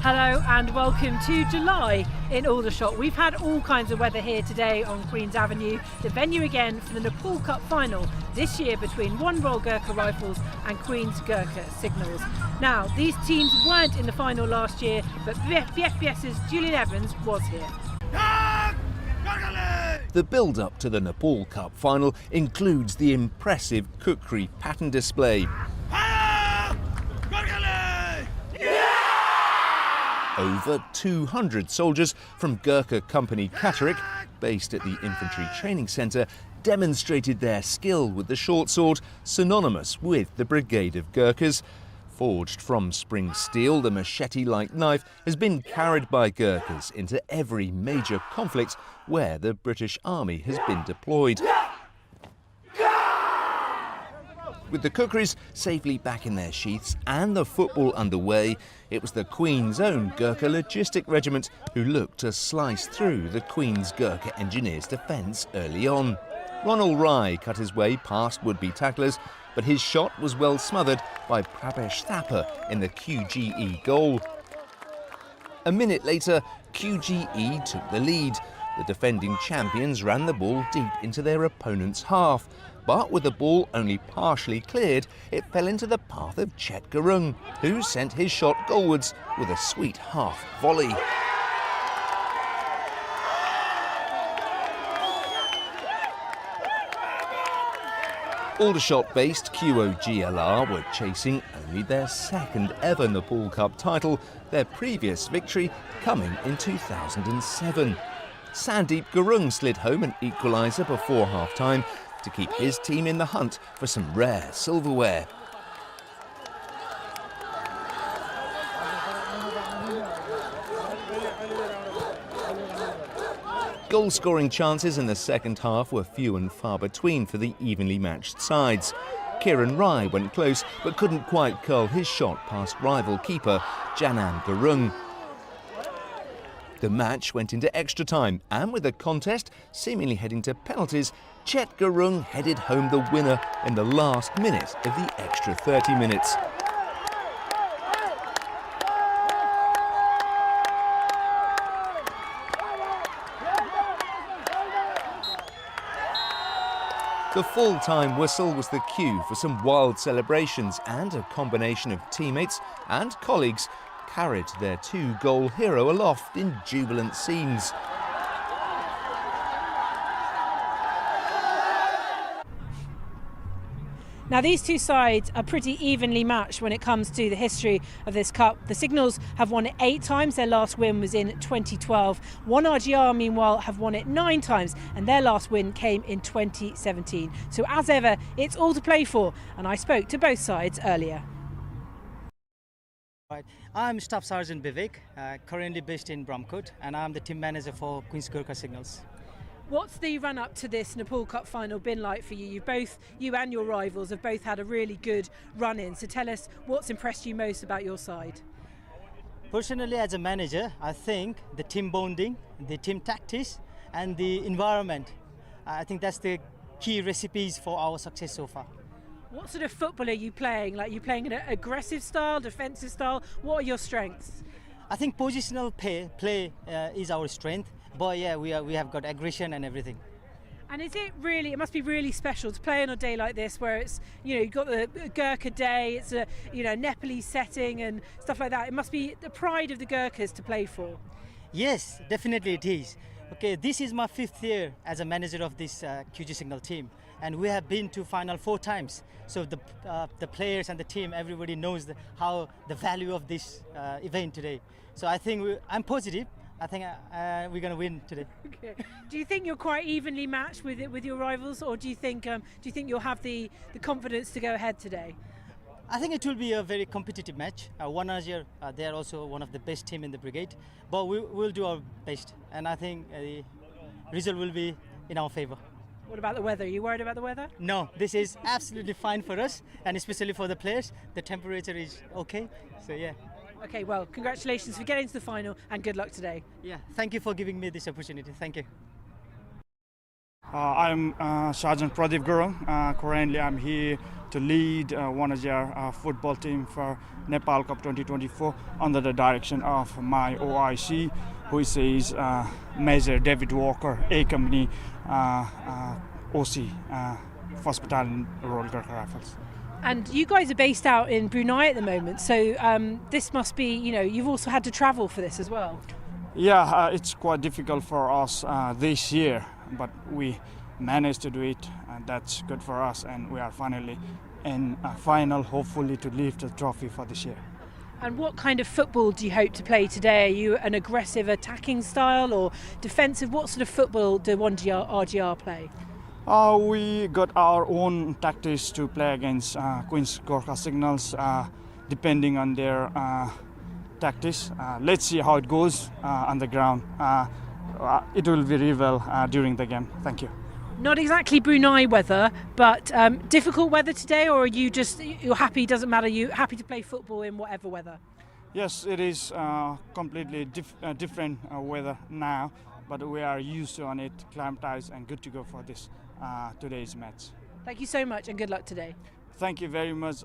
Hello and welcome to July in Aldershot. We've had all kinds of weather here today on Queen's Avenue, the venue again for the Nepal Cup final this year between One Royal Gurkha Rifles and Queen's Gurkha Signals. Now, these teams weren't in the final last year, but BFBS's Julian Evans was here. The build-up to the Nepal Cup final includes the impressive kukri pattern display. Over 200 soldiers from Gurkha Company Catterick, based at the Infantry Training Centre, demonstrated their skill with the short sword, synonymous with the Brigade of Gurkhas. Forged from spring steel, the machete-like knife has been carried by Gurkhas into every major conflict where the British Army has been deployed. With the kukris safely back in their sheaths and the football underway, it was the Queen's own Gurkha Logistic Regiment who looked to slice through the Queen's Gurkha Engineers' defence early on. Ronald Rai cut his way past would-be tacklers, but his shot was well smothered by Prabesh Thapa in the QGE goal. A minute later, QGE took the lead. The defending champions ran the ball deep into their opponent's half. But with the ball only partially cleared, it fell into the path of Chet Gurung, who sent his shot goalwards with a sweet half volley. Aldershot-based QOGLR were chasing only their second ever Nepal Cup title, their previous victory coming in 2007. Sandeep Gurung slid home an equaliser before half-time to keep his team in the hunt for some rare silverware. Goal-scoring chances in the second half were few and far between for the evenly matched sides. Kiran Rai went close but couldn't quite curl his shot past rival keeper Janan Gurung. The match went into extra time, and with the contest seemingly heading to penalties, Chet Gurung headed home the winner in the last minute of the extra 30 minutes. The full-time whistle was the cue for some wild celebrations, and a combination of teammates and colleagues carried their two-goal hero aloft in jubilant scenes. Now, these two sides are pretty evenly matched when it comes to the history of this cup. The Signals have won it 8 times. Their last win was in 2012. One RGR, meanwhile, have won it 9 times, and their last win came in 2017. So as ever, it's all to play for, and I spoke to both sides earlier. Right. I'm Staff Sergeant Vivek, currently based in Bromcote, and I'm the team manager for Queen's Gurkha Signals. What's the run-up to this Nepal Cup final been like for you? You and your rivals have both had a really good run-in, so tell us what's impressed you most about your side. Personally, as a manager, I think the team bonding, the team tactics, and the environment, I think that's the key recipes for our success so far. What sort of football are you playing? Like, you playing an aggressive style, defensive style? What are your strengths? I think positional play is our strength, but yeah, we have got aggression and everything. And is it really, it must be really special to play on a day like this where it's, you know, you've got the Gurkha day, it's a, you know, Nepalese setting and stuff like that. It must be the pride of the Gurkhas to play for. Yes, definitely it is. Okay, this is my 5th year as a manager of this QG Signal team, and we have been to final 4 times. So the players and the team, everybody knows how the value of this event today. So I think I'm positive. I think we're going to win today. Okay. Do you think you're quite evenly matched with your rivals, or do you think you'll have the confidence to go ahead today? I think it will be a very competitive match. One Azure, they are also one of the best team in the brigade, but we'll do our best, and I think the result will be in our favour. What about the weather? Are you worried about the weather? No, this is absolutely fine for us, and especially for the players. The temperature is okay, so yeah. Okay, well, congratulations for getting to the final and good luck today. Yeah, thank you for giving me this opportunity. Thank you. I'm Sergeant Pradeep Guru. Currently, I'm here to lead one Azure football team for Nepal Cup 2024 under the direction of my OIC, who is Major David Walker, A Company OC, First Battalion Royal Gurkha Rifles. And you guys are based out in Brunei at the moment, so this must be, you know, you've also had to travel for this as well. Yeah, it's quite difficult for us this year, but we managed to do it, and that's good for us, and we are finally in a final, hopefully to lift the trophy for this year. And what kind of football do you hope to play today? Are you an aggressive attacking style or defensive? What sort of football do RGR play? We got our own tactics to play against Queen's Gurkha Signals, depending on their tactics. Let's see how it goes on the ground. It will be revealed during the game. Thank you. Not exactly Brunei weather, but difficult weather today, or are you're happy, doesn't matter, you happy to play football in whatever weather? Yes, it is completely different weather now, but we are used to on it, climatized and good to go for this today's match. Thank you so much and good luck today. Thank you very much.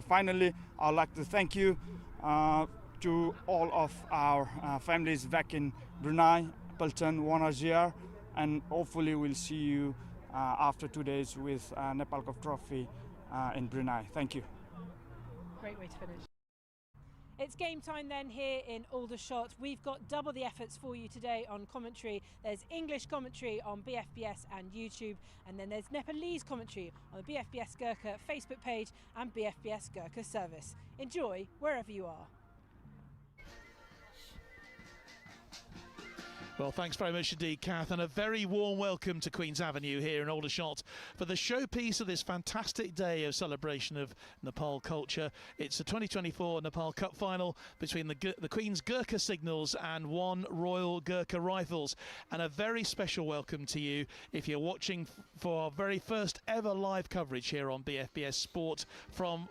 Finally, I'd like to thank you to all of our families back in Brunei, Pelton, Wanazir, and hopefully we'll see you after 2 days with Nepal Cup trophy in Brunei. Thank you. Great way to finish. It's game time then here in Aldershot. We've got double the efforts for you today on commentary. There's English commentary on BFBS and YouTube, and then there's Nepalese commentary on the BFBS Gurkha Facebook page and BFBS Gurkha service. Enjoy wherever you are. Well, thanks very much indeed, Kath, and a very warm welcome to Queen's Avenue here in Aldershot for the showpiece of this fantastic day of celebration of Nepal culture. It's the 2024 Nepal Cup final between the Queen's Gurkha Signals and One Royal Gurkha Rifles, and a very special welcome to you if you're watching for our very first ever live coverage here on BFBS Sport from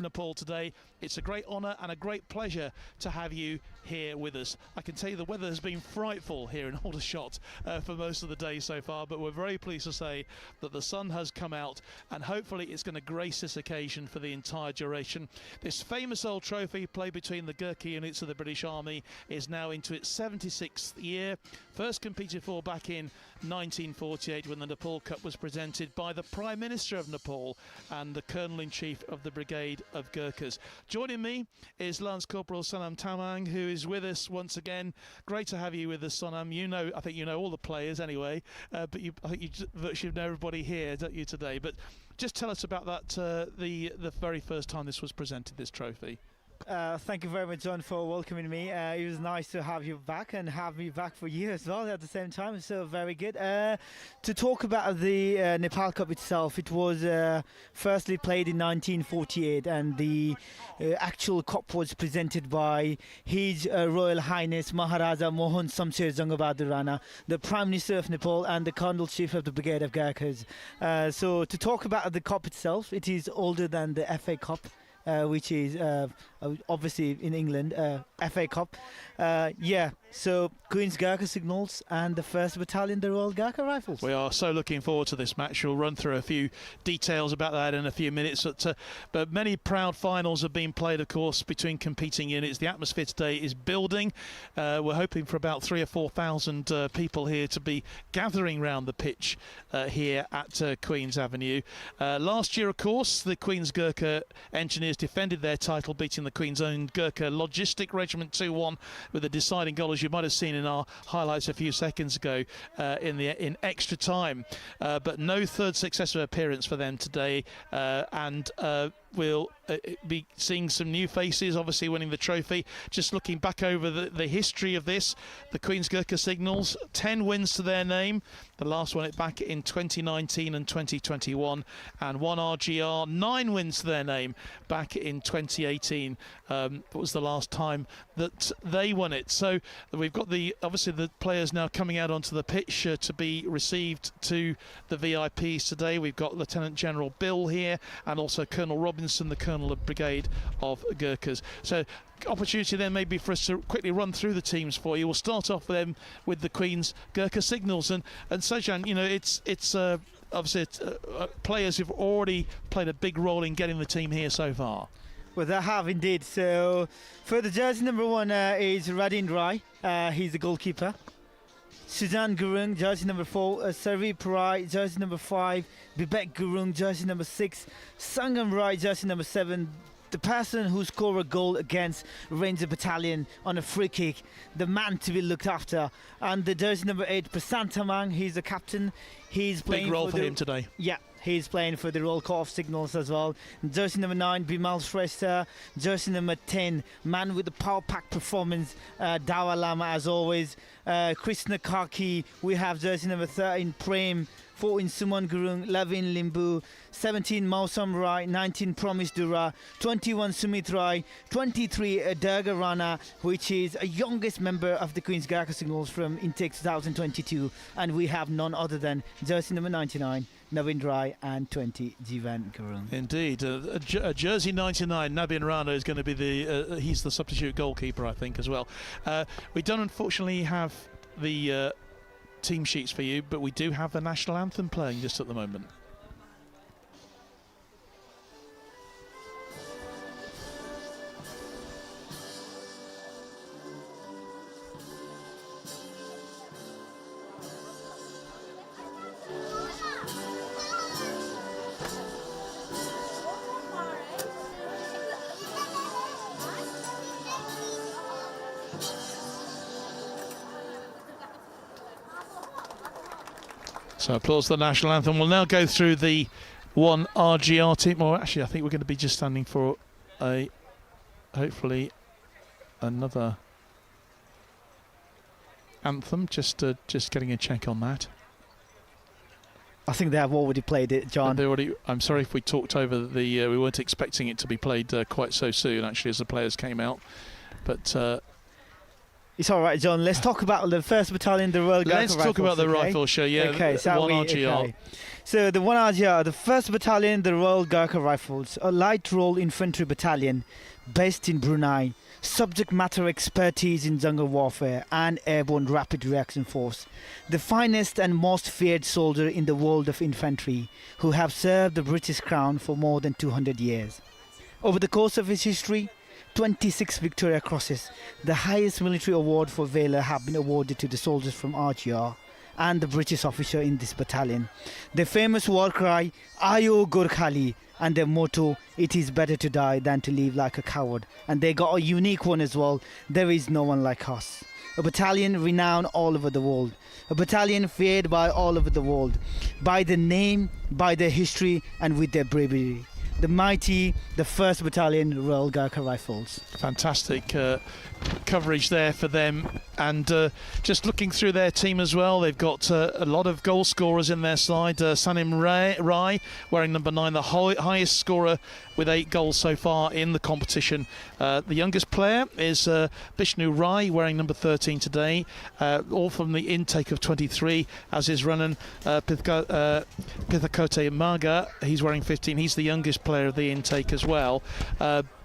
Nepal today. It's a great honour and a great pleasure to have you here with us. I can tell you the weather has been frightful here in Aldershot for most of the day so far, but we're very pleased to say that the sun has come out and hopefully it's going to grace this occasion for the entire duration. This famous old trophy played between the Gurkha units of the British Army is now into its 76th year. First competed for back in 1948 when the Nepal Cup was presented by the Prime Minister of Nepal and the Colonel-in-Chief of the Brigade of Gurkhas. Joining me is Lance Corporal Sonam Tamang, who is with us once again. Great to have you with us, Sonam. You know, I think you know all the players anyway, but I think you virtually know everybody here, don't you, today? But just tell us about that, the very first time this was presented, this trophy. Thank you very much, John, for welcoming me. It was nice to have you back and have me back for you as well at the same time, so very good. To talk about the Nepal Cup itself, it was firstly played in 1948, and the actual cup was presented by His Royal Highness Maharaja Mohan Samsher Jangabahadur Rana, the Prime Minister of Nepal and the Colonel-Chief of the Brigade of Gurkhas. So to talk about the cup itself, it is older than the FA Cup, which is obviously in England, FA Cup. Yeah, So Queen's Gurkha Signals and the 1st Battalion, the Royal Gurkha Rifles. We are so looking forward to this match. We'll run through a few details about that in a few minutes. But many proud finals have been played, of course, between competing units. The atmosphere today is building. We're hoping for about 3,000 or 4,000 people here to be gathering around the pitch here at Queen's Avenue. Last year, of course, the Queen's Gurkha Engineers defended their title, beating the Queen's Own Gurkha Logistic Regiment 2-1 with a deciding goal, as you might have seen in our highlights a few seconds ago, in extra time. But no third successive appearance for them today, and we'll be seeing some new faces, obviously winning the trophy. Just looking back over the history of this, the Queen's Gurkha Signals, 10 wins to their name. The last one back in 2019 and 2021, and 1 RGR, 9 wins to their name back in 2018. Was the last time that they won it. So we've got obviously the players now coming out onto the pitch to be received to the VIPs today. We've got Lieutenant General Bill here, and also Colonel Robinson, the Colonel of Brigade of Gurkhas. So opportunity then maybe for us to quickly run through the teams for you. We'll start off with them with the Queen's Gurkha Signals, and Sajan, you know, it's obviously players who've already played a big role in getting the team here so far. Well, they have indeed. So for the jersey number 1 is Radin Rai. He's the goalkeeper. Suzanne Gurung, jersey number 4. Sarveep Rai, jersey number 5. Bibek Gurung, jersey number 6. Sangam Rai, jersey number 7. The person who scored a goal against Ranger Battalion on a free kick, the man to be looked after. And the jersey number 8, Prasant Tamang, he's the captain. He's playing big role for him today. Yeah, he's playing for the Royal Kickoff Signals as well. Jersey number 9, Bimal Shrestha. Jersey number 10, man with the power pack performance, Dawa Lama as always. Krishna Kaki, we have jersey number 13, Prem. 14 Suman Gurung, 11 Limbu, 17 Mausam Rai, 19 Promise Dura, 21 Sumit Rai, 23 Durga Rana, which is a youngest member of the Queen's Gurkha Signals from intake 2022, and we have none other than jersey number 99, Navin Rai, and 20 Jivan Gurung. Indeed, jersey 99, Nabin Rana is going to be he's the substitute goalkeeper, I think, as well. We don't unfortunately have the team sheets for you, but we do have the national anthem playing just at the moment. So applause to the national anthem. We'll now go through the 1 RGR team. Or actually, I think we're going to be just standing for hopefully another anthem. Just getting a check on that. I think they have already played it, John. I'm sorry if we talked over the. We weren't expecting it to be played quite so soon, actually, as the players came out. But it's all right, John. Let's talk about the 1st Battalion, the Royal Gurkha Rifles. Let's talk about the rifle show, yeah. Okay, the 1 RGR. Okay. So the 1 RGR, the 1st Battalion, the Royal Gurkha Rifles, a light role infantry battalion based in Brunei, subject matter expertise in jungle warfare and airborne rapid reaction force, the finest and most feared soldier in the world of infantry, who have served the British Crown for more than 200 years. Over the course of its history, 26 Victoria Crosses, the highest military award for valour, have been awarded to the soldiers from RGR and the British officer in this battalion. Their famous war cry, Ayo Gurkhali, and their motto, it is better to die than to live like a coward. And they got a unique one as well, there is no one like us. A battalion renowned all over the world. A battalion feared by all over the world, by their name, by their history, and with their bravery. The mighty, the 1st Battalion Royal Gurkha Rifles. Fantastic coverage there for them, and just looking through their team as well, they've got a lot of goal scorers in their side. Sanim Rai wearing number 9, the highest scorer with 8 goals so far in the competition. The youngest player is Bishnu Rai, wearing number 13 today, all from the intake of 23, as is Ranan Pithakote Maga. He's wearing 15. He's the youngest player of the intake as well.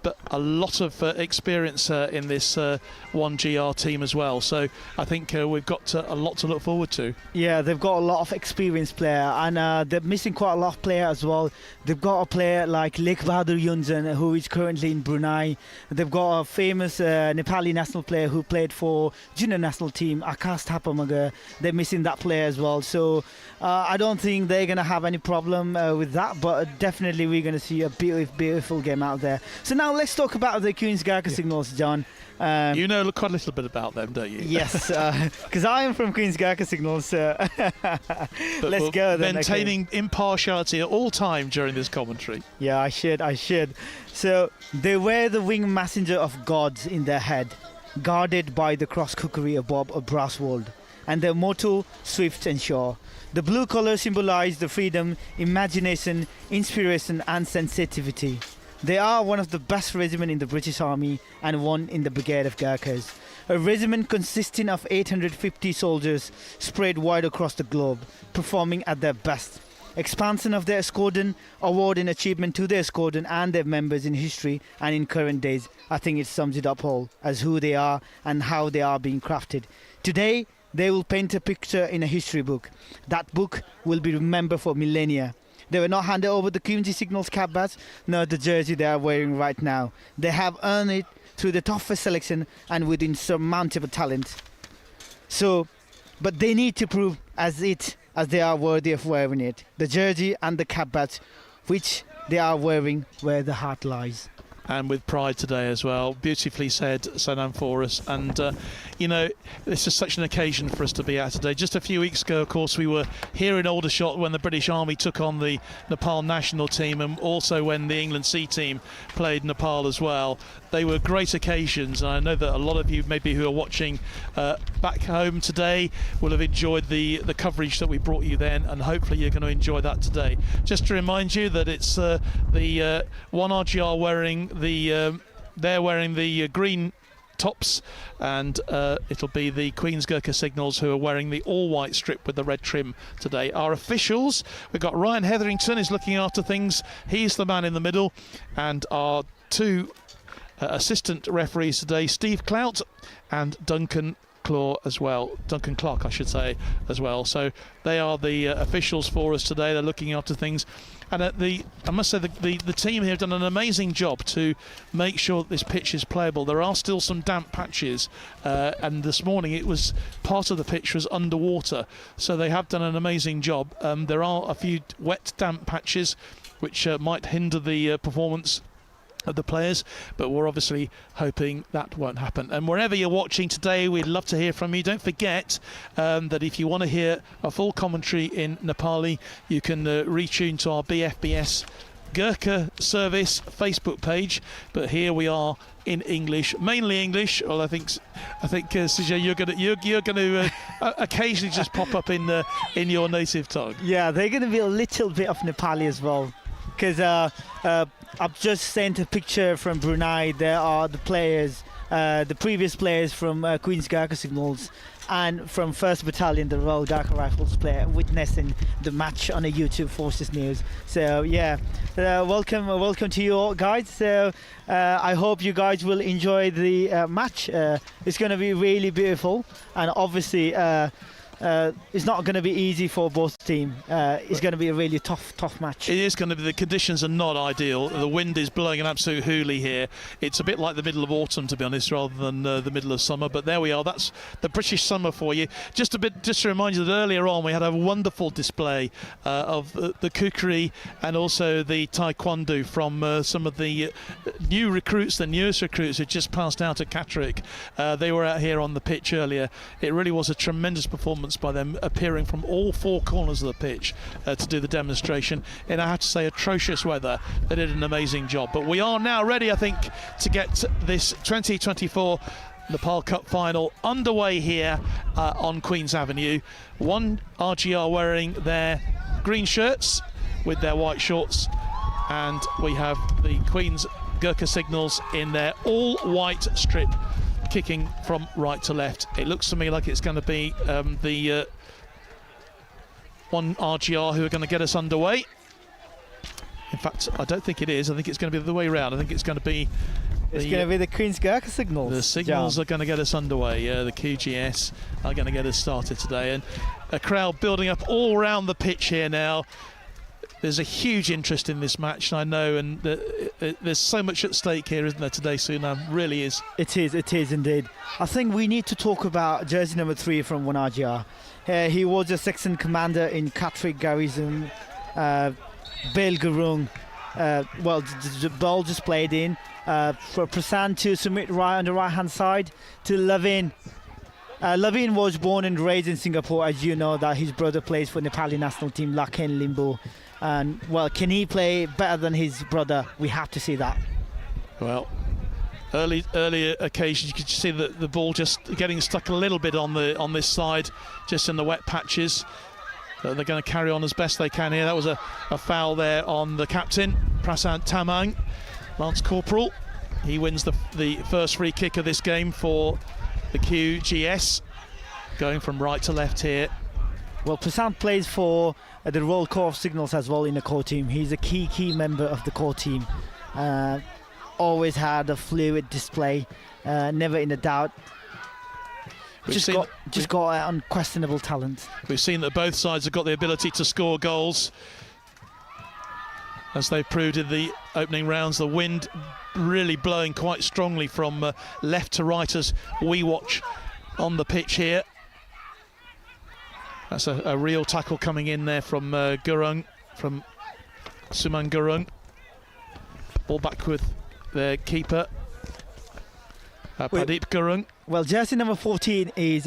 but a lot of experience in this 1GR team as well. So I think we've got a lot to look forward to. Yeah, they've got a lot of experienced player, and they're missing quite a lot of player as well. They've got a player like Lek Bahadur Yunzan, who is currently in Brunei. They've got a famous Nepali national player who played for junior national team, Akash Thapamaga. They're missing that player as well. So I don't think they're going to have any problem with that, but definitely we're going to see a beautiful game out there. So now let's talk about the Queen's Gurkha Signals, John. You know quite a little bit about them, don't you? Yes, because I am from Queen's Gurkha Signals, so let's go then. Maintaining impartiality at all time during this commentary. Yeah, I should. So they wear the winged messenger of gods in their head, guarded by the cross cookery above a brass world, and their motto, swift and sure. The blue colour symbolises the freedom, imagination, inspiration and sensitivity. They are one of the best regiments in the British Army and one in the Brigade of Gurkhas. A regiment consisting of 850 soldiers spread wide across the globe, performing at their best. Expansion of their squadron, awarding achievement to their squadron and their members in history and in current days. I think it sums it up all as who they are and how they are being crafted. Today, they will paint a picture in a history book. That book will be remembered for millennia. They were not handed over the Queen's Signals cap badge, nor the jersey they are wearing right now. They have earned it through the toughest selection and with insurmountable talent. So, but they need to prove as they are worthy of wearing it. The jersey and the cap badge, which they are wearing where the heart lies. And with pride today as well. Beautifully said, Sanam, for us. And, you know, this is such an occasion for us to be at today. Just a few weeks ago, of course, we were here in Aldershot when the British Army took on the Nepal national team, and also when the England C team played Nepal as well. They were great occasions, and I know that a lot of you maybe who are watching back home today will have enjoyed the coverage that we brought you then, and hopefully you're going to enjoy that today. Just to remind you that it's the 1RGR wearing they're wearing the green tops, and it'll be the Queen's Gurkha Signals who are wearing the all-white strip with the red trim today. Our officials, we've got Ryan Hetherington is looking after things. He's the man in the middle, and our two assistant referees today, Steve Clout and Duncan Clark as well. So they are the officials for us today. They're looking after things, and I must say the team here have done an amazing job to make sure that this pitch is playable. There are still some damp patches, and this morning it was part of the pitch was underwater, so they have done an amazing job. There are a few wet damp patches which might hinder the performance of the players, but we're obviously hoping that won't happen. And wherever you're watching today, we'd love to hear from you. Don't forget that if you want to hear a full commentary in Nepali, you can retune to our BFBS Gurkha Service Facebook page. But here we are in English, mainly English. Well, I think Sijay, you're going to occasionally just pop up in your native tongue. Yeah, they're going to be a little bit of Nepali as well, because I've just sent a picture from Brunei. There are the players, the previous players from Queen's Gurkha Signals and from 1st Battalion, the Royal Gurkha Rifles player, witnessing the match on a YouTube Forces News. So yeah, welcome to you all, guys. So I hope you guys will enjoy the match. It's going to be really beautiful, and obviously it's not going to be easy for both teams. It's going to be a really tough match. It is going to be. The conditions are not ideal. The wind is blowing an absolute hoolie here. It's a bit like the middle of autumn, to be honest, rather than the middle of summer. But there we are. That's the British summer for you. Just to remind you that earlier on we had a wonderful display of the kukri and also the taekwondo from some of the new recruits, the newest recruits who just passed out at Catterick. They were out here on the pitch earlier. It really was a tremendous performance by them, appearing from all four corners of the pitch to do the demonstration. And I have to say, atrocious weather. They did an amazing job. But we are now ready, I think, to get this 2024 Nepal Cup final underway here on Queen's Avenue. 1RGR wearing their green shirts with their white shorts, and we have the Queen's Gurkha Signals in their all-white strip, kicking from right to left. It looks to me like it's going to be the 1RGR who are going to get us underway. In fact, I don't think it is. I think it's going to be the other way around. I think it's going to be It's going to be the Queen's Gurkha signals. The signals are going to get us underway. The QGS are going to get us started today, and a crowd building up all around the pitch here now. There's a huge interest in this match, I know, and there's so much at stake here, isn't there, today, Sunam? Really is. It is indeed. I think we need to talk about jersey number 3 from Wanajia. He was a section commander in Katrik Garrison, Bel Gurung. Well, the ball just played in for Prasan to Sumit Rai on the right-hand side to Lavin. Lavin was born and raised in Singapore, as you know, that his brother plays for Nepali national team, Laken Limbu. And, well, can he play better than his brother? We have to see that. Well, earlier occasions you could see the ball just getting stuck a little bit on this side, just in the wet patches. They're going to carry on as best they can here. That was a foul there on the captain, Prasant Tamang, Lance Corporal. He wins the first free kick of this game for the QGS, going from right to left here. Well, Prasant plays for the Royal Corps of Signals as well in the core team. He's a key member of the core team. Always had a fluid display, never in a doubt. Just got unquestionable talent. We've seen that both sides have got the ability to score goals, as they proved in the opening rounds. The wind really blowing quite strongly from left to right as we watch on the pitch here. That's a real tackle coming in there from Gurung, from Suman Gurung. Ball back with their keeper, Pradeep Gurung. Well, jersey number 14 is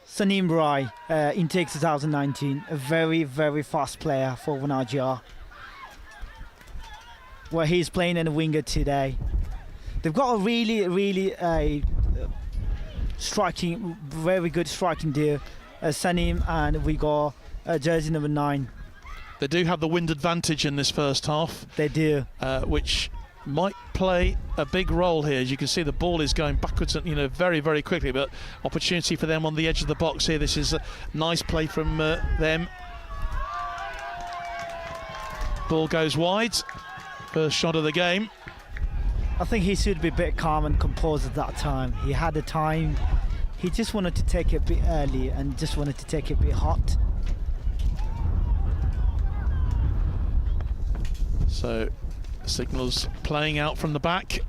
Sanim Rai, intake 2019, a very fast player for Wanajia. Well, he's playing in a winger today. They've got a really striking, very good striking deal, Sanim, and we got jersey number 9. They do have the wind advantage in this first half. They do. Which might play a big role here. As you can see, the ball is going backwards, very quickly, but opportunity for them on the edge of the box here. This is a nice play from them. Ball goes wide. First shot of the game. I think he should be a bit calm and composed at that time. He had the time. He just wanted to take it a bit early and just wanted to take it a bit hot. So signals playing out from the back.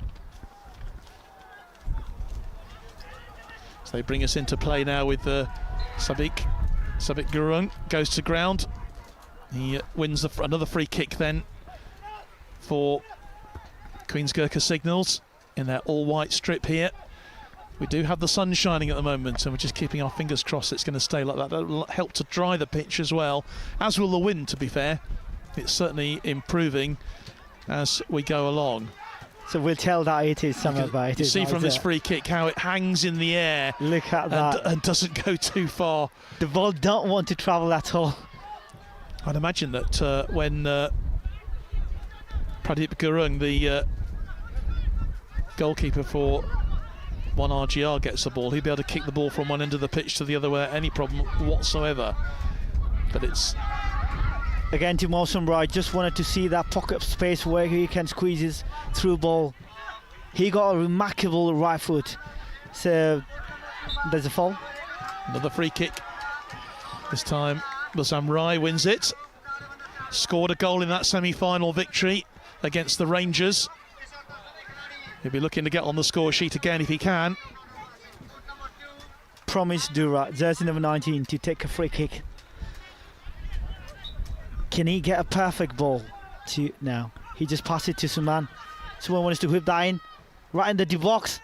So they bring us into play now with Sabik Gurung goes to ground. He wins another free kick then for Queen's Gurkha Signals in their all-white strip here. We do have the sun shining at the moment, and we're just keeping our fingers crossed it's going to stay like that. That will help to dry the pitch as well, as will the wind, to be fair. It's certainly improving as we go along. So we'll tell that it is summer, but you see from this free kick how it hangs in the air. Look at that. And doesn't go too far. The ball don't want to travel at all. I'd imagine that when Pradeep Gurung, the goalkeeper for 1RGR, gets the ball, he'll be able to kick the ball from one end of the pitch to the other without any problem whatsoever. But it's... Again, Timur Rai just wanted to see that pocket of space where he can squeeze his through ball. He got a remarkable right foot. So there's a foul. Another free kick. This time, Basam Rai wins it. Scored a goal in that semi-final victory against the Rangers. He'll be looking to get on the score sheet again if he can. Promise Dura, jersey number 19, to take a free kick. Can he get a perfect ball to now? He just passed it to Suman. Suman wants to whip that in. Right in the box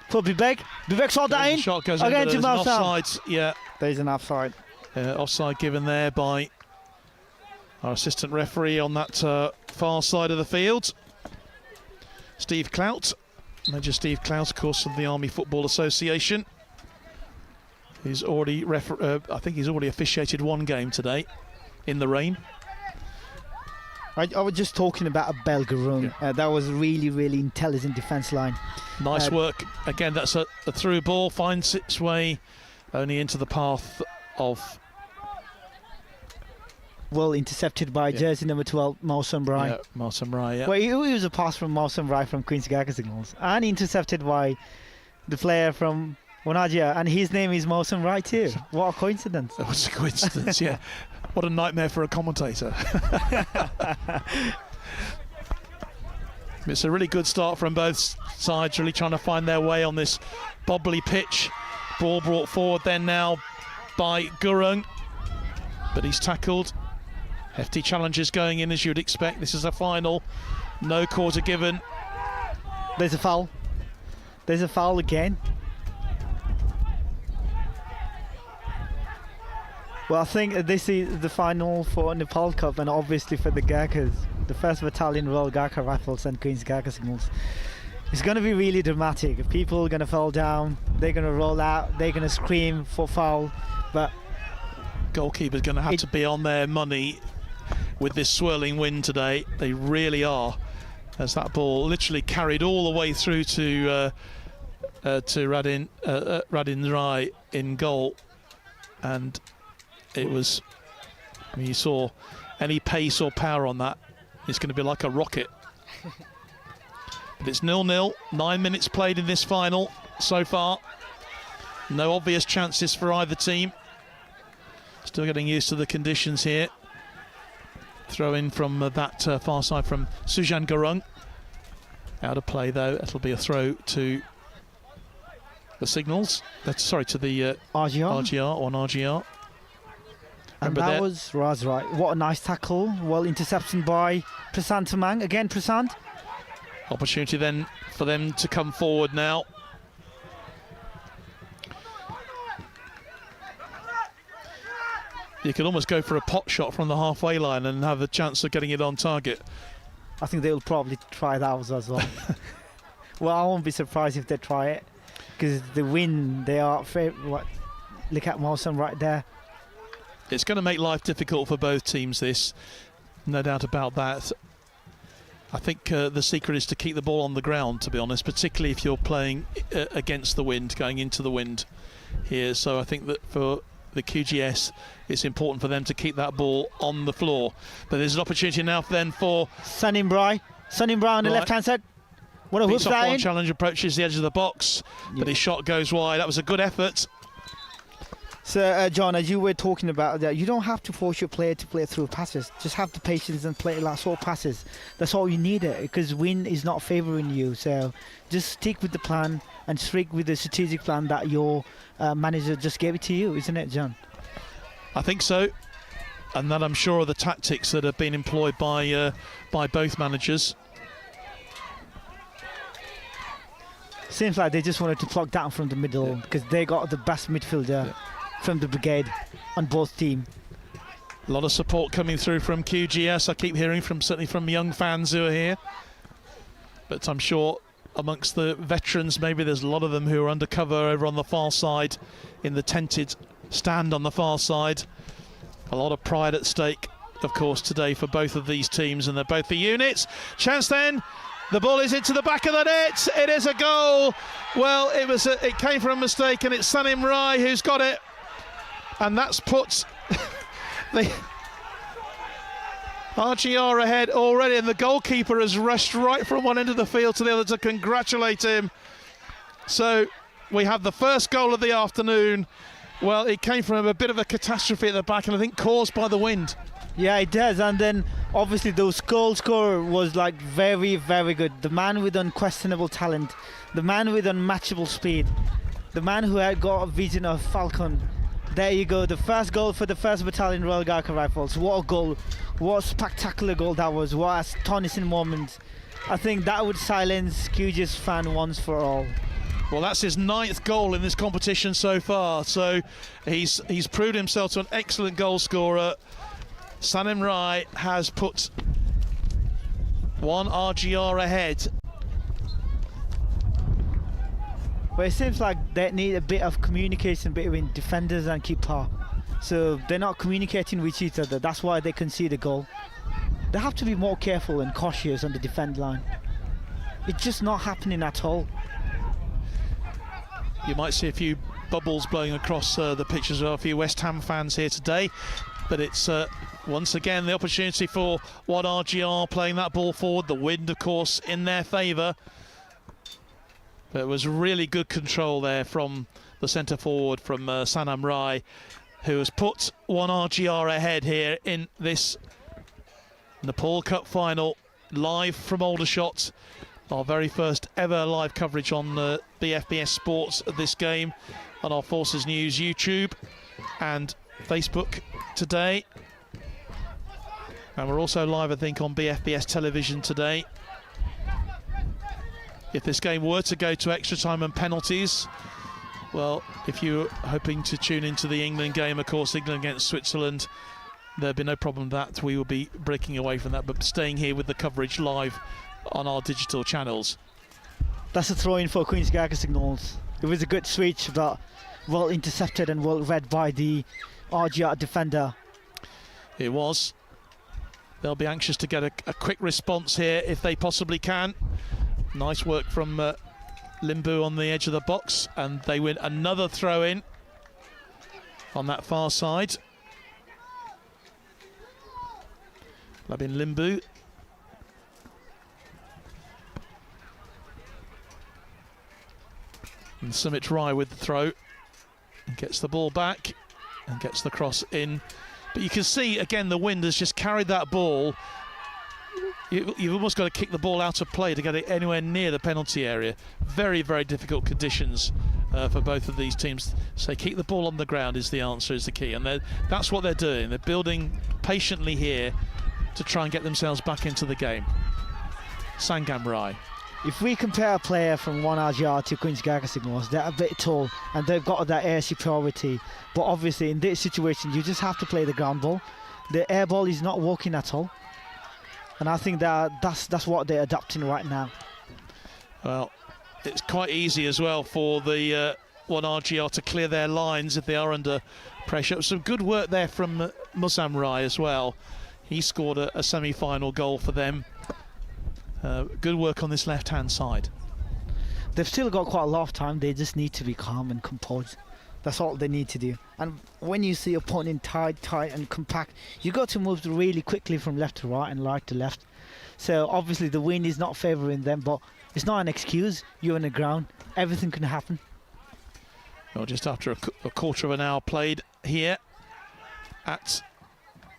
for Bibek. Bibek saw that in. Shot goes again in, to offside. Yeah. There's an offside. Offside given there by our assistant referee on that far side of the field. Steve Clout. Major Steve Clout, of course, of the Army Football Association. He's already I think he's already officiated one game today in the rain. I was just talking about a Belgarung. Yeah. That was really intelligent defence line. Nice work. Again, that's a through ball, finds its way only into the path of well intercepted by jersey number 12, Mawsum Rai. Yeah, Mawsum Rai, yeah. Well, it was a pass from Mawsum Rai from Queen's Gurkha Signals, and intercepted by the player from Wanajia, and his name is Mawsum Rai too. What a coincidence. That was a coincidence, yeah. What a nightmare for a commentator. It's a really good start from both sides, really trying to find their way on this bobbly pitch. Ball brought forward then now by Gurkha, but he's tackled. Hefty challenges going in as you'd expect. This is a final. No quarter given. There's a foul. There's a foul again. Well, I think this is the final for Nepal Cup, and obviously for the Gurkhas, the 1st Battalion Royal Gurkha Rifles and Queen's Gurkha Signals. It's going to be really dramatic. People are going to fall down, they're going to roll out, they're going to scream for foul, but Goalkeeper's going to have to be on their money with this swirling wind today. They really are, as that ball literally carried all the way through to Radin Rai in goal, and it was, I mean, you saw any pace or power on that, it's going to be like a rocket. But it's 0-0, 9 minutes played in this final so far. No obvious chances for either team. Still getting used to the conditions here. Throw in from that far side from Sujan Gurkha. Out of play though, it'll be a throw to the Signals. Sorry, to the RGR. And that was Raz right. What a nice tackle. Well, interception by Prasant Tamang. Again, Prasant. Opportunity then for them to come forward now. You could almost go for a pot shot from the halfway line and have a chance of getting it on target. I think they'll probably try that as well. Well, I won't be surprised if they try it, because the win, they are look at Mawsum right there. It's going to make life difficult for both teams, this, no doubt about that. I think the secret is to keep the ball on the ground, to be honest, particularly if you're playing against the wind, going into the wind here. So I think that for the QGS, it's important for them to keep that ball on the floor. But there's an opportunity now then for Sanim Rai on the left-hand side. What a hook that in. Challenge approaches the edge of the box, but his shot goes wide. That was a good effort. So, John, as you were talking about that, you don't have to force your player to play through passes. Just have the patience and play like sort of passes. That's all you need, because win is not favouring you. So just stick with the plan and stick with the strategic plan that your manager just gave it to you, isn't it, John? I think so. And that, I'm sure, are the tactics that have been employed by both managers. Seems like they just wanted to plug down from the middle, because they got the best midfielder from the brigade on both teams. A lot of support coming through from QGS. I keep hearing certainly from young fans who are here. But I'm sure amongst the veterans, maybe there's a lot of them who are undercover over on the far side in the tented stand on the far side. A lot of pride at stake, of course, today for both of these teams, and they're both the units. Chance then. The ball is into the back of the net. It is a goal. Well, it came from a mistake, and it's Sanim Rai who's got it. And that's put the RGR ahead already, and the goalkeeper has rushed right from one end of the field to the other to congratulate him. So we have the first goal of the afternoon. Well, it came from a bit of a catastrophe at the back, and I think caused by the wind. Yeah, it does. And then obviously the goal scorer was like very, very good. The man with unquestionable talent, the man with unmatchable speed, the man who had got a vision of Falcon. There you go, the first goal for the 1st Battalion Royal Gurkha Rifles. What a goal, what a spectacular goal that was, what a astonishing moment. I think that would silence QGS fan once for all. Well, that's his 9th goal in this competition so far, so he's proved himself to an excellent goal scorer. Sanim Rai has put one RGR ahead. But it seems like they need a bit of communication between defenders and keeper. So they're not communicating with each other. That's why they concede a goal. They have to be more careful and cautious on the defend line. It's just not happening at all. You might see a few bubbles blowing across the pitch as well. A few West Ham fans here today. but it's once again the opportunity for 1RGR playing that ball forward. The wind, of course, in their favour. But it was really good control there from the centre forward, from Sanam Rai, who has put 1RGR ahead here in this Nepal Cup final, live from Aldershot. Our very first ever live coverage on BFBS Sports of this game on our Forces News YouTube and Facebook today. And we're also live, I think, on BFBS television today. If this game were to go to extra time and penalties, well, if you're hoping to tune into the England game, of course, England against Switzerland, there'd be no problem with that. We will be breaking away from that, but staying here with the coverage live on our digital channels. That's a throw-in for Queen's Gurkha Signals. It was a good switch, but well intercepted and well read by the RGR defender. It was. They'll be anxious to get a quick response here if they possibly can. Nice work from Limbu on the edge of the box, and they win another throw-in on that far side. Labin Limbu. And Sumit Rai with the throw. And gets the ball back and gets the cross in. But you can see, again, the wind has just carried that ball. You've almost got to kick the ball out of play to get it anywhere near the penalty area. Very, very difficult conditions for both of these teams. So keep the ball on the ground is the answer, is the key. And that's what they're doing. They're building patiently here to try and get themselves back into the game. Sangam Rai. If we compare a player from 1RGR to Queen's Gurkha Signals, they're a bit tall and they've got that air superiority. But obviously in this situation, you just have to play the ground ball. The air ball is not working at all. And I think that's what they're adapting right now. Well, it's quite easy as well for the 1RGR to clear their lines if they are under pressure. Some good work there from Musam Rai as well. He scored a semi-final goal for them. Good work on this left-hand side. They've still got quite a lot of time. They just need to be calm and composed. That's all they need to do. And when you see opponent tight and compact, you got to move really quickly from left to right and right to left. So obviously the wind is not favouring them, but it's not an excuse. You're on the ground. Everything can happen. Well, just after a quarter of an hour played here at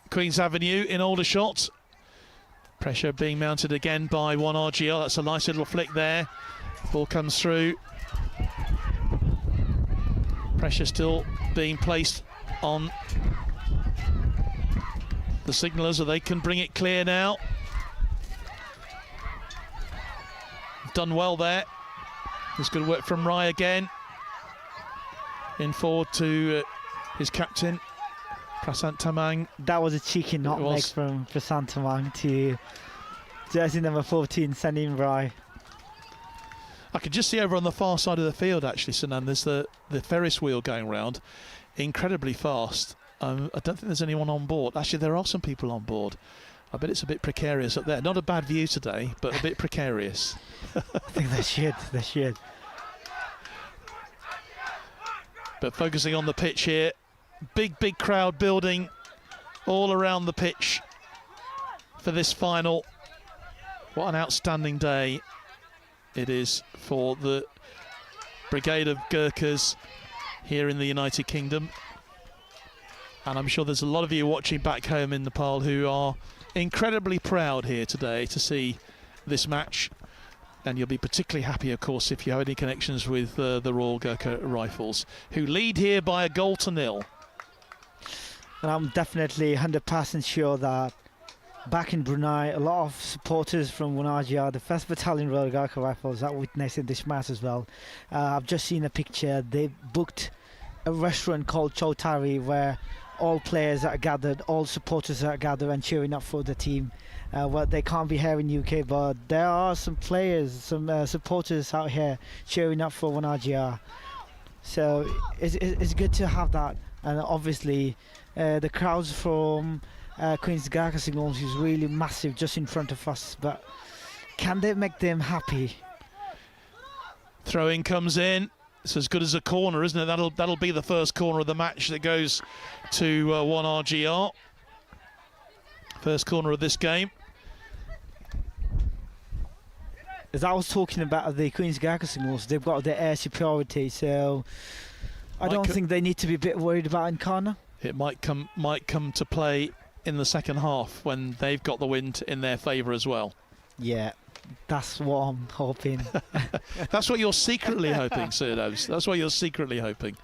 Queen's Avenue in Aldershot. Pressure being mounted again by 1RGR. That's a nice little flick there. Ball comes through. Pressure still being placed on the signallers, so they can bring it clear now. Done well there. There's good work from Rai again. In forward to his captain, Prasant Tamang. That was a cheeky knock from Prasant Tamang to jersey number 14, Sanim Rai. I can just see over on the far side of the field, actually, Sanan, there's the Ferris wheel going round, incredibly fast. I don't think there's anyone on board. Actually, there are some people on board. I bet it's a bit precarious up there. Not a bad view today, but a bit precarious. I think they should. But focusing on the pitch here, big crowd building all around the pitch for this final. What an outstanding day it is for the Brigade of Gurkhas here in the United Kingdom. And I'm sure there's a lot of you watching back home in Nepal who are incredibly proud here today to see this match. And you'll be particularly happy, of course, if you have any connections with the Royal Gurkha Rifles, who lead here by 1-0. And I'm definitely 100% sure that back in Brunei, a lot of supporters from 1RGR, the 1st Battalion Royal Gurkha Rifles, are witnessing this match as well. I've just seen a picture. They booked a restaurant called Chautari where all players are gathered, all supporters are gathered and cheering up for the team. Well, they can't be here in UK, but there are some players, some supporters out here cheering up for 1RGR. So it's good to have that. And obviously the crowds from Queen's Gurkha Signals is really massive just in front of us, but can they make them happy? Throw-in comes in, It's as good as a corner, isn't it? That'll be the first corner of the match that goes to 1RGR. First corner of this game. As I was talking about the Queen's Gurkha signals, they've got their air superiority, so I don't think they need to be a bit worried about Nkana. It might come to play in the second half when they've got the wind in their favour as well. Yeah, that's what I'm hoping. That's what you're secretly hoping, Sirdos. That's what you're secretly hoping.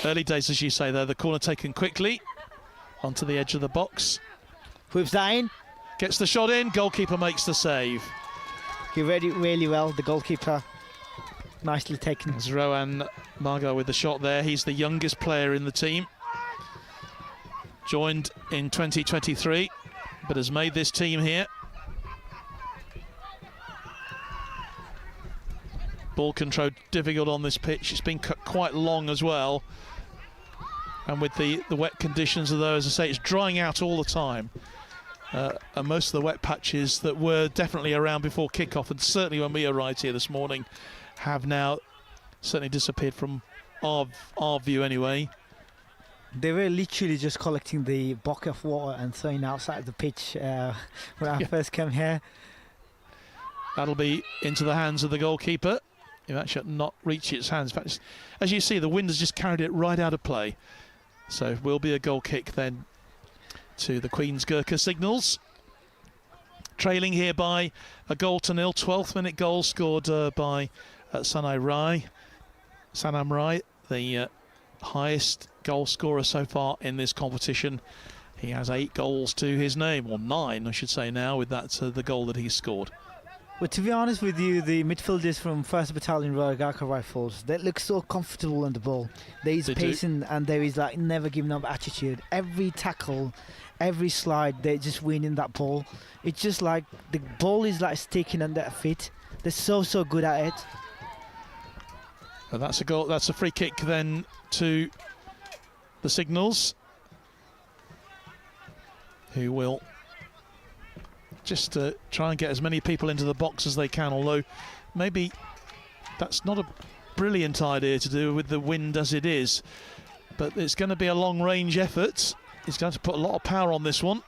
Early days, as you say, there. The corner taken quickly onto the edge of the box. Whips that in. Gets the shot in. Goalkeeper makes the save. He read it really well, the goalkeeper. Nicely taken. There's Rohan Margot with the shot there. He's the youngest player in the team. Joined in 2023, but has made this team here. Ball control difficult on this pitch. It's been cut quite long as well. And with the wet conditions, although, as I say, it's drying out all the time. And most of the wet patches that were definitely around before kickoff, and certainly when we arrived here this morning, have now certainly disappeared from our view anyway. They were literally just collecting the bucket of water and throwing outside the pitch when I first came here. That'll be into the hands of the goalkeeper. It actually not reached its hands. In fact, as you see, the wind has just carried it right out of play. So it will be a goal kick then to the Queen's Gurkha Signals. Trailing here by a 0-0, 12th minute goal scored by Sanam Rai, the highest goal scorer so far in this competition. He has 8 goals to his name, or 9 I should say now, with that the goal that he's scored. But to be honest with you, the midfielders from 1st Battalion Royal Gurkha Rifles, they look so comfortable on the ball. There is pacing and there is like never giving up attitude. Every tackle, every slide, they're just winning that ball. It's just like the ball is like sticking on their feet. They're so good at it. And that's a goal. That's a free kick then to the Signals, who will just try and get as many people into the box as they can, although maybe that's not a brilliant idea to do with the wind as it is. But it's going to be a long-range effort. He's going to put a lot of power on this one.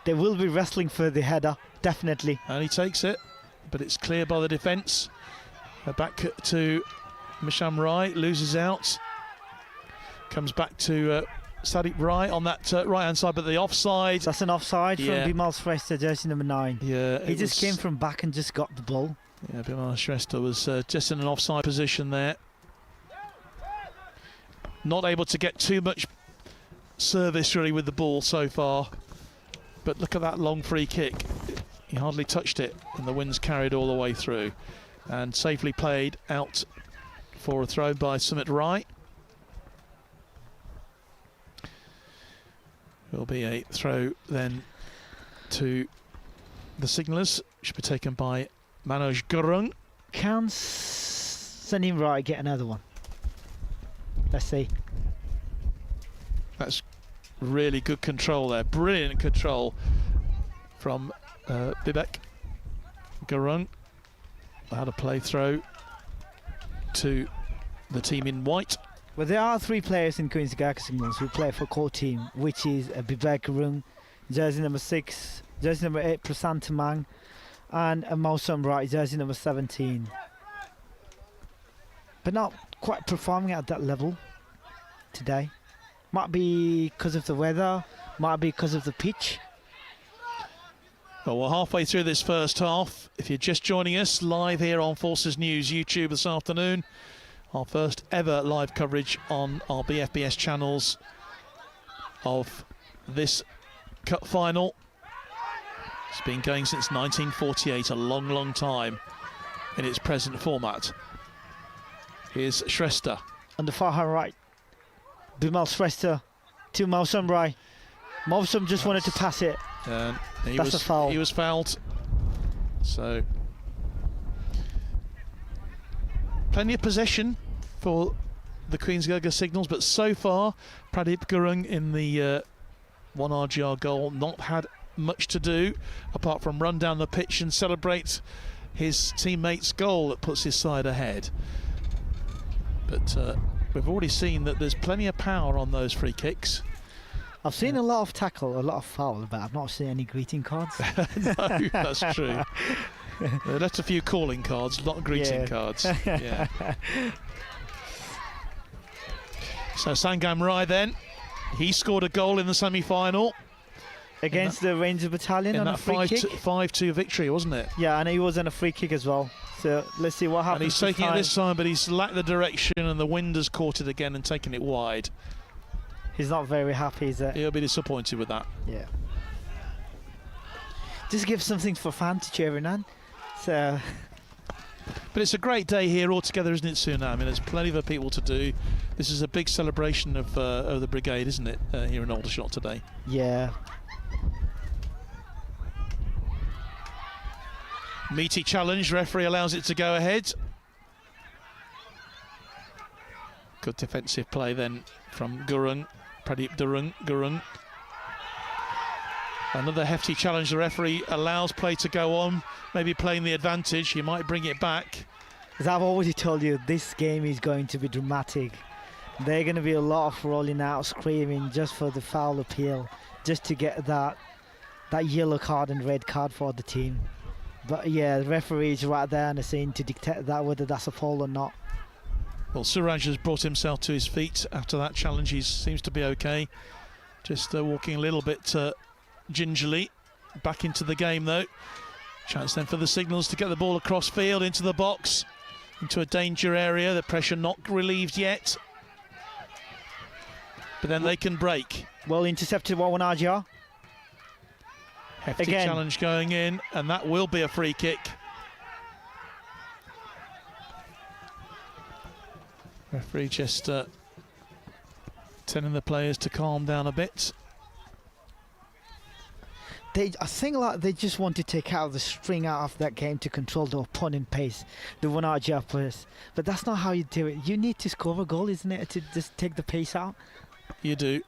They will be wrestling for the header, definitely. And he takes it, but it's clear by the defence. Back to Misham Rai, loses out. Comes back to Sadiq Rai on that right-hand side, but the offside. That's an offside from Bimal Shrestha, jersey number 9. Yeah, he just came from back and just got the ball. Yeah, Bimal Shrestha was just in an offside position there. Not able to get too much service really with the ball so far. But look at that long free kick. He hardly touched it, and the wind's carried all the way through. And safely played out for a throw by Sumit Rai. Will be a throw then to the Signalers. Should be taken by Manoj Gurung. Can Sanam Rai get another one? Let's see. That's really good control there. Brilliant control from Bibek Gurung. Had a play throw to the team in white. Well, there are 3 players in Queen's Gurkha Signals who play for core team, which is Bibek Gurung, jersey number 6, jersey number 8, Prasant Mang, and Mausam Rai, jersey number 17. But not quite performing at that level today. Might be because of the weather, might be because of the pitch. Well, we're halfway through this first half. If you're just joining us live here on Forces News YouTube this afternoon, our first ever live coverage on our BFBS channels of this cup final. It's been going since 1948, a long time in its present format. Here's Shrestha. On the far right, Bimal Shrestha to Mausam Rai. Mausam just wanted to pass it. And That's a foul. He was fouled. So plenty of possession for the Queen's Gurkha Signals, but so far Pradeep Gurung in the 1RGR goal not had much to do apart from run down the pitch and celebrate his teammate's goal that puts his side ahead. But we've already seen that there's plenty of power on those free kicks. I've seen a lot of tackle, a lot of foul, but I've not seen any greeting cards. No, that's true. They left a few calling cards, not greeting cards. Yeah. So Sangam Rai then, he scored a goal in the semi-final. Against the Ranger Battalion on a free kick. 5-2 victory, wasn't it? Yeah, and he was on a free kick as well. So let's see what happens. And he's taking it this time, but he's lacked the direction and the wind has caught it again and taken it wide. He's not very happy, is it? He'll be disappointed with that. Yeah. Just give something for fans to cheering on. So. But it's a great day here altogether, isn't it, Sunam? I mean, there's plenty of people to do. This is a big celebration of the brigade, isn't it, here in Aldershot today? Yeah. Meaty challenge, referee allows it to go ahead. Good defensive play then from Gurung, Pradeep Gurung. Another hefty challenge, the referee allows play to go on, maybe playing the advantage, he might bring it back. As I've already told you, this game is going to be dramatic. There are going to be a lot of rolling out, screaming just for the foul appeal, just to get that yellow card and red card for the team. But yeah, the referee is right there on the scene to dictate that, whether that's a foul or not. Well, Suraj has brought himself to his feet after that challenge. He seems to be okay. Just walking a little bit gingerly back into the game though. Chance then for the Signals to get the ball across field into the box, into a danger area. The pressure not relieved yet, but then they can break. Well intercepted by Wanaja. Hefty Again. Challenge going in, and that will be a free kick. Referee just telling the players to calm down a bit. I think like they just want to take out the string out of that game to control the opponent pace, the Wanaja players. But that's not how you do it. You need to score a goal, isn't it, to just take the pace out? You do.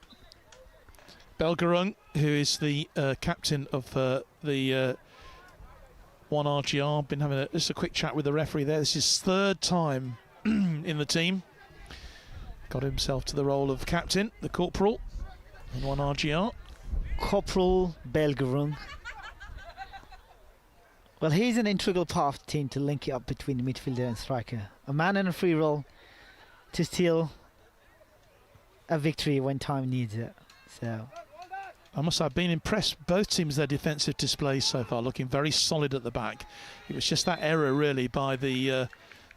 Belgarung, who is the captain of the 1RGR, been having just a quick chat with the referee there. This is his third time in the team. Got himself to the role of captain, the corporal in 1RGR. Corporal Belgarung. Well, he's an integral part of the team to link it up between the midfielder and striker. A man in a free role to steal a victory when time needs it. So I must say, I've been impressed. Both teams, their defensive displays so far, looking very solid at the back. It was just that error, really, by the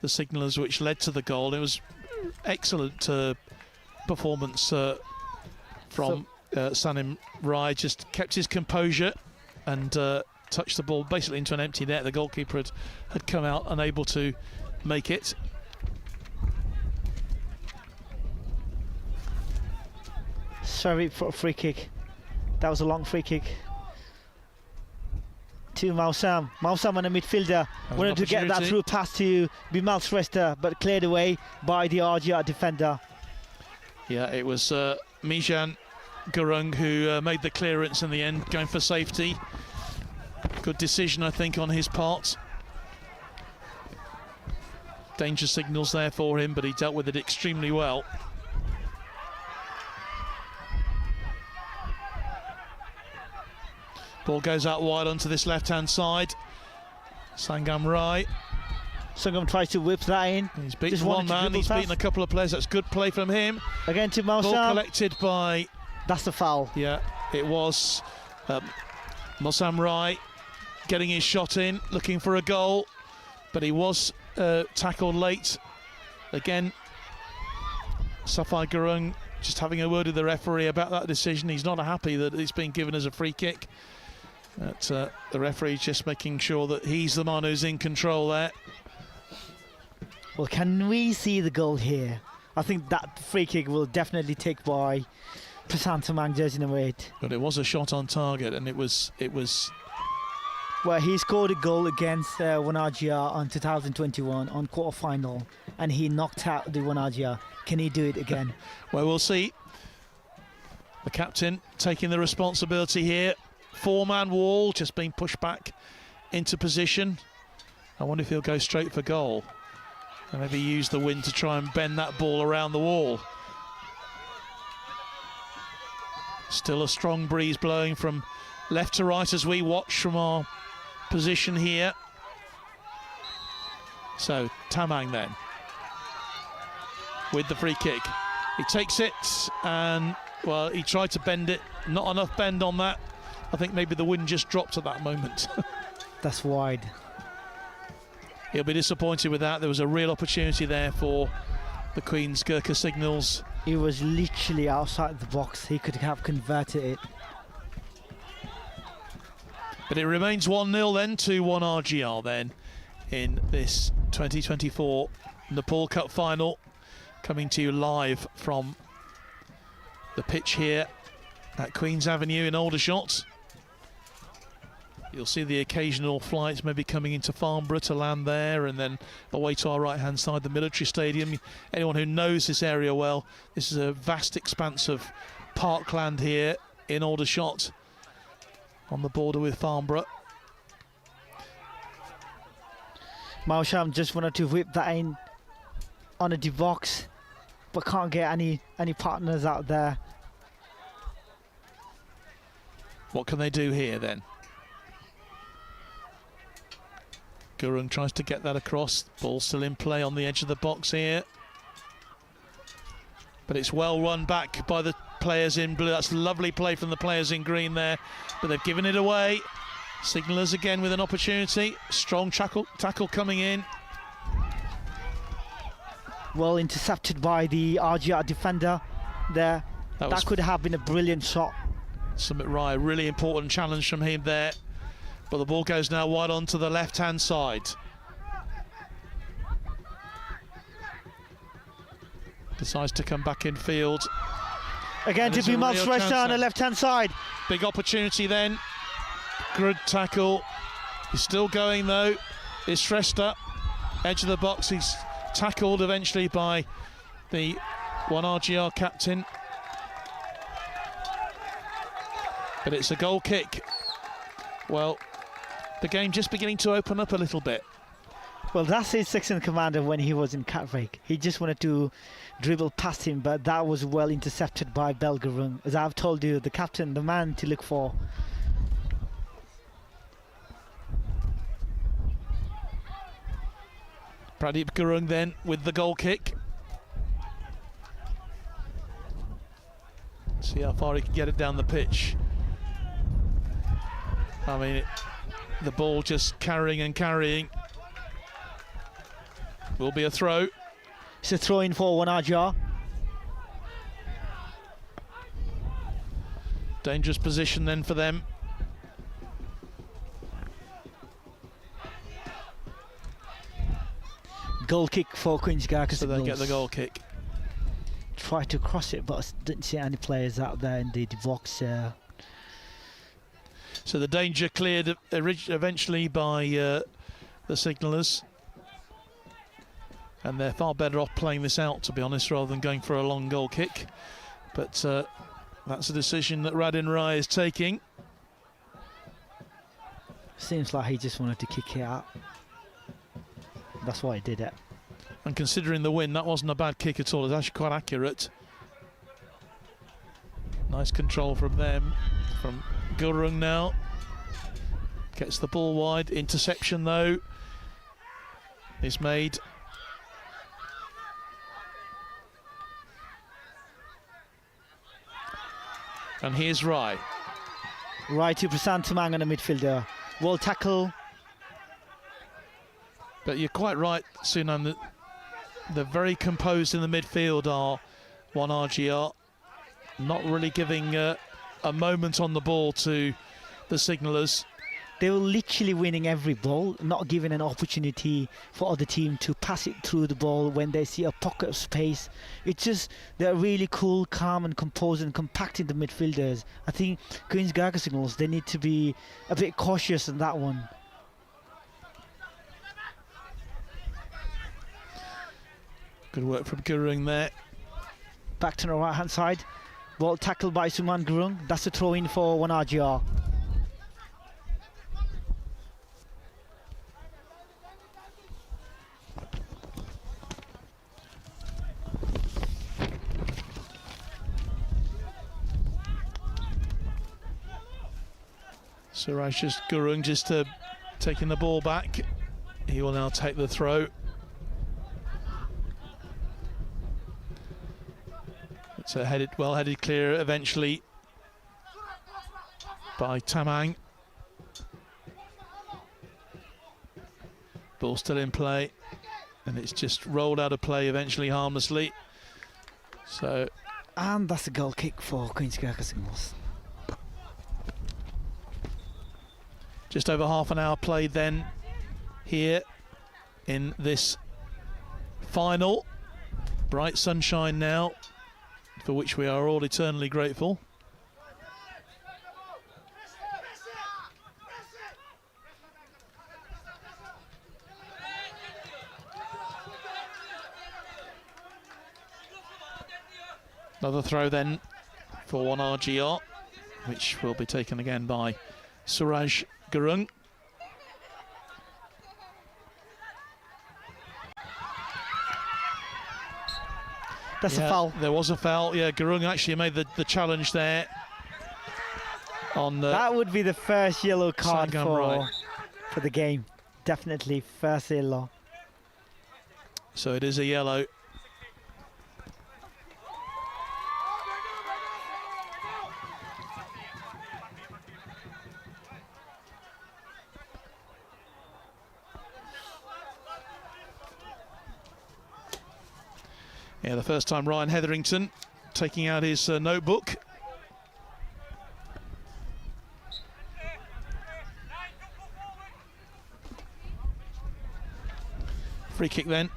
Signallers which led to the goal. It was excellent performance from Sanim Rai. Just kept his composure and touched the ball basically into an empty net. The goalkeeper had come out unable to make it. sorry for a free kick. That was a long free kick. To Mausam. Mausam on the midfielder. Wanted to get that through pass to Bimal Shrestha, but cleared away by the RGR defender. Yeah, it was Mijan Gurung who made the clearance in the end, going for safety. Good decision, I think, on his part. Danger signals there for him, but he dealt with it extremely well. Ball goes out wide onto this left-hand side. Sangam Rai. Sangam tries to whip that in. He's beaten one man, he's beaten a couple of players. That's good play from him. Again to Mausam. Ball collected by... That's a foul. Yeah, it was. Mausam Rai getting his shot in, looking for a goal, but he was tackled late. Again, Safai Gurung just having a word with the referee about that decision. He's not happy that it's been given as a free kick. But the referee's just making sure that he's the man who's in control there. Well, can we see the goal here? I think that free kick will definitely take by Prasant Samang, jersey number 8. But it was a shot on target, and it was. Well, he scored a goal against Wanagia on 2021 on quarter-final, and he knocked out the Wanagia. Can he do it again? Well, we'll see. The captain taking the responsibility here. Four-man wall just being pushed back into position. I wonder if he'll go straight for goal and maybe use the wind to try and bend that ball around the wall. Still a strong breeze blowing from left to right as we watch from our position here. So Tamang then with the free kick. He takes it and, well, he tried to bend it. Not enough bend on that. I think maybe the wind just dropped at that moment. That's wide. He'll be disappointed with that. There was a real opportunity there for the Queen's Gurkha Signals. He was literally outside the box. He could have converted it. But it remains 1-0 then, 2-1 RGR then in this 2024 Nepal Cup final, coming to you live from the pitch here at Queen's Avenue in Aldershot. You'll see the occasional flights maybe coming into Farnborough to land there, and then away to our right hand side, the military stadium. Anyone who knows this area well, this is a vast expanse of parkland here in Aldershot on the border with Farnborough. Mausham just wanted to whip that in on a deep box, but can't get any partners out there. What can they do here then? Gurung tries to get that across. Ball still in play on the edge of the box here. But it's well run back by the players in blue. That's lovely play from the players in green there. But they've given it away. Signallers again with an opportunity. Strong tackle coming in. Well intercepted by the RGR defender there. That could have been a brilliant shot. Sumit Rai, really important challenge from him there. But the ball goes now wide onto the left-hand side. Decides to come back in field. Again to be Malsreshta on the left-hand side. Big opportunity then. Good tackle. He's still going though. It's Shrestha. Edge of the box. He's tackled eventually by the 1RGR captain. But it's a goal kick. Well, the game just beginning to open up a little bit. Well, that's his section commander when he was in Catbreak. He just wanted to dribble past him, but that was well intercepted by Belgurung. As I've told you, the captain, the man to look for. Pradeep Gurung then with the goal kick. See how far he can get it down the pitch. I mean, the ball just carrying and carrying. Will be a throw. It's a throw in for 1RGR. Dangerous position then for them. Goal kick for Queen's Gurkha. So they get the goal kick. Try to cross it, but I didn't see any players out there in the box. So the danger cleared eventually by the signallers. And they're far better off playing this out, to be honest, rather than going for a long goal kick. But that's a decision that Radin Rai is taking. Seems like he just wanted to kick it out. That's why he did it. And considering the wind, that wasn't a bad kick at all. It's actually quite accurate. Nice control from them, from Gurung now. Gets the ball wide. Interception though is made. And here's Rai. Rai to Prasant Tamang on the midfielder. Well tackle. But you're quite right, Sunam, they're very composed in the midfield are 1RGR. Not really giving a moment on the ball to the signallers. They were literally winning every ball, not giving an opportunity for other team to pass it through the ball when they see a pocket of space. It's just, they're really cool, calm and composed and compact in the midfielders. I think Queen's Gurkha Signals, they need to be a bit cautious in that one. Good work from Gurung there. Back to the right hand side. Ball tackled by Suman Gurung. That's a throw in for 1RGR. Suraj Gurung just taking the ball back. He will now take the throw. It's a well-headed clear eventually by Tamang. Ball still in play, and it's just rolled out of play eventually harmlessly. So, and that's a goal kick for Queen's Gurkha Signals. Just over half an hour played then here in this final. Bright sunshine now, for which we are all eternally grateful. Another throw then for 1RGR, which will be taken again by Suraj Gurung. That's a foul. There was a foul. Yeah, Gurung actually made the challenge there. On that would be the first yellow card for the game. Definitely first yellow. So it is a yellow. Yeah, the first time Ryan Hetherington taking out his notebook. Free kick then,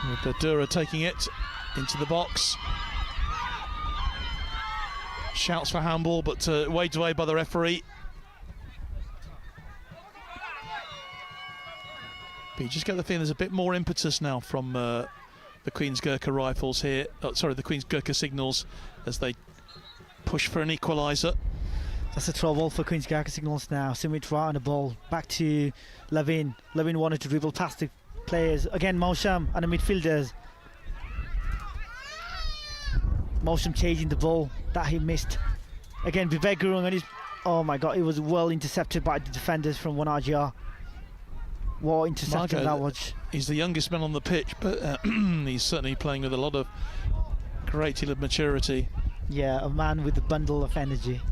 with the Dura taking it into the box. Shouts for handball, but waved away by the referee. But you just get the feeling there's a bit more impetus now from the Queen's Gurkha Rifles here, the Queen's Gurkha Signals, as they push for an equaliser. That's a trouble for Queen's Gurkha Signals now. Simit right on the ball, back to Lavin. Lavin wanted to dribble past the players. Again, Mausham and the midfielders. Mausham chasing the ball that he missed. Again, Vivek Gurung and his... Oh my God, it was well intercepted by the defenders from 1RGR. What interception that was. He's the youngest man on the pitch, but he's certainly playing with a lot of great deal of maturity. Yeah, a man with a bundle of energy.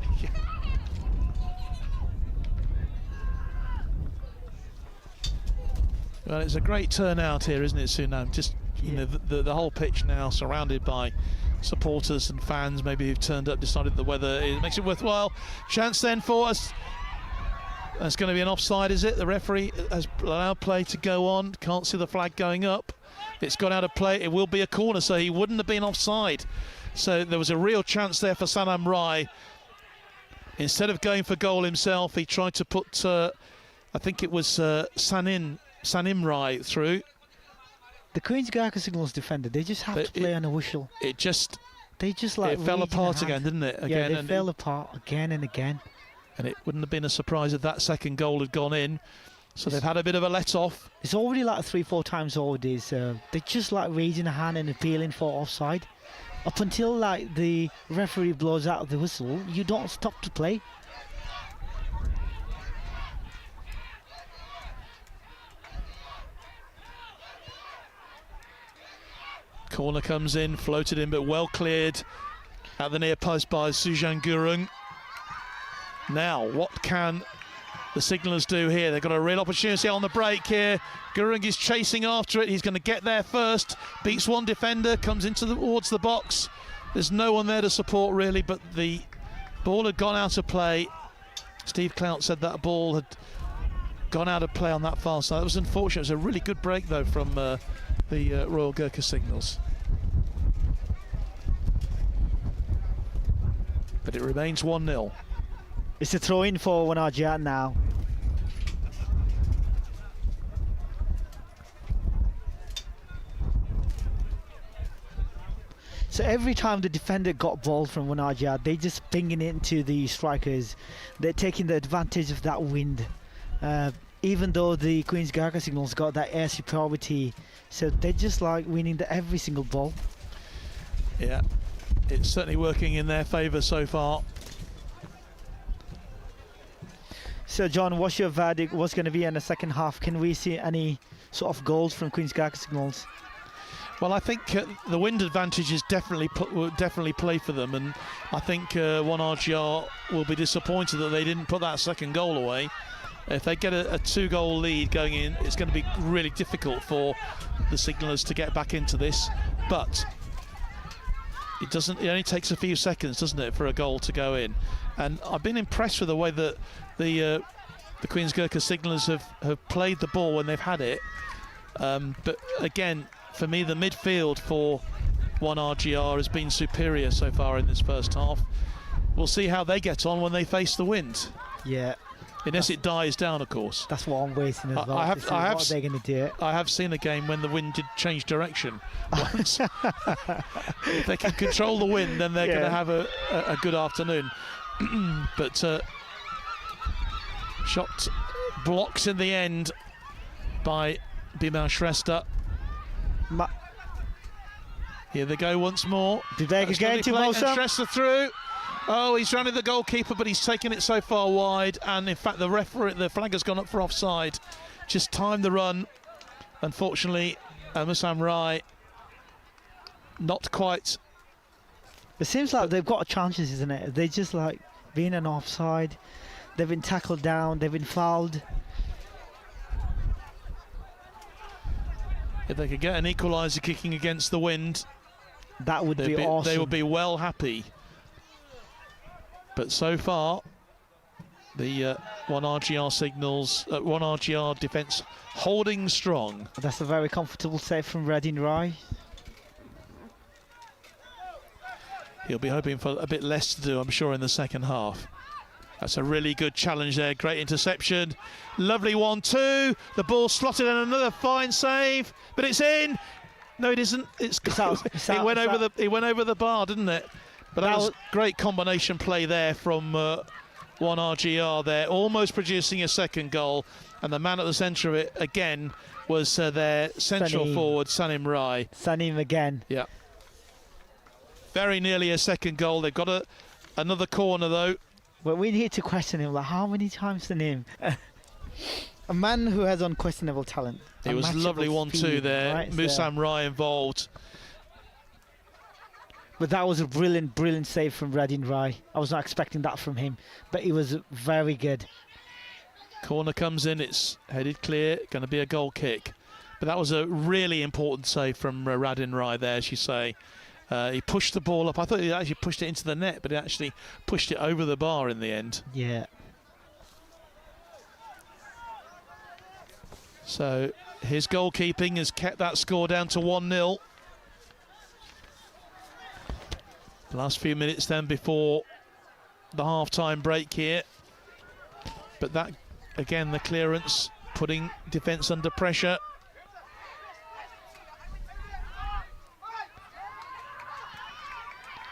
Well, it's a great turnout here, isn't it, Sunam? Just you know, the whole pitch now surrounded by supporters and fans, maybe who've turned up, decided the weather makes it worthwhile. Chance then for us. That's going to be an offside, is it? The referee has allowed play to go on. Can't see the flag going up. It's gone out of play. It will be a corner, so he wouldn't have been offside. So there was a real chance there for Sanam Rai. Instead of going for goal himself, he tried to put, I think it was Sanim Rai through. The Queen's Gurkha Signals defender, they just have to play on a whistle. It just like fell apart again, didn't it? Again, yeah, they fell apart again and again. And it wouldn't have been a surprise if that second goal had gone in. So they've had a bit of a let-off. It's already like 3-4 times already. So they're just like raising a hand and appealing for offside. Up until like the referee blows out the whistle, you don't stop to play. Corner comes in, floated in, but well cleared at the near post by Sujan Gurung. Now, what can the signallers do here? They've got a real opportunity on the break here. Gurung is chasing after it. He's going to get there first. Beats one defender, comes towards the box. There's no one there to support really, but the ball had gone out of play. Steve Clout said that ball had gone out of play on that far side. That was unfortunate. It was a really good break though from the Royal Gurkha Signals. But it remains 1-0. It's a throw-in for 1RGR now. So every time the defender got ball from 1RGR, they just pinging it into the strikers. They're taking the advantage of that wind. Even though the Queen's Gurkha Signals got that air superiority, so they're just like winning every single ball. Yeah, it's certainly working in their favour so far. So, John, what's your verdict? What's going to be in the second half? Can we see any sort of goals from Queen's Gurkha Signals? Well, I think the wind advantage is will definitely play for them, and I think 1RGR will be disappointed that they didn't put that second goal away. If they get a 2-goal lead going in, it's going to be really difficult for the Signallers to get back into this. But it only takes a few seconds, doesn't it, for a goal to go in? And I've been impressed with the way that the Queen's Gurkha Signallers have played the ball when they've had it. But again, for me, the midfield for 1RGR has been superior so far in this first half. We'll see how they get on when they face the wind. Yeah. Unless it dies down, of course. That's what I'm waiting as well. What are they going to do? I have seen a game when the wind did change direction once. If they can control the wind, then they're going to have a good afternoon. But shot blocks in the end by Bimal Shrestha. Here they go once more. Did they again to Mosa? Shrestha through. Oh, he's running the goalkeeper, but he's taken it so far wide, and in fact the flag has gone up for offside. Just timed the run. Unfortunately, Musam Rai not quite. It seems like they've got chances, isn't it? They just like being an offside. They've been tackled down. They've been fouled. If they could get an equaliser kicking against the wind, that would be awesome. They would be well happy. But so far, the 1RGR Signals, 1RGR defence holding strong. That's a very comfortable save from Radin Rai. He'll be hoping for a bit less to do, I'm sure, in the second half. That's a really good challenge there. Great interception. Lovely 1-2. The ball slotted and another fine save, but it's in. No, it isn't. It went over the bar, didn't it? But that was great combination play there from 1RGR there, almost producing a second goal. And the man at the centre of it, again, was their central forward, Sanim Rai. Sanim again. Yeah. Very nearly a second goal. They've got another corner, though. Well, we need to question him. Like, how many times the name? A man who has unquestionable talent. It was lovely 1-2 there. Right? Musam Rai involved. But that was a brilliant save from Radin Rai. I was not expecting that from him, but he was very good. Corner comes in, it's headed clear, going to be a goal kick. But that was a really important save from Radin Rai there, as you say. He pushed the ball up. I thought he actually pushed it into the net, but he actually pushed it over the bar in the end. Yeah. So his goalkeeping has kept that score down to 1-0. The last few minutes then before the half-time break here. But that, again, the clearance, putting defence under pressure.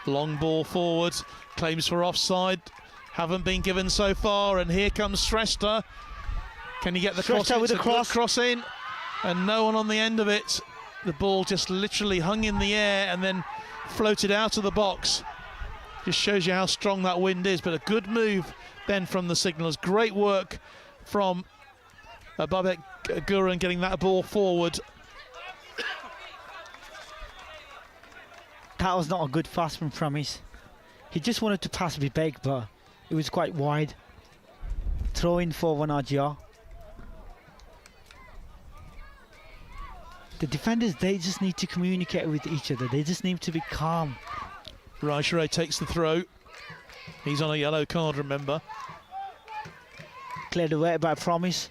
Long ball forward, claims for offside, haven't been given so far, and here comes Shrestha. Can he get the cross in? With the cross in, and no one on the end of it. The ball just literally hung in the air and then floated out of the box. Just shows you how strong that wind is, but a good move then from the Signallers. Great work from Babek Gurkha getting that ball forward. That was not a good pass from Pramis. He just wanted to pass Babek, but it was quite wide. Throw in for 1RGR. The defenders, they just need to communicate with each other. They just need to be calm. Raishere takes the throw. He's on a yellow card, remember. Cleared away by Promise.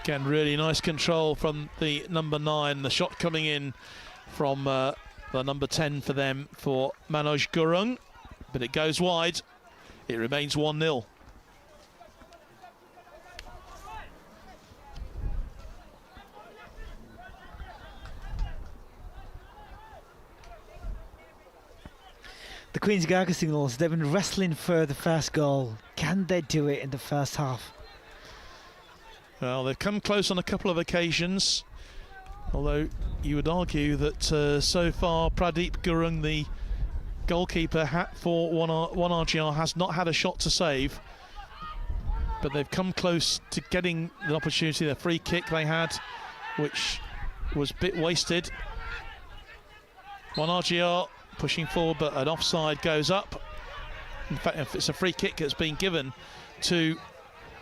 Again, really nice control from the number 9. The shot coming in from the number 10 for them, for Manoj Gurung. But it goes wide. It remains 1-0. The Queen's Gurkha Signals, they've been wrestling for the first goal. Can they do it in the first half? Well, they've come close on a couple of occasions, although you would argue that so far Pradeep Gurung, the goalkeeper for 1RGR has not had a shot to save, but they've come close to getting an opportunity. The free kick they had, which was a bit wasted. 1RGR pushing forward, but an offside goes up. In fact, if it's a free kick that's been given to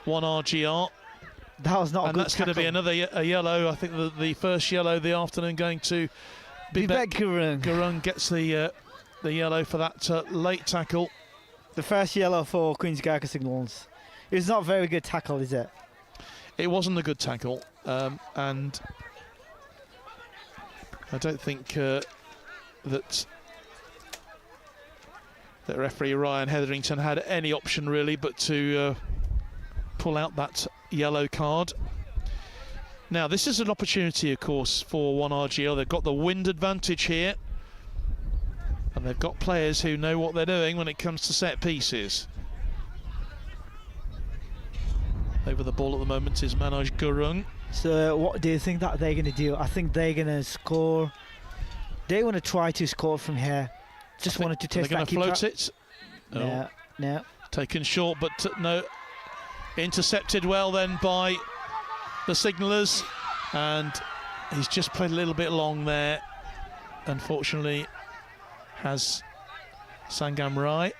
1RGR. That was not a good that's going to be another yellow. I think the first yellow of the afternoon going to Bibek Gurung. Gurung gets the yellow for that late tackle. The first yellow for Queen's Gurkha Signals. It's not a very good tackle, is it? It wasn't a good tackle, and I don't think that referee Ryan Hetherington had any option really but to pull out that yellow card. Now this is an opportunity, of course, for 1RGL. They've got the wind advantage here, and they've got players who know what they're doing when it comes to set pieces. Over the ball at the moment is Manoj Gurung. So what do you think that they're going to do? I think they're going to score. They want to try to score from here. Just wanted to test that. They're going to float it. No, no. Taken short, but no. Intercepted well then by the signallers, and he's just played a little bit long there. Unfortunately, has Sangam Rai.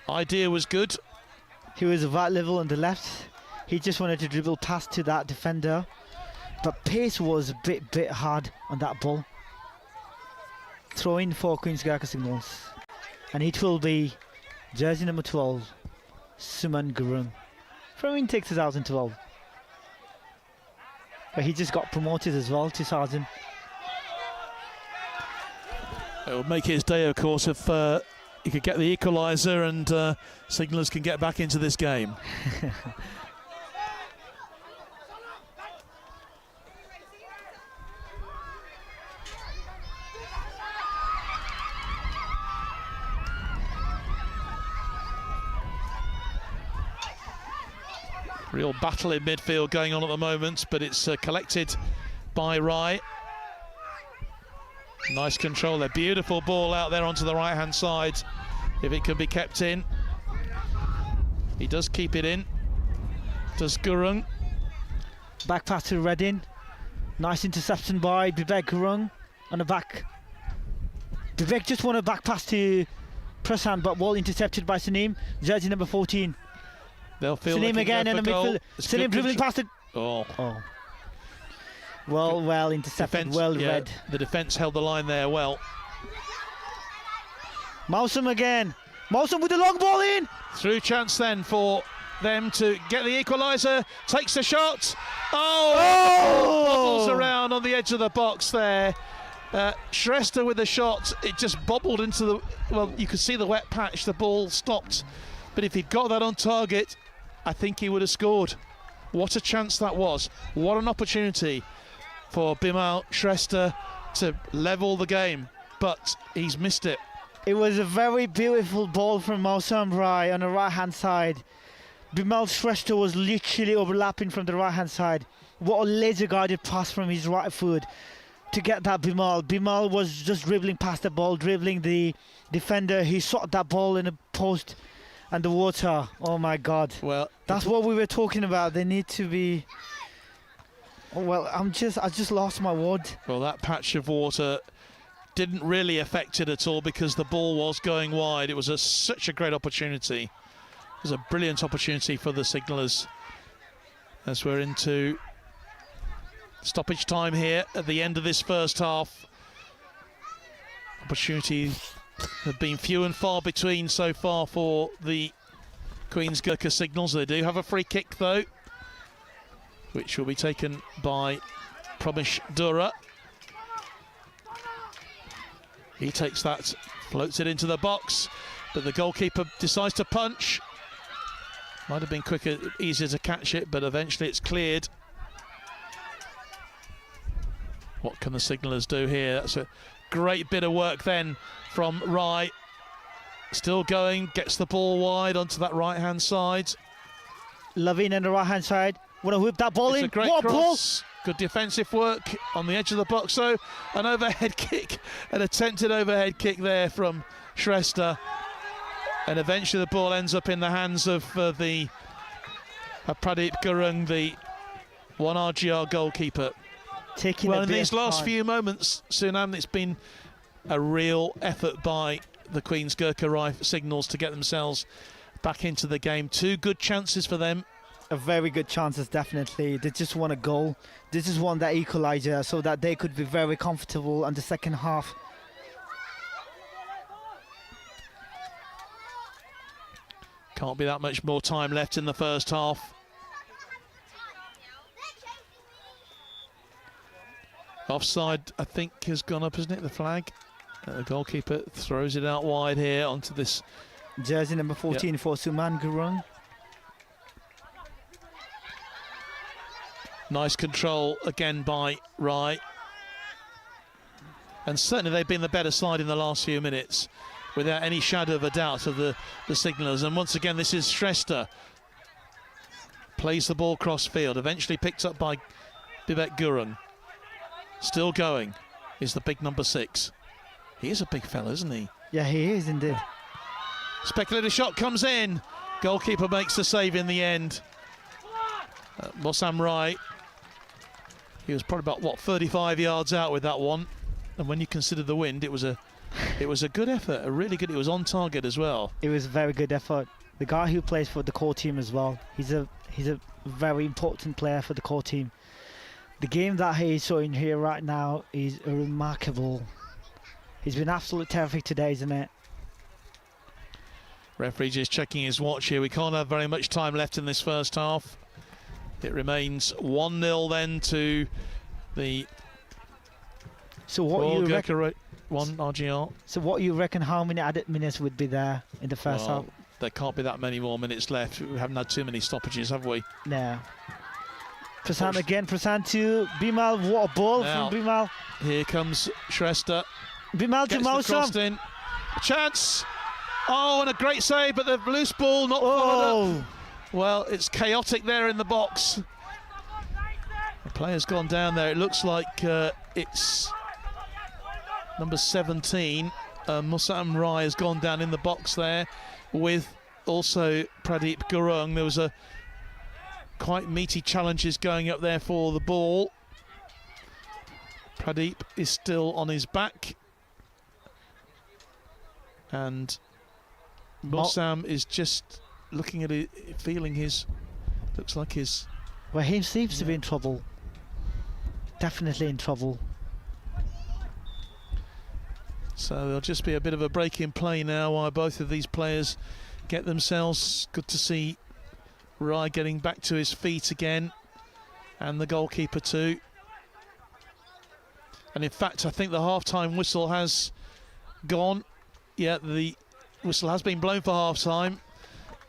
Idea was good. He was right level on the left. He just wanted to dribble past to that defender, but pace was a bit hard on that ball. Throw in for Queen's Gurkha Signals, and it will be jersey number 12, Suman Gurung. Throw in takes 2012. But he just got promoted as well to sergeant. It would make his day, of course, if he could get the equaliser and Signallers can get back into this game. Real battle in midfield going on at the moment, but it's collected by Rai. Nice control there, beautiful ball out there onto the right hand side. If it can be kept in, he does keep it in. Does Gurung. Back pass to Reddin. Nice interception by Bibek Gurung on the back. Bibek just won a back pass to Prasan, but ball intercepted by Saneem, jersey number 14. They'll feel Saneem again in the midfield. Saneem dribbling past it. Oh. Well intercepted, defense, well read. The defence held the line there well. Mausam again. Mausam with the long ball in. Through chance then for them to get the equaliser. Takes the shot. Bobbles around on the edge of the box there. Shrestha with the shot. It just bobbled into the... Well, you could see the wet patch. The ball stopped. But if he'd got that on target, I think he would have scored. What a chance that was. What an opportunity for Bimal Shrestha to level the game, but he's missed it. It was a very beautiful ball from Mausam Rai on the right hand side. Bimal Shrestha was literally overlapping from the right hand side. What a laser guided pass from his right foot to get that Bimal. Bimal was just dribbling past the ball, dribbling the defender. He shot that ball in the post and the water. Oh my God. Well, that's what we were talking about. They need to be... Well, I just lost my word. Well, that patch of water didn't really affect it at all because the ball was going wide. It was such a great opportunity. It was a brilliant opportunity for the Signallers as we're into stoppage time here at the end of this first half. Opportunities have been few and far between so far for the Queen's Gurkha Signals. They do have a free kick though, which will be taken by Promish Dura. He takes that, floats it into the box, but the goalkeeper decides to punch. Might have been quicker, easier to catch it, but eventually it's cleared. What can the Signallers do here? That's a great bit of work then from Rai. Still going, gets the ball wide onto that right-hand side. Lavin on the right-hand side. Want to whip that ball It's in. A great what cross. Ball? Good defensive work on the edge of the box, though. An overhead kick, an attempted overhead kick there from Shrestha. And eventually the ball ends up in the hands of Pradeep Gurung, the 1RGR goalkeeper. Well, in these last few moments, Sunam, it's been a real effort by the Queen's Gurkha Signals to get themselves back into the game. 2 good chances for them. A very good chances, definitely. They just want a goal. They just want that equaliser so that they could be very comfortable in the second half. Can't be that much more time left in the first half. Offside, I think, has gone up, hasn't it, the flag? The goalkeeper throws it out wide here onto this. Jersey number 14 for Suman Gurung. Nice control again by Rai. And certainly they've been the better side in the last few minutes, without any shadow of a doubt of the signallers. And once again, this is Shrestha. Plays the ball cross field, eventually picked up by Bibek Gurung. Still going is the big number 6. He is a big fella, isn't he? Yeah, he is indeed. Speculative shot comes in. Goalkeeper makes the save in the end. Mosam Rai. He was probably about, what, 35 yards out with that one. And when you consider the wind, it was a good effort, a really good. It was on target as well. It was a very good effort. The guy who plays for the core team as well, he's a very important player for the core team. The game that he's showing here right now is remarkable. He's been absolutely terrific today, isn't it? Referee just checking his watch here. We can't have very much time left in this first half. It remains 1-0 then to the. So what you reckon? 1 RGR. So what you reckon? How many added minutes would be there in the first half? There can't be that many more minutes left. We haven't had too many stoppages, have we? No. Prasan again. Prasan to Bimal. What a ball from Bimal. Here comes Shrestha. Bimal to Mosam. Chance. Oh, and a great save, but the loose ball not followed up. Well, it's chaotic there in the box. The player's gone down there. It looks like it's number 17. Mosam Rai has gone down in the box there with also Pradeep Gurung. There was a quite meaty challenges going up there for the ball. Pradeep is still on his back. And Mosam is just looking at it, feeling his, looks like his. Well, he seems to be in trouble. Definitely in trouble. So there'll just be a bit of a break in play now while both of these players get themselves. Good to see Rai getting back to his feet again, and the goalkeeper too. And in fact, I think the half-time whistle has gone. Yeah, the whistle has been blown for half-time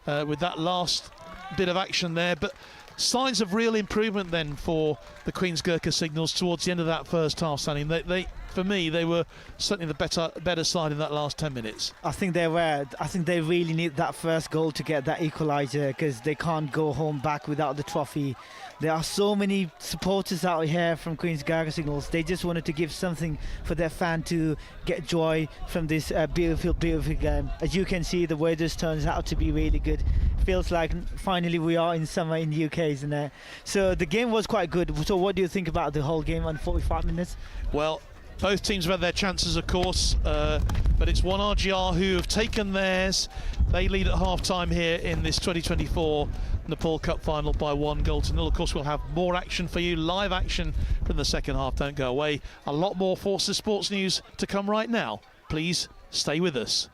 with that last bit of action there. But signs of real improvement then for the Queen's Gurkha Signals towards the end of that first half, Sunny. They for me, they were certainly the better side in that last 10 minutes. I think they were. I think they really need that first goal to get that equaliser, because they can't go home back without the trophy. There are so many supporters out here from Queen's Gurkha Signals. They just wanted to give something for their fan to get joy from this beautiful, beautiful game. As you can see, the weather turns out to be really good. Feels like finally we are in summer in the UK, isn't it? So the game was quite good. So what do you think about the whole game on 45 minutes? Well, both teams have had their chances, of course, but it's 1RGR who have taken theirs. They lead at half-time here in this 2024 Nepal Cup final by 1-0. Of course, we'll have more action for you, live action from the second half. Don't go away. A lot more Forces Sports news to come right now. Please stay with us.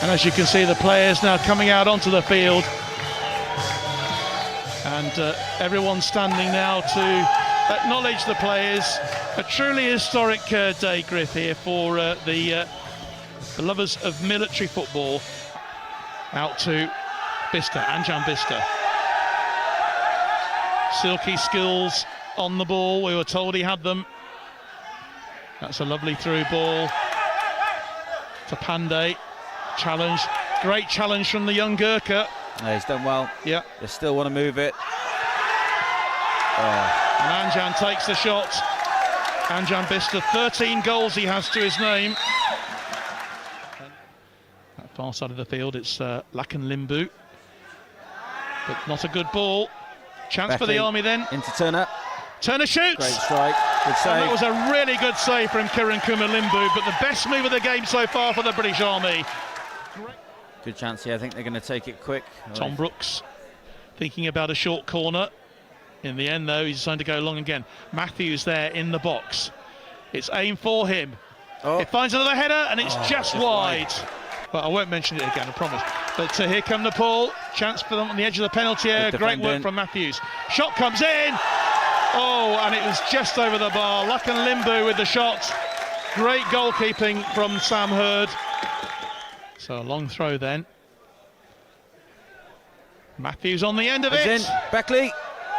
And as you can see, the players now coming out onto the field, and everyone's standing now to acknowledge the players. A truly historic day, Griff, here for the lovers of military football. Out to Bista, Anjan Bista. Silky skills on the ball, we were told he had them. That's a lovely through ball to Pandey. Challenge, great challenge from the young Gurkha. Yeah, he's done well. Yeah. They still want to move it. And Anjan takes the shot. Anjan Bista, 13 goals he has to his name. That far side of the field, it's Lakan Limbu. But not a good ball. Chance for the Army then. Into Turner. Turner shoots! Great strike, good save. And that was a really good save from Kiran Kumar Limbu, but the best move of the game so far for the British Army. Good chance here, I think they're going to take it quick. Tom Brooks thinking about a short corner. In the end though, he's decided to go long again. Matthews there in the box. It's aimed for him. Oh. It finds another header and it's just wide. But I won't mention it again, I promise. But here come Nepal. Chance for them on the edge of the penalty area. Great work from Matthews. Shot comes in. Oh, and it was just over the bar. Lakan Limbu with the shot. Great goalkeeping from Sam Hurd. So a long throw then. Matthews on the end of it. In. Beckley.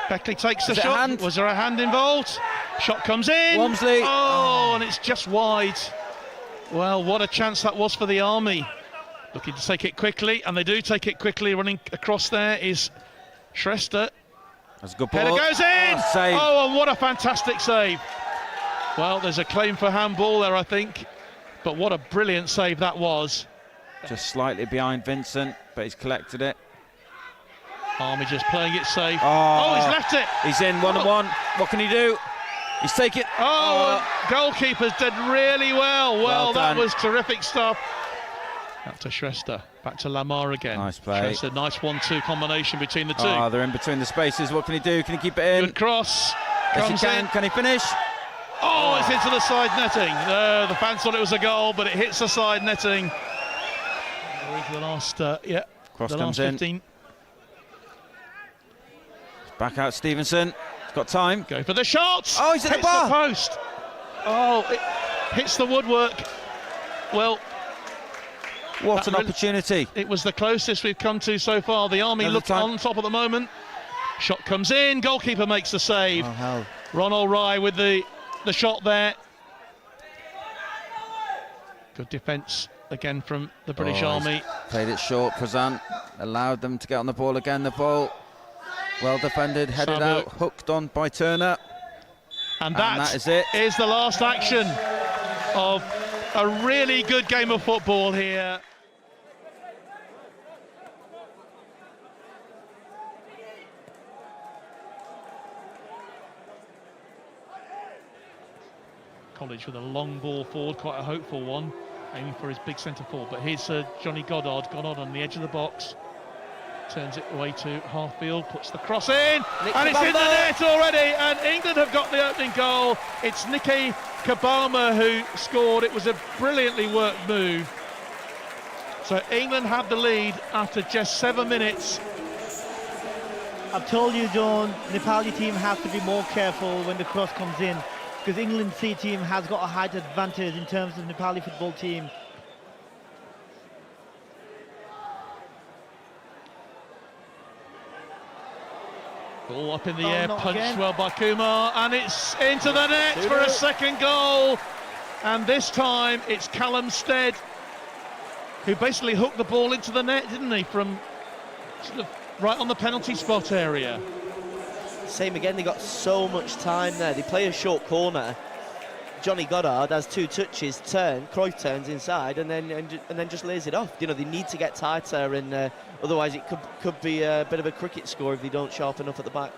Beckley takes the shot. Was there a hand involved? Shot comes in. Walmsley. Oh, and it's just wide. Well, what a chance that was for the Army. Looking to take it quickly, and they do take it quickly. Running across there is Shrestha. That's a good ball. Header goes in. Save. Oh, and what a fantastic save. Well, there's a claim for handball there, I think. But what a brilliant save that was. Just slightly behind Vincent, but he's collected it. Army just playing it safe. Oh, he's left it. He's in 1-on-1. What can he do? He's taken. Goalkeepers did really well. Well, that done. was terrific stuff. Back to Shrestha. Back to Lamar again. Nice play. Shrestha, nice 1-2 combination between the two. Oh, they're in between the spaces. What can he do? Can he keep it in? Good cross. Yes, Comes he can. in. Can he finish? Oh, it's into the side netting. The fans thought it was a goal, but it hits the side netting. The last, Cross the comes last in. 15. Back out Stevenson. He's got time. Go for the shot. Oh, he's at the hits bar. the post. Oh, it hits the woodwork. Well, what an opportunity. It was the closest we've come to so far. The Army look on top at the moment. Shot comes in. Goalkeeper makes the save. Oh, hell. Ron O'Rye with the shot there. Good defence again from the British Army. Played it short. Prasant allowed them to get on the ball again. The ball well defended, headed Sabu. out, hooked on by Turner. And that is it. Is the last action of a really good game of football here. College with a long ball forward, quite a hopeful one, aiming for his big centre forward. But here's Johnny Goddard on the edge of the box. Turns it away to half-field, puts the cross in, and it's in the net already, and England have got the opening goal. It's Nicky Kabama who scored. It was a brilliantly worked move. So England have the lead after just 7 minutes. I've told you, John, Nepali team has to be more careful when the cross comes in, because England C team has got a height advantage in terms of Nepali football team. Ball up in the air, punched again. well by Kumar, and it's into the net for a second goal. And this time it's Callum Stead who basically hooked the ball into the net, didn't he, from sort of right on the penalty spot area. Same again, they got so much time there. They play a short corner. Johnny Goddard has 2 touches, Cruyff turns inside and then just lays it off. You know, they need to get tighter, and otherwise it could be a bit of a cricket score if they don't sharpen up at the back.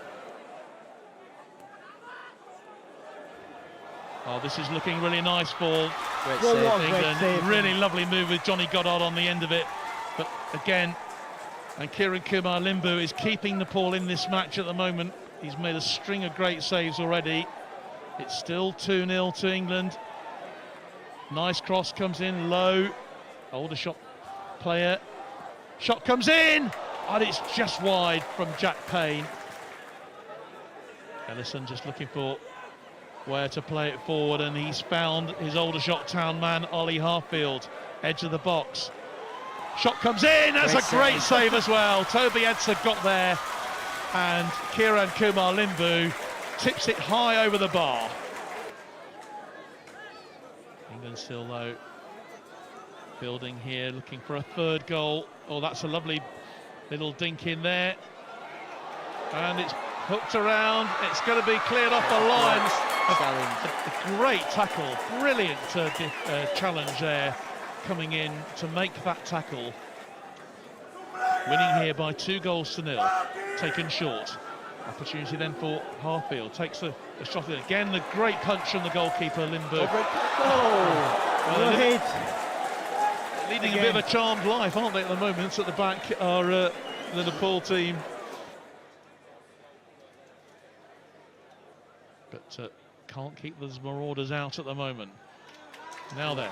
Oh, this is looking really nice for Great England. Really lovely move with Johnny Goddard on the end of it. But again, and Kiran Kumar Limbu is keeping Nepal in this match at the moment. He's made a string of great saves already. It's still 2-0 to England. Nice cross comes in low. Aldershot player. Shot comes in, and it's just wide from Jack Payne. Ellison just looking for where to play it forward, and he's found his Aldershot town man, Ollie Harfield, edge of the box. Shot comes in, that's a great save as well. Toby Edser got there, and Kiran Kumar Limbu tips it high over the bar. England still though building here, looking for a third goal. Oh, that's a lovely little dink in there, and it's hooked around. It's going to be cleared off the lines. A great tackle, brilliant challenge there, coming in to make that tackle. Winning here by 2-0. Taken short. Opportunity then for Harfield. Takes the shot in again. The great punch from the goalkeeper Lindbergh. Leading a bit of a charmed life, aren't they, at the moment? At the back are the Nepal team. But can't keep those Marauders out at the moment. Now then,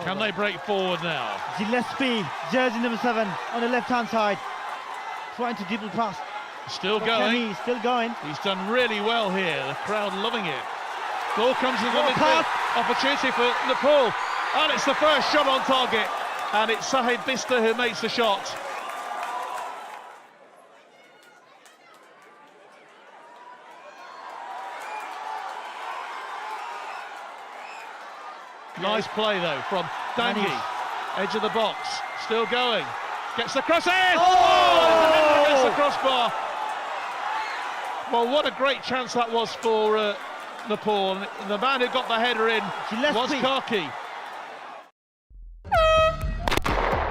can they break forward now? Gillespie, jersey number 7 on the left-hand side, trying to dribble past. Still going. He's still going. He's done really well here. The crowd loving it. Ball comes in the midfield. Opportunity for Nepal, and it's the first shot on target. And it's Sahib Bista who makes the shot. Nice play though from Dangi, edge of the box, still going, gets the cross in! Oh! Against the crossbar. Well, what a great chance that was for Nepal. And the man who got the header in was Kaki.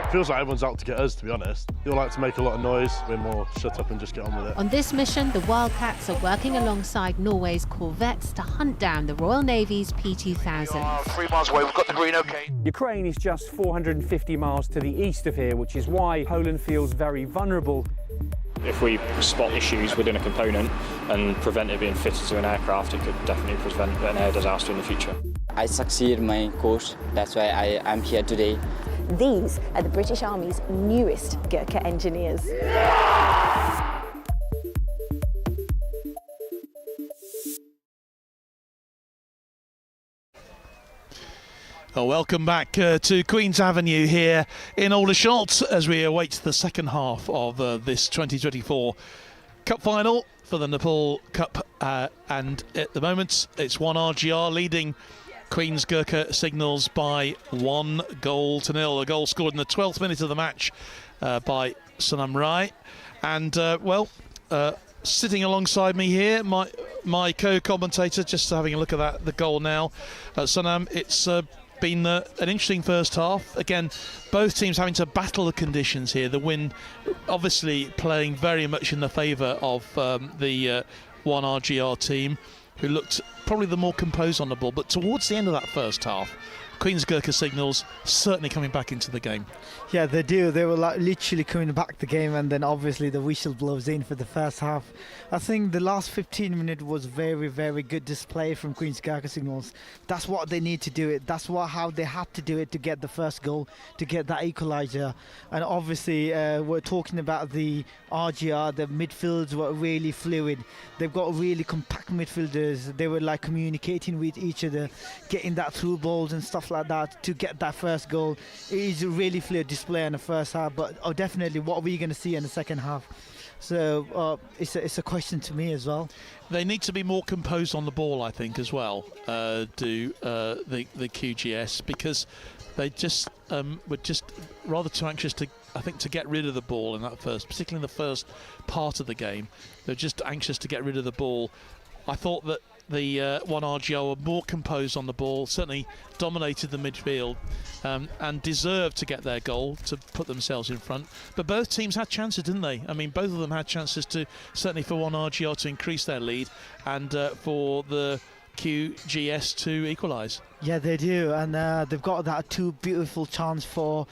Feels like everyone's out to get us, to be honest. They all like to make a lot of noise. We're more shut up and just get on with it. On this mission, the Wildcats are working alongside Norway's Corvettes to hunt down the Royal Navy's P2000. 3 miles away, we've got the green, okay. Ukraine is just 450 miles to the east of here, which is why Poland feels very vulnerable. If we spot issues within a component and prevent it being fitted to an aircraft, it could definitely prevent an air disaster in the future. I succeeded my course, that's why I am here today. These are the British Army's newest Gurkha engineers. Well, welcome back to Queen's Avenue here in Aldershot as we await the second half of this 2024 Cup final for the Nepal Cup, and at the moment it's 1 RGR leading Queen's Gurkha Signals by 1-0. A goal scored in the 12th minute of the match by Sonam Rai. And, sitting alongside me here, my co-commentator, just having a look at the goal now. Sonam, it's been an interesting first half. Again, both teams having to battle the conditions here. The win obviously playing very much in the favour of the 1RGR team, who looked probably the more composed on the ball. But towards the end of that first half, Queen's Gurkha Signals certainly coming back into the game. Yeah, they do. They were like literally coming back the game, and then obviously the whistle blows in for the first half. I think the last 15 minutes was very, very good display from Queen's Gurkha Signals. That's what they need to do it. That's how they had to do it to get the first goal, to get that equaliser. And obviously we're talking about the RGR. The midfields were really fluid. They've got really compact midfielders. They were like communicating with each other, getting that through balls and stuff like that to get that first goal. It is a really fluid display in the first half, but definitely what are we going to see in the second half? So it's a question to me as well. They need to be more composed on the ball, I think, as well, the QGS, because they just were just rather too anxious to get rid of the ball in that particularly in the first part of the game. They're just anxious to get rid of the ball. I thought that the 1RGO were more composed on the ball, certainly dominated the midfield, and deserved to get their goal to put themselves in front. But both teams had chances, didn't they? I mean, both of them had chances to, certainly for 1RGO to increase their lead, and for the QGS to equalise. Yeah, they do, and they've got that two beautiful chance for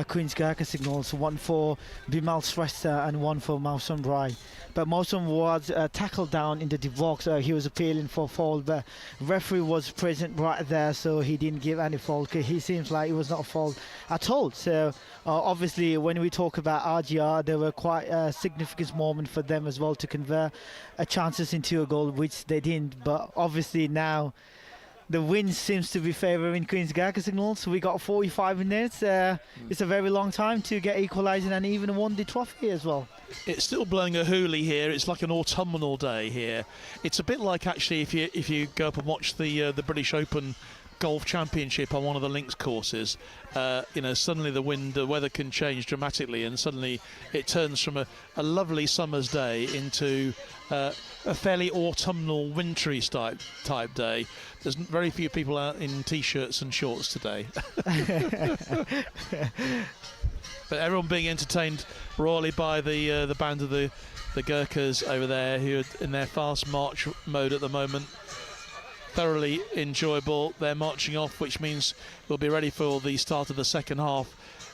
Queen's Gurkha Signals, one for Bimal Shrestha and one for Mausam Rai. But Mausam was tackled down in the deep box. He was appealing for foul, but referee was present right there, so he didn't give any foul. He seems like it was not a foul at all. So obviously when we talk about RGR, there were quite a significant moment for them as well to convert chances into a goal, which they didn't. But obviously now the wind seems to be favouring Queen's Gurkha Signals. We got 45 minutes. It's a very long time to get equalising and even won the trophy as well. It's still blowing a hoolie here. It's like an autumnal day here. It's a bit like actually if you go up and watch the British Open Golf Championship on one of the links courses, suddenly the weather can change dramatically, and suddenly it turns from a lovely summer's day into a fairly autumnal, wintry type day. There's very few people out in t-shirts and shorts today. But everyone being entertained royally by the band of the Gurkhas over there, who are in their fast march mode at the moment. Thoroughly enjoyable. They're marching off, which means we'll be ready for the start of the second half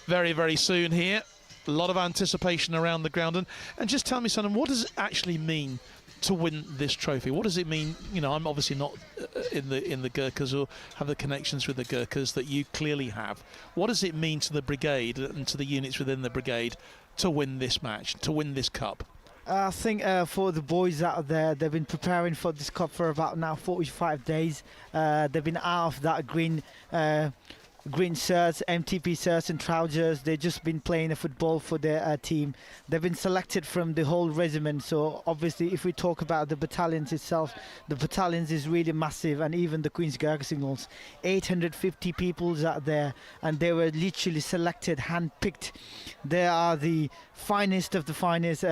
very, very soon here. A lot of anticipation around the ground. And just tell me, Sonam, what does it actually mean to win this trophy? What does it mean? I'm obviously not in the Gurkhas or have the connections with the Gurkhas that you clearly have. What does it mean to the brigade and to the units within the brigade to win this match, to win this cup? I think for the boys out there, they've been preparing for this cup for about now 45 days. They've been out of that green shirts, MTP shirts and trousers. They've just been playing a football for their team. They've been selected from the whole regiment. So obviously, if we talk about the battalions itself, the battalions is really massive, and even the Queen's Gurkha Signals, 850 people out there, and they were literally selected, hand-picked. They are the finest of the finest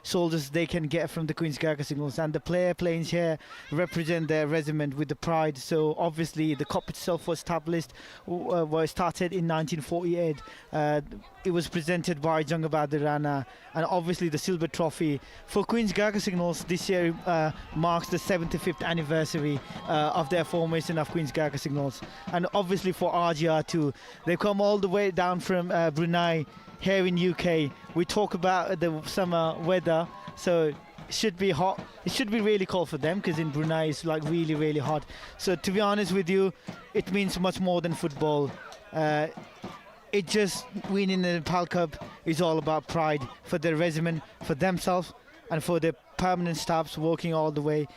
soldiers they can get from the Queen's Gurkha Signals, and the player playing here represent their regiment with the pride. So obviously the cup itself was established, was started in 1948. It was presented by Jangabad Rana, and obviously the silver trophy for Queen's Gurkha Signals this year marks the 75th anniversary of their formation of Queen's Gurkha Signals. And obviously for RGR too, they've come all the way down from Brunei here in UK. We talk about the summer weather, so it should be hot. It should be really cold for them, because in Brunei it's like really, really hot. So to be honest with you, it means much more than football. It just winning the Nepal Cup is all about pride for their regiment, for themselves, and for the permanent staffs working all the way.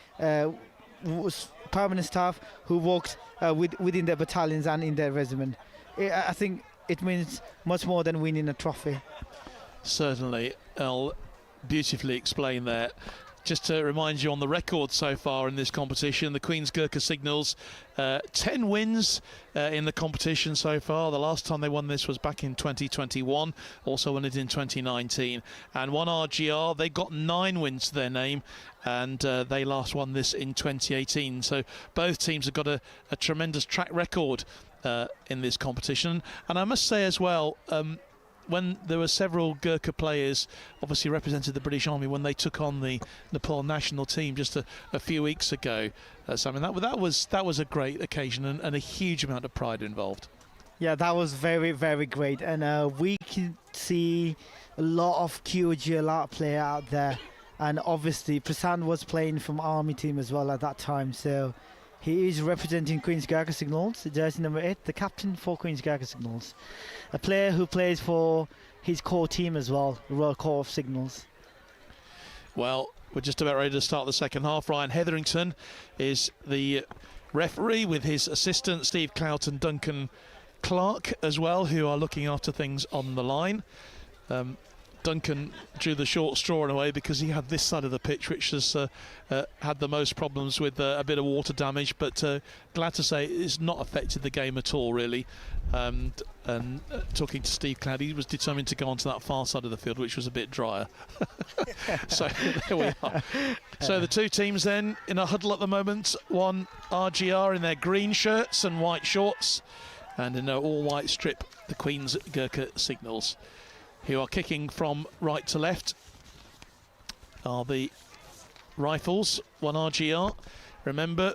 Permanent staff who worked within their battalions and in their regiment. I think it means much more than winning a trophy. Certainly, I'll beautifully explain that. Just to remind you on the record so far in this competition, the Queen's Gurkha Signals, 10 wins in the competition so far. The last time they won this was back in 2021, also won it in 2019. And one RGR, they got 9 wins to their name, and they last won this in 2018. So both teams have got a tremendous track record in this competition. And I must say as well, when there were several Gurkha players obviously represented the British Army when they took on the Nepal national team just a few weeks ago, so I mean that was a great occasion and a huge amount of pride involved. Yeah, that was very, very great, and we can see a lot of QG, a lot of player out there, and obviously Prasad was playing from Army team as well at that time, so he is representing Queen's Gurkha Signals, jersey number 8, the captain for Queen's Gurkha Signals. A player who plays for his core team as well, the Royal Corps of Signals. Well, we're just about ready to start the second half. Ryan Hetherington is the referee with his assistant, Steve Clout and Duncan Clark as well, who are looking after things on the line. Duncan drew the short straw in a way because he had this side of the pitch which has had the most problems with a bit of water damage, but glad to say it's not affected the game at all really. And talking to Steve Cloud, he was determined to go onto that far side of the field which was a bit drier. So there we are. So the two teams then in a huddle at the moment, one RGR in their green shirts and white shorts, and in their all white strip the Queen's Gurkha Signals, who are kicking from right to left are the Rifles, one RGR. Remember,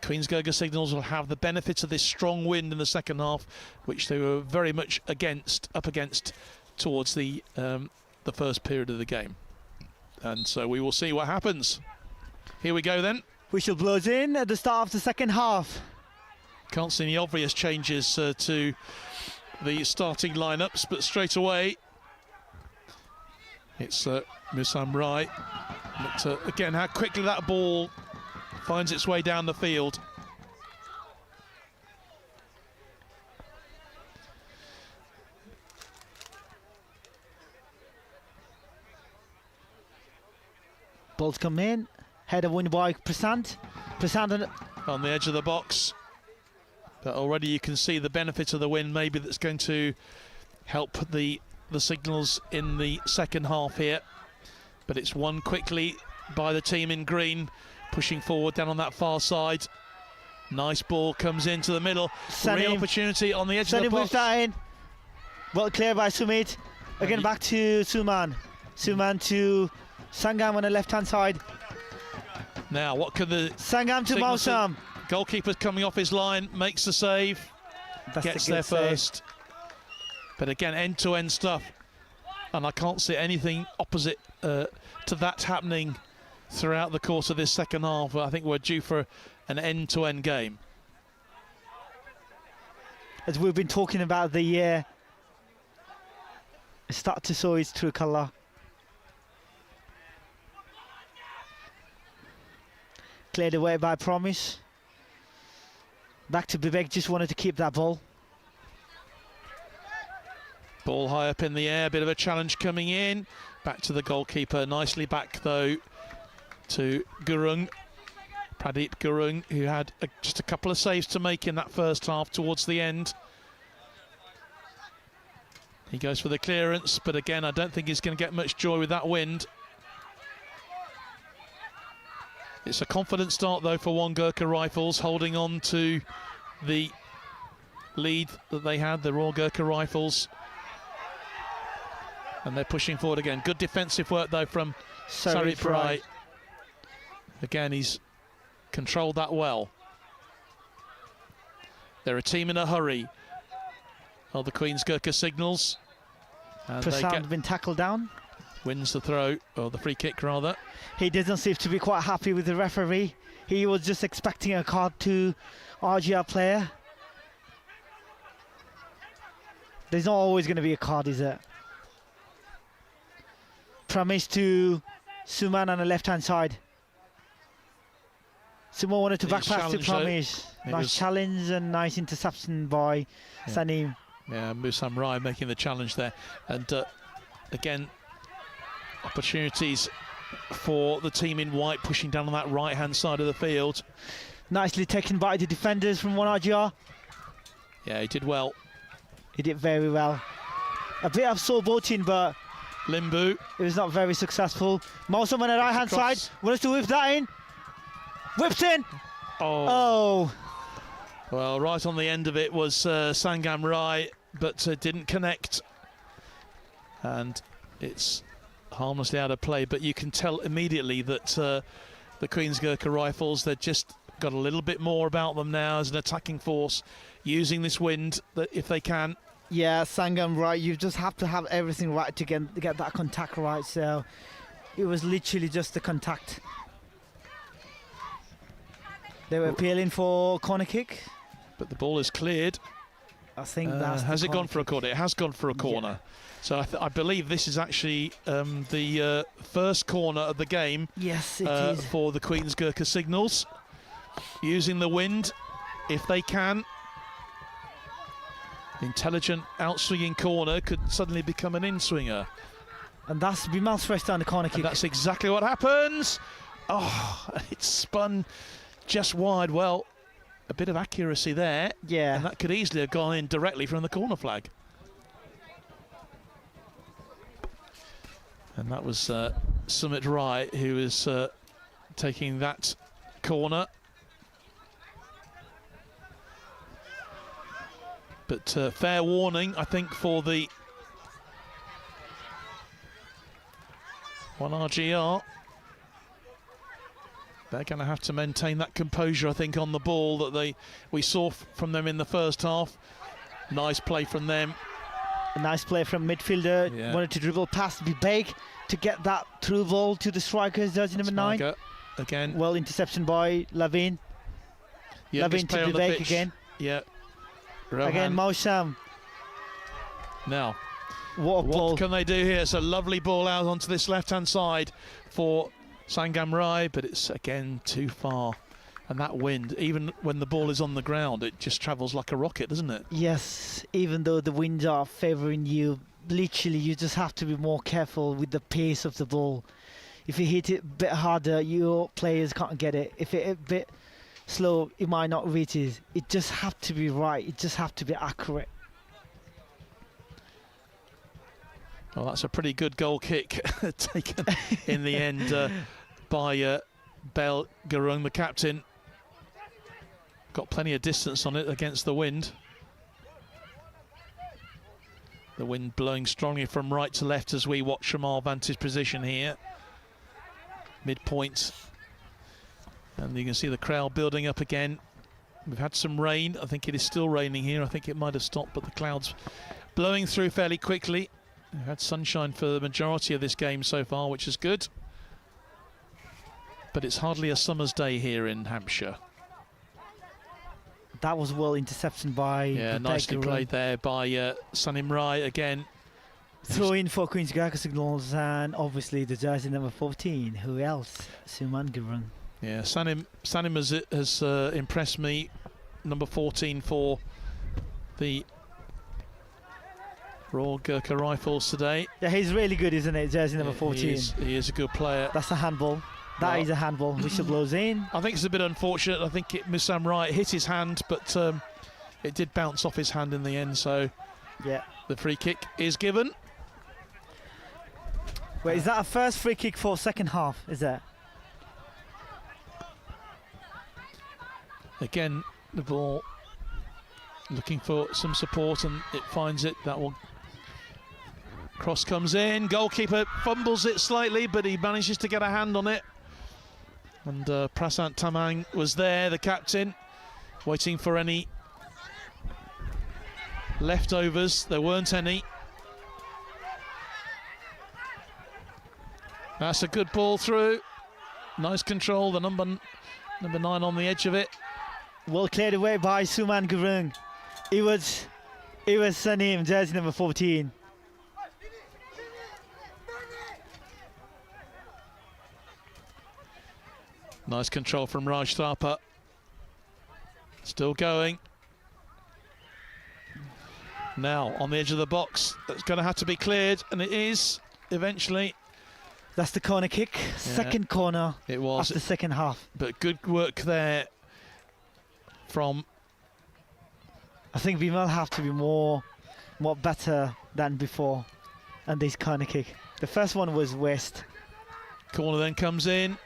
Queen's Gurkha Signals will have the benefit of this strong wind in the second half, which they were very much up against towards the first period of the game. And so we will see what happens. Here we go then. Whistle blows in at the start of the second half. Can't see any obvious changes to the starting lineups, but straight away it's Musam Rai. But again, how quickly that ball finds its way down the field. Balls come in. Header win by Prasant. Prasant on the edge of the box. But already you can see the benefit of the win, maybe that's going to help the signals in the second half here. But it's won quickly by the team in green, pushing forward down on that far side. Nice ball comes into the middle. Real opportunity on the edge of the box. That in. Well cleared by Sumit. Again back to Suman. Suman to Sangam on the left-hand side. Now, what can the Sangam to Mausam. Goalkeeper's coming off his line, makes the save, gets there first. But again, end-to-end stuff, and I can't see anything opposite to that happening throughout the course of this second half. I think we're due for an end-to-end game. As we've been talking about the year, start to show its true colour. Cleared away by Promise. Back to Bibek, just wanted to keep that ball. Ball high up in the air, bit of a challenge coming in. Back to the goalkeeper, nicely back though to Gurung. Pradeep Gurung, who had just a couple of saves to make in that first half towards the end. He goes for the clearance, but again, I don't think he's going to get much joy with that wind. It's a confident start though for One Gurkha Rifles, holding on to the lead that they had, the Royal Gurkha Rifles. And they're pushing forward again. Good defensive work though from Sarit Rai. Again, he's controlled that well. They're a team in a hurry. Oh, the Queen's Gurkha signals. Prasad been tackled down. Wins the throw, or the free kick rather. He doesn't seem to be quite happy with the referee. He was just expecting a card to RGR player. There's not always going to be a card, is it? Promise to Suman on the left-hand side. Suman wanted to back pass to Promise. Nice challenge and nice interception by Sanim. Yeah, Musam Rai making the challenge there. And again, opportunities for the team in white pushing down on that right-hand side of the field. Nicely taken by the defenders from 1RGR. Yeah, he did well. He did very well. A bit of soul boating, but Limbu. It was not very successful. Mausam on the right-hand side. Wants to whip that in. Whips in. Oh. Well, right on the end of it was Sangam Rai, but didn't connect. And it's harmlessly out of play, but you can tell immediately that the Queen's Gurkha Rifles, they've just got a little bit more about them now as an attacking force, using this wind that if they can. Yeah, Sangam Rai, you just have to have everything right to get that contact right, so it was literally just the contact. They were appealing for corner kick. But the ball is cleared. I think that's has it gone for a corner? It has gone for a corner. Yeah. So I believe this is actually the first corner of the game. Yes, it is. For the Queen's Gurkha Signals. Using the wind, if they can. Intelligent outswinging corner could suddenly become an in-swinger. And that's Bimal's first down the corner kick. And that's exactly what happens. Oh, it's spun just wide. Well, a bit of accuracy there. Yeah. And that could easily have gone in directly from the corner flag. And that was Sumit Rai who is taking that corner. But fair warning, I think, for the 1RGR. They're going to have to maintain that composure, I think, on the ball that we saw from them in the first half. Nice play from them. A nice play from midfielder. Yeah. Wanted to dribble past Bibek to get that through ball to the strikers, jersey number 9. Again. Well, interception by Lavin. Lavin to Bibek again. Yeah. Rohan. Again, Mausam. Now, what can they do here? It's a lovely ball out onto this left-hand side for Sangam Rai, but it's again too far. And that wind, even when the ball is on the ground, it just travels like a rocket, doesn't it? Yes, even though the winds are favouring you, literally you just have to be more careful with the pace of the ball. If you hit it a bit harder, your players can't get it. If it a bit slow, it might not reach it. It just have to be right. It just have to be accurate. Well, that's a pretty good goal kick taken in the end by Bel Gurung, the captain. Got plenty of distance on it against the wind. The wind blowing strongly from right to left as we watch from our vantage position here. Midpoint. And you can see the crowd building up again. We've had some rain. I think it is still raining here. I think it might have stopped, but the clouds blowing through fairly quickly. We've had sunshine for the majority of this game so far, which is good. But it's hardly a summer's day here in Hampshire. That was well interception by... Yeah, nicely played there by Sanim Rai again. Throw in for Queen's Gurkha Signals, and obviously the jersey number 14. Who else? Suman Gurung. Yeah, Sanim has impressed me. Number 14 for the Royal Gurkha Rifles today. Yeah, he's really good, isn't it? Jersey number 14. He is a good player. That's a handball. That is a handball. Whistle blows in. I think it's a bit unfortunate. I think Musam Rai hit his hand, but it did bounce off his hand in the end. So yeah, the free kick is given. Wait, is that a first free kick for second half? Is that? Again, the ball looking for some support, and it finds it. That will. Cross comes in. Goalkeeper fumbles it slightly, but he manages to get a hand on it. And Prasant Tamang was there, the captain, waiting for any leftovers. There weren't any. That's a good ball through. Nice control. The number 9 on the edge of it. Well cleared away by Suman Gurung. It was Sanim, jersey number 14. Nice control from Raj Thapa. Still going. Now on the edge of the box. That's going to have to be cleared, and it is eventually. That's the corner kick. Yeah. Second corner. It was. After the second half. But good work there from. I think we will have to be more better than before on this corner kick. The first one was West. Corner then comes in.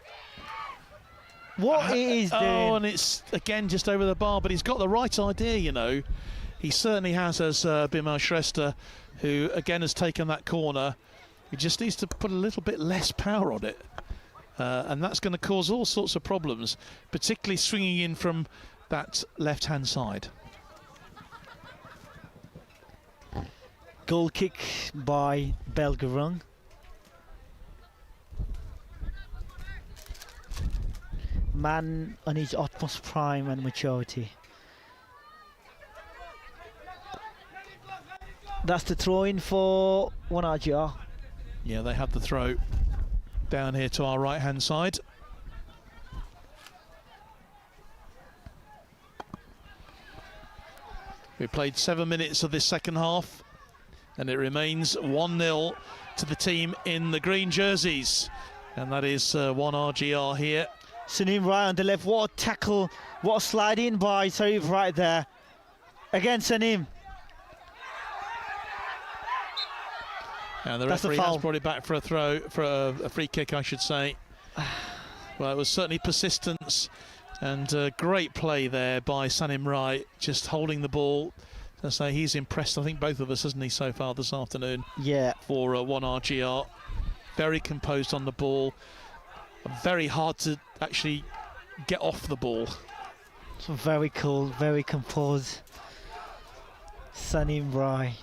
What he is doing. Oh, and it's again just over the bar, but he's got the right idea, you know. He certainly has, as Bimal Shrestha, who again has taken that corner. He just needs to put a little bit less power on it. And that's going to cause all sorts of problems, particularly swinging in from that left-hand side. Goal kick by Bel Gurung. Man on his utmost prime and maturity. That's the throw in for 1RGR. Yeah, they have the throw down here to our right hand side. We played 7 minutes of this second half, and it remains 1-0 to the team in the green jerseys, and that is 1RGR here. Sanim Rai on the left. What a tackle. What a slide in by Sarif right there. Again, Sanim. And the referee has brought it back for a throw, for a free kick, I should say. Well, it was certainly persistence and great play there by Sanim Rai, just holding the ball. I say he's impressed, I think, both of us, hasn't he, so far this afternoon? Yeah. For 1RGR. Very composed on the ball. Very hard to actually get off the ball. So very cool, very composed. Sanim Rai.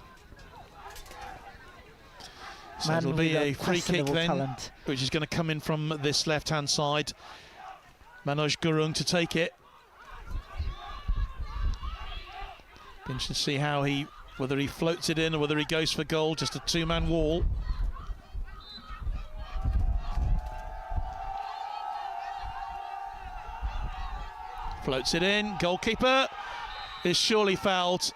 So it'll be a free kick then, which is going to come in from this left-hand side. Manoj Gurung to take it. Interesting to see how whether he floats it in or whether he goes for goal. Just a two-man wall. Floats it in. Goalkeeper is surely fouled.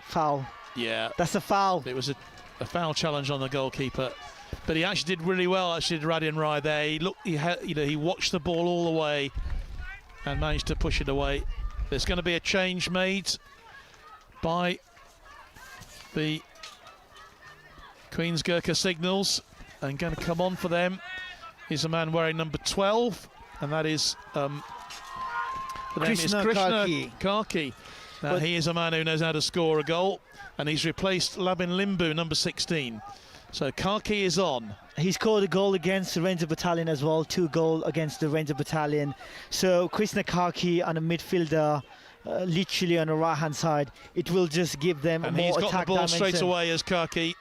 Foul. Yeah. That's a foul. It was a foul challenge on the goalkeeper. But he actually did really well, actually, Radin Rai there. He watched the ball all the way and managed to push it away. There's going to be a change made by the Queen's Gurkha Signals, and going to come on for them is a man wearing number 12, and that is Krishna Karki. Now, he is a man who knows how to score a goal, and he's replaced Labin Limbu, number 16. So Karki is on. He scored a goal against the Ranger Battalion as well, 2 goals against the Ranger Battalion. So Krishna Karki on a midfielder, literally on the right-hand side, it will just give them and more he's got attack the ball dimension. straight away as Karki.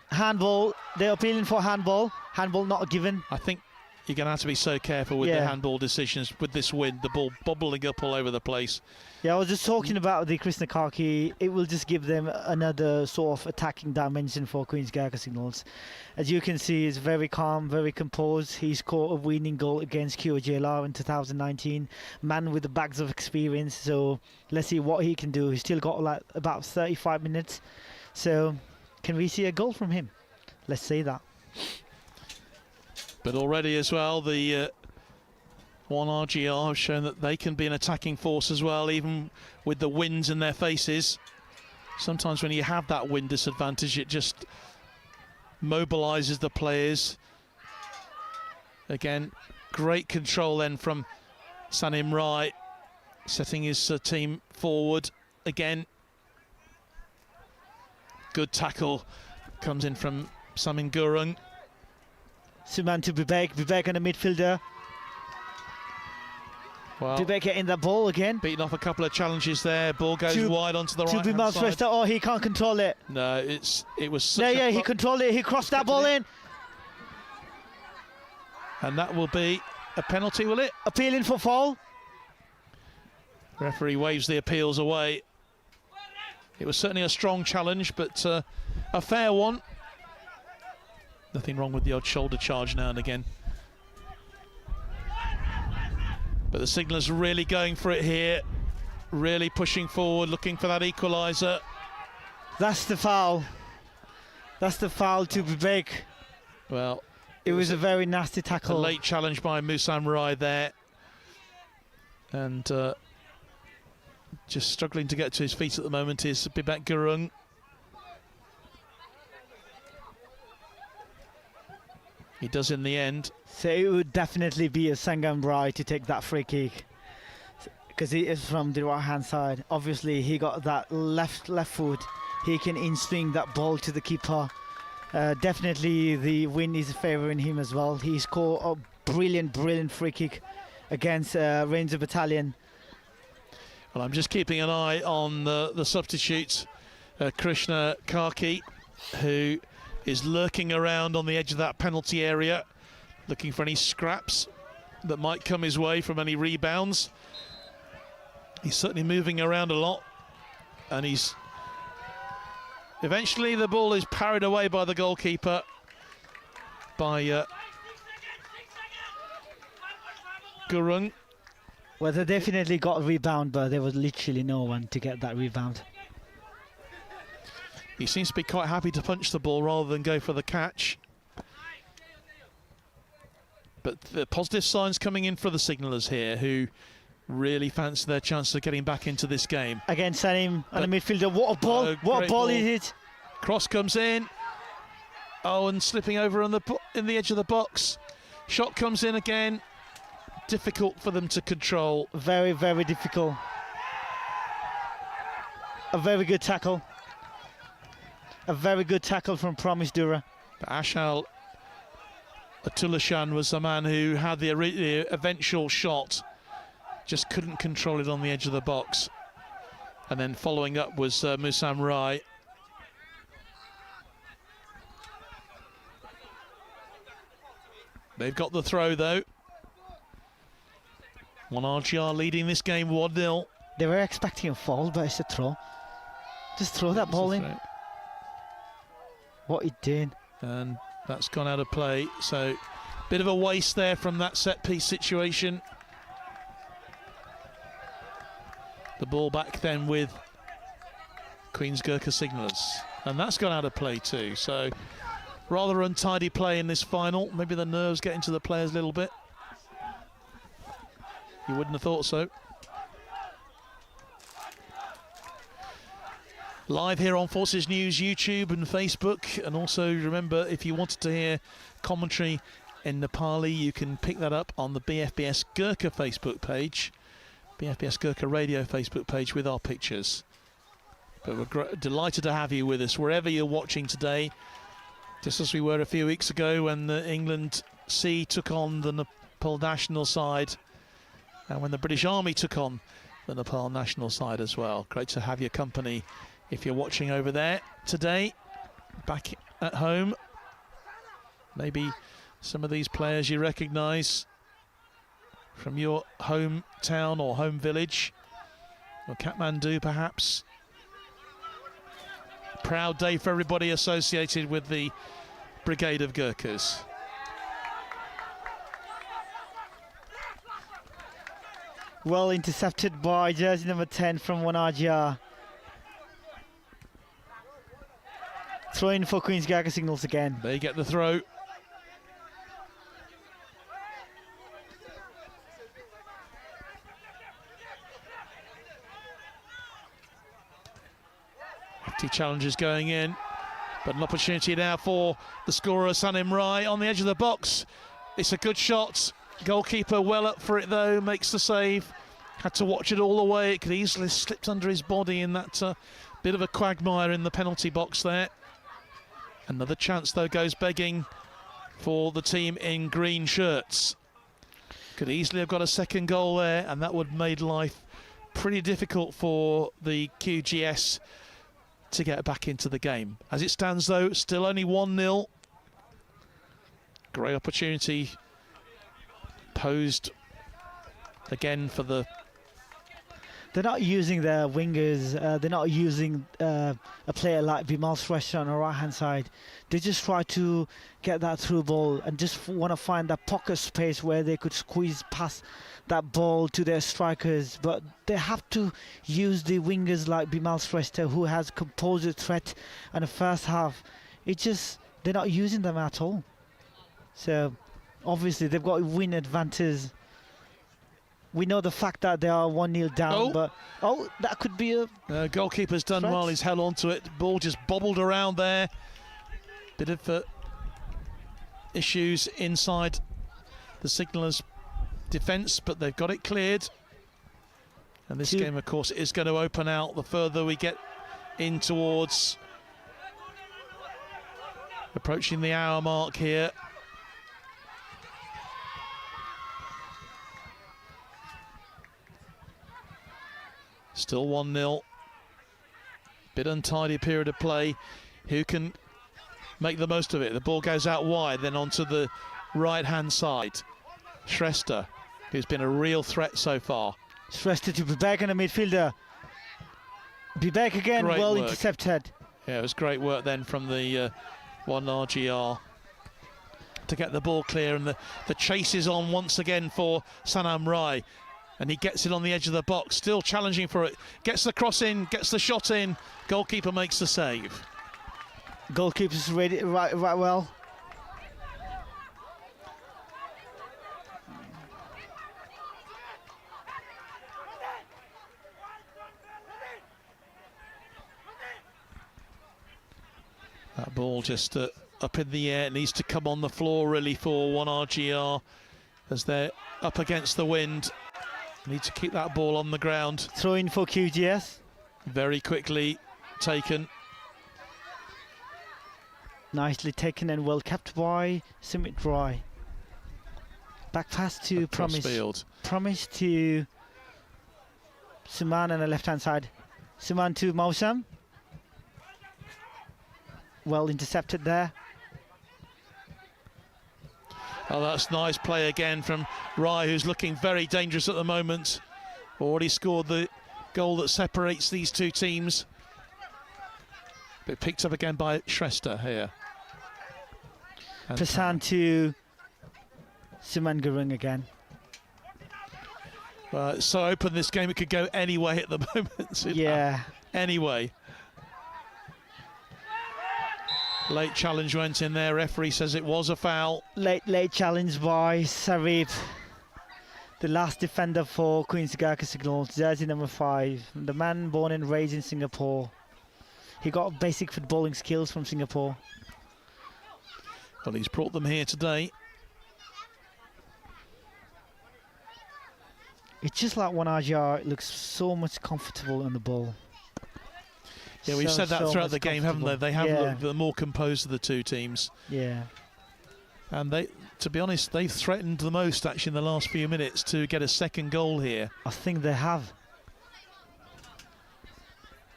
Handball, they're appealing for handball. Handball not given. I think you're going to have to be so careful with the handball decisions with this wind, the ball bubbling up all over the place. Yeah, I was just talking about the Krishna Karki. It will just give them another sort of attacking dimension for Queen's Gurkha Signals. As you can see, he's very calm, very composed. He scored a winning goal against QJLR in 2019. Man with the bags of experience. So let's see what he can do. He's still got like about 35 minutes. So can we see a goal from him? Let's say that. But already as well, the 1RGR have shown that they can be an attacking force as well, even with the winds in their faces. Sometimes when you have that wind disadvantage, it just mobilises the players. Again, great control then from Sanim Rai, setting his team forward again. Good tackle comes in from Samin Gurung. Suman to Bibek on the midfielder. Well, Bibek getting that ball again. Beating off a couple of challenges there. Ball goes wide onto the right hand side. Oh, he can't control it. No, it was such a he controlled it. He crossed that ball in. And that will be a penalty, will it? Appealing for foul. Referee waves the appeals away. It was certainly a strong challenge, but a fair one. Nothing wrong with the odd shoulder charge now and again. But the Signalers really going for it here, really pushing forward, looking for that equaliser. That's the foul. That's the foul to Bibek. Well, it was a very nasty tackle. A late challenge by Musam Rai there. And just struggling to get to his feet at the moment is Bibek Gurung. He does in the end. So it would definitely be a Sangam Rai to take that free kick, because he is from the right hand side. Obviously he got that left foot. He can in-swing that ball to the keeper. Definitely the win is favouring him as well. He scored a brilliant free kick against Ranger Battalion. Well, I'm just keeping an eye on the substitute, Krishna Karki, who is lurking around on the edge of that penalty area, looking for any scraps that might come his way from any rebounds. He's certainly moving around a lot, and he's eventually the ball is parried away by the goalkeeper, by Gurung. Well, they definitely got a rebound, but there was literally no one to get that rebound. He seems to be quite happy to punch the ball rather than go for the catch. But the positive signs coming in for the Signalers here, who really fancy their chance of getting back into this game. Again, Sanim and the midfielder. What a ball! What a ball is it? Cross comes in. Oh, and slipping over on in the edge of the box. Shot comes in again. Difficult for them to control. Very, very difficult. A very good tackle. A very good tackle from Promise Dura. But Ashal Atulashan was the man who had the eventual shot, just couldn't control it on the edge of the box. And then following up was Musam Rai. They've got the throw though. 1RGR leading this game 1-0. They were expecting a foul, but it's a throw. Just throw that ball in. What he did. And that's gone out of play, so bit of a waste there from that set piece situation. The ball back then with Queen's Gurkha Signalers, and that's gone out of play too, so Rather untidy play in this final. Maybe the nerves get into the players a little bit. You wouldn't have thought so. Live here on Forces News YouTube and Facebook, and also remember, if you wanted to hear commentary in Nepali, you can pick that up on the BFBS Gurkha Facebook page, BFBS Gurkha Radio Facebook page with our pictures. But we're delighted to have you with us wherever you're watching today, just as we were a few weeks ago when the England C took on the Nepal national side, and when the British Army took on the Nepal national side as well. Great to have your company if you're watching over there today, back at home. Maybe some of these players you recognise from your hometown or home village, or Kathmandu perhaps. Proud day for everybody associated with the Brigade of Gurkhas. Well intercepted by jersey number 10 from Wanajia. Throw in for Queen's Gurkha Signals again. They get the throw. Hefty challenges going in, but an opportunity now for the scorer Sanim Rai on the edge of the box. It's a good shot. Goalkeeper well up for it though, makes the save. Had to watch it all the way. It could easily have slipped under his body in that bit of a quagmire in the penalty box there. Another chance though goes begging for the team in green shirts. Could easily have got a second goal there, and that would have made life pretty difficult for the QGS to get back into the game. As it stands though, still only 1-0. Great opportunity posed again for the... They're not using their wingers, they're not using a player like Bimal Shrestha on the right hand side. They just try to get that through ball and just want to find that pocket space where they could squeeze past that ball to their strikers. But they have to use the wingers like Bimal Shrestha, who has composed a threat in the first half. It's just, they're not using them at all. So obviously they've got a win advantage. We know the fact that they are 1-0 down, but that could be a... goalkeeper's done threat. well, he's held on to it. Ball just bobbled around there. Bit of issues inside the signallers' defence, but they've got it cleared. And this game, of course, is going to open out the further we get in towards approaching the hour mark here. Still 1-0. Bit untidy period of play. Who can make the most of it? The ball goes out wide, then onto the right-hand side. Shrestha, who's been a real threat so far. Shrestha to Bibek in the midfielder. Bibek again, Great well work. intercepted. Yeah, it was great work then from the one RGR to get the ball clear, and the chase is on once again for Sanam Rai. And he gets it on the edge of the box, still challenging for it. Gets the cross in, gets the shot in. Goalkeeper makes the save. Goalkeeper's ready right well. That ball just up in the air. It needs to come on the floor really for 1RGR as they're up against the wind. Need to keep that ball on the ground. Throw in for QGS. Very quickly taken. Nicely taken and well kept by Sumit Roy. Back pass to Promise. Field. Promise to Suman on the left hand side. Suman to Mausam. Well intercepted there. Oh, that's nice play again from Rai, who's looking very dangerous at the moment. Already scored the goal that separates these two teams. But picked up again by Shrestha here. Prasan to Suman Gurung again. It's so open this game, it could go any way at the moment. Yeah. Anyway. Late challenge went in there. Referee says it was a foul. Late challenge by Sarib, the last defender for Queen's Gurkha Signals, jersey number 5. The man born and raised in Singapore. He got basic footballing skills from Singapore. Well, he's brought them here today. It's just like Wanajar looks so much comfortable on the ball. Yeah, we've said that throughout the game, haven't they? They have looked the more composed of the two teams. Yeah. And they, to be honest, they've threatened the most actually in the last few minutes to get a second goal here. I think they have.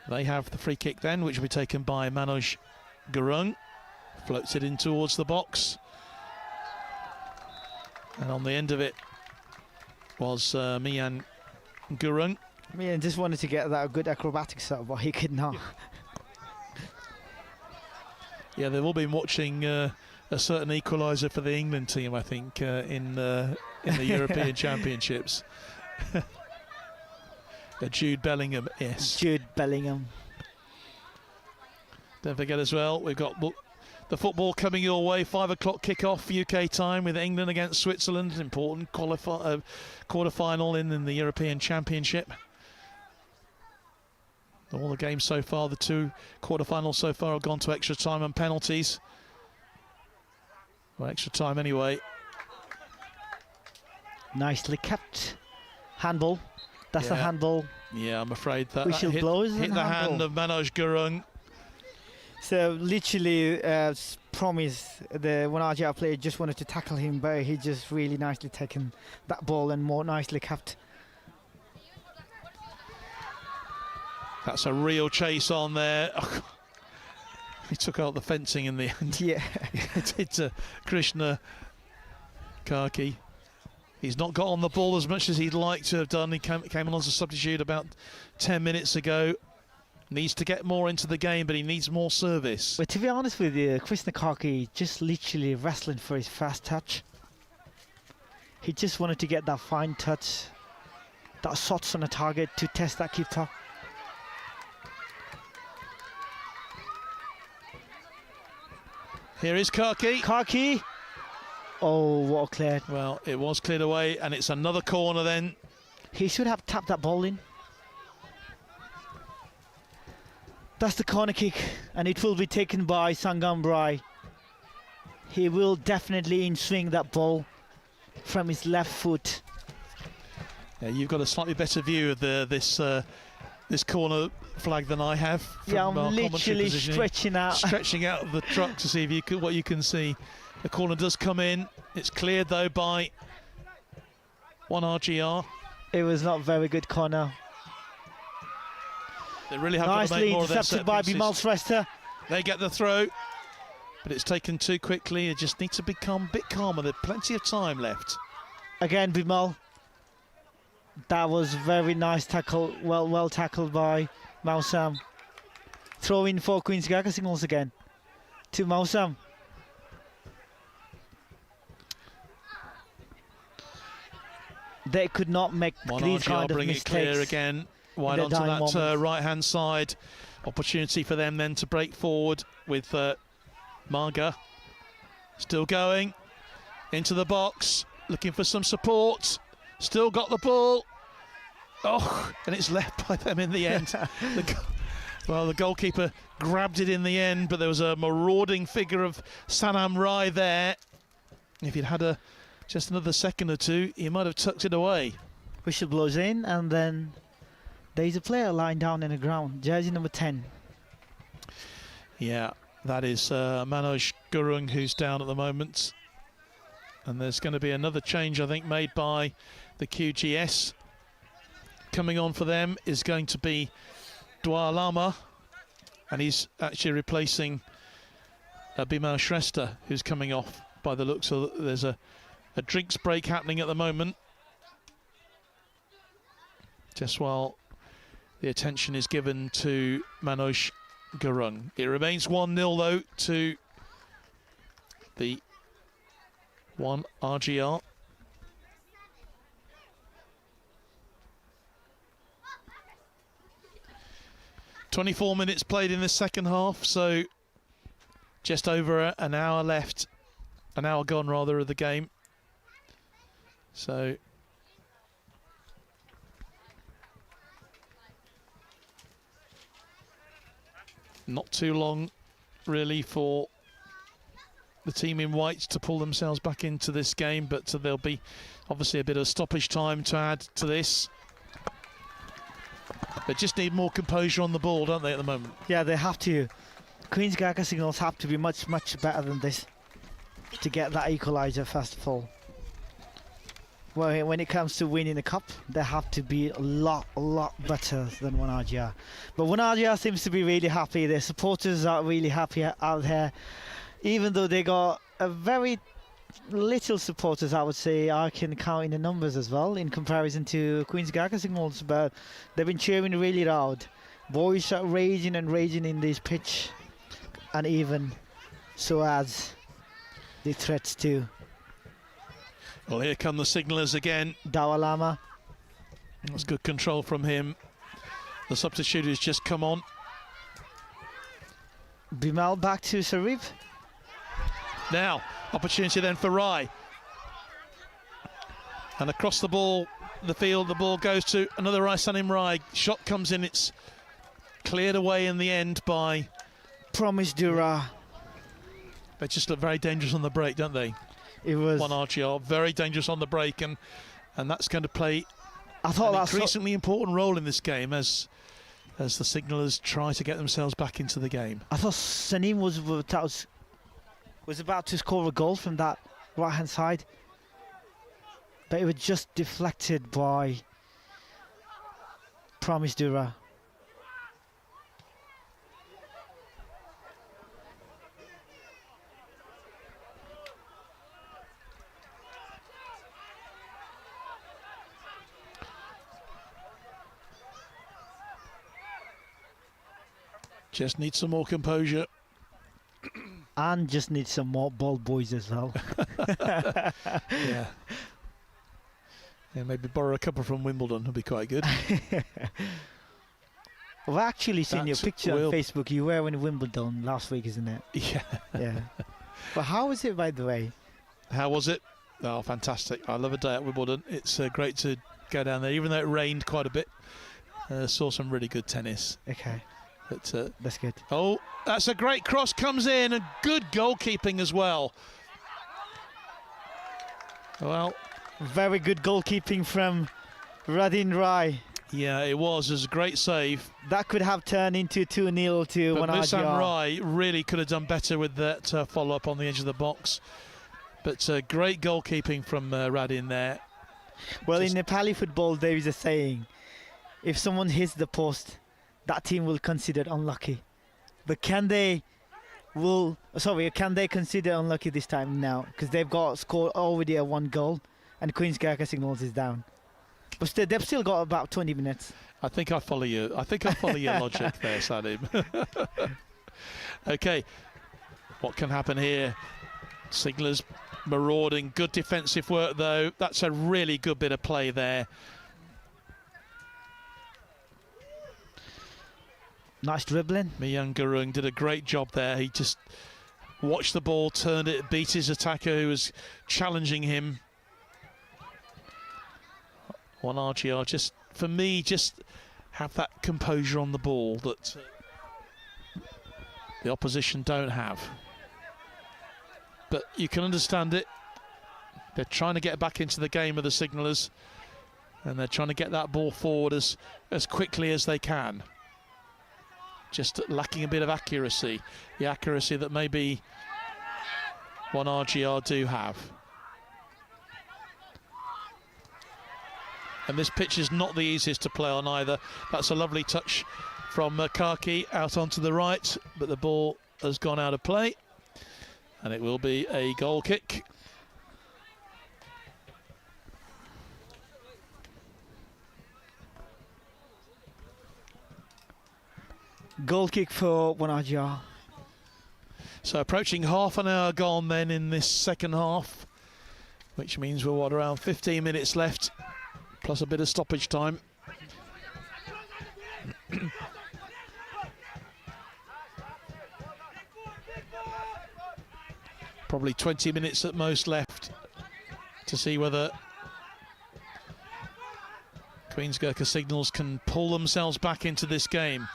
They have the free kick then, which will be taken by Manoj Gurung. Floats it in towards the box. And on the end of it was Mian Gurung. Mian just wanted to get that good acrobatics out, but he could not. Yeah, they've all been watching a certain equaliser for the England team, I think, in the European Championships. Jude Bellingham, yes. Jude Bellingham. Don't forget as well, we've got the football coming your way. 5 o'clock kickoff UK time with England against Switzerland. Important quarter-final in the European Championship. All the games so far, the 2 quarter-finals so far, have gone to extra time and penalties. Well, extra time anyway. Nicely kept. Handball. That's a handball. Yeah, I'm afraid that Whistle blows hit the hand of Manoj Gurung. So literally promise the Wanajar player just wanted to tackle him, but he just really nicely taken that ball and more nicely kept. That's a real chase on there. Oh, he took out the fencing in the end. Yeah. It did Krishna Karki. He's not got on the ball as much as he'd like to have done. He came on as a substitute about 10 minutes ago. Needs to get more into the game, but he needs more service. But to be honest with you, Krishna Karki just literally wrestling for his fast touch. He just wanted to get that fine touch, that shots on the target to test that keep top. Here is Karki. Karki. Oh, what a clear. Well, it was cleared away, and it's another corner then. He should have tapped that ball in. That's the corner kick, and it will be taken by Sangam Brai. He will definitely in-swing that ball from his left foot. Yeah, you've got a slightly better view of this corner flag than I have. Yeah, I'm literally stretching out the truck to see if what you can see. The corner does come in. It's cleared though by 1RGR. It was not a very good corner. They really have got to make more of their set by pieces. Bimal Shrestha. They get the throw, but it's taken too quickly. They just need to become a bit calmer. There's plenty of time left. Again, Bimal. That was very nice tackle. Well tackled by Mausam. Throw in for Queen's Gurkha Signals again to Mausam. They could not make these kind of mistakes. Clear again, wide onto that right-hand side. Opportunity for them then to break forward with Marga. Still going into the box, looking for some support. Still got the ball. Oh, and it's left by them in the end. The goalkeeper grabbed it in the end, but there was a marauding figure of Sanam Rai there. If he'd had just another second or two, he might have tucked it away. Whistle blows in, and then there's a player lying down in the ground, jersey number 10. Yeah, that is Manoj Gurung, who's down at the moment. And there's going to be another change, I think, made by the QGS. Coming on for them is going to be Dwar Lama, and he's actually replacing Bimal Shrestha, who's coming off by the looks of. There's a drinks break happening at the moment, just while the attention is given to Manoj Gurung. It remains 1-0 though to the 1RGR. ...24 minutes played in the second half, so Just over an hour left, an hour gone rather, of the game. So not too long really for the team in white to pull themselves back into this game, but there'll be obviously a bit of stoppage time to add to this. They just need more composure on the ball, don't they, at the moment? Yeah, they have to. Queen's Gurkha signals have to be much better than this to get that equaliser first of all. Well, when it comes to winning the cup, they have to be a lot better than Wanajia. But Wanajia seems to be really happy. Their supporters are really happy out there, even though they got a very little supporters, I would say. I can count in the numbers as well in comparison to Queen's Gurkha signals, but they've been cheering really loud. Boys are raging and raging in this pitch, and even so as the threats too. Well, here come the signallers again. Dawalama. That's good control from him. The substitute has just come on. Bimal back to Sarib. Now, opportunity then for Rai. And across the ball, the field, the ball goes to another Sanim Rai. Shot comes in, it's cleared away in the end by Promise Dura. They just look very dangerous on the break, don't they? It was Wanajia very dangerous on the break, and that's going to play an increasingly important role in this game as the signallers try to get themselves back into the game. I thought Sanim was about to score a goal from that right-hand side, but it was just deflected by Promise Dura. Just need some more composure. And just need some more ball boys as well. Yeah. Yeah, maybe borrow a couple from Wimbledon would be quite good. I've actually seen your picture on Facebook. You were in Wimbledon last week, isn't it? Yeah. Yeah. But how was it, by the way? How was it? Oh, fantastic. I love a day at Wimbledon. It's great to go down there, even though it rained quite a bit. Saw some really good tennis. Okay. But, that's good. Oh, that's a great cross, comes in, and good goalkeeping as well. Well, very good goalkeeping from Radin Rai. Yeah, it was. It was a great save. That could have turned into 2-0 to But Wanajia. Musan Rai really could have done better with that follow-up on the edge of the box. But great goalkeeping from Radin there. Well, in Nepali football, there is a saying, if someone hits the post, that team will consider unlucky. But can they consider unlucky this time now? Because they've got scored already a 1 goal and Queen's Gurkha signals is down. But they've still got about 20 minutes. I think I follow you. I think I follow your logic there, Salim. Okay, what can happen here? Signallers marauding. Good defensive work though. That's a really good bit of play there. Nice dribbling. Miyang Gurung did a great job there. He just watched the ball, turned it, beat his attacker who was challenging him. Wanajia, just for me, just have that composure on the ball that the opposition don't have. But you can understand it. They're trying to get back into the game of the signallers, and they're trying to get that ball forward as quickly as they can. Just lacking a bit of accuracy, the accuracy that maybe Wanajia do have. And this pitch is not the easiest to play on either. That's a lovely touch from Kaki out onto the right, but the ball has gone out of play, and it will be a goal kick. Goal kick for Wanajia. So approaching half an hour gone then in this second half, which means we're around 15 minutes left, plus a bit of stoppage time. Probably 20 minutes at most left to see whether Queen's Gurkha Signals can pull themselves back into this game,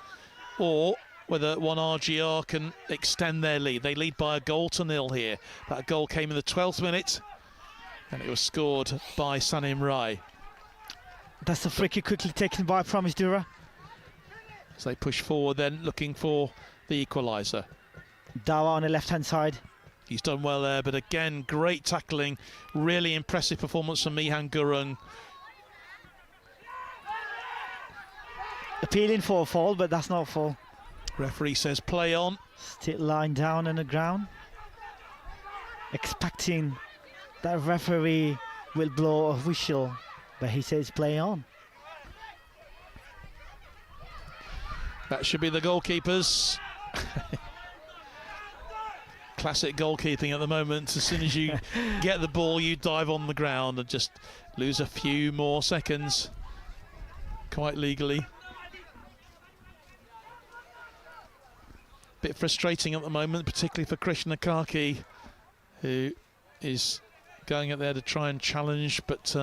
or whether 1RGR can extend their lead. They lead by a goal to 0 here. That goal came in the 12th minute, and it was scored by Sanim Rai. That's a free kick quickly taken by Promise Dura. As they push forward then, looking for the equaliser. Dawa on the left-hand side. He's done well there, but again, great tackling. Really impressive performance from Mihan Gurung. Appealing for a fall, but that's not a fall. Referee says play on. Still lying down on the ground. Expecting that referee will blow a whistle, but he says play on. That should be the goalkeepers. Classic goalkeeping at the moment. As soon as you get the ball, you dive on the ground and just lose a few more seconds. Quite legally. Bit frustrating at the moment, particularly for Krishna Karki, who is going out there to try and challenge, but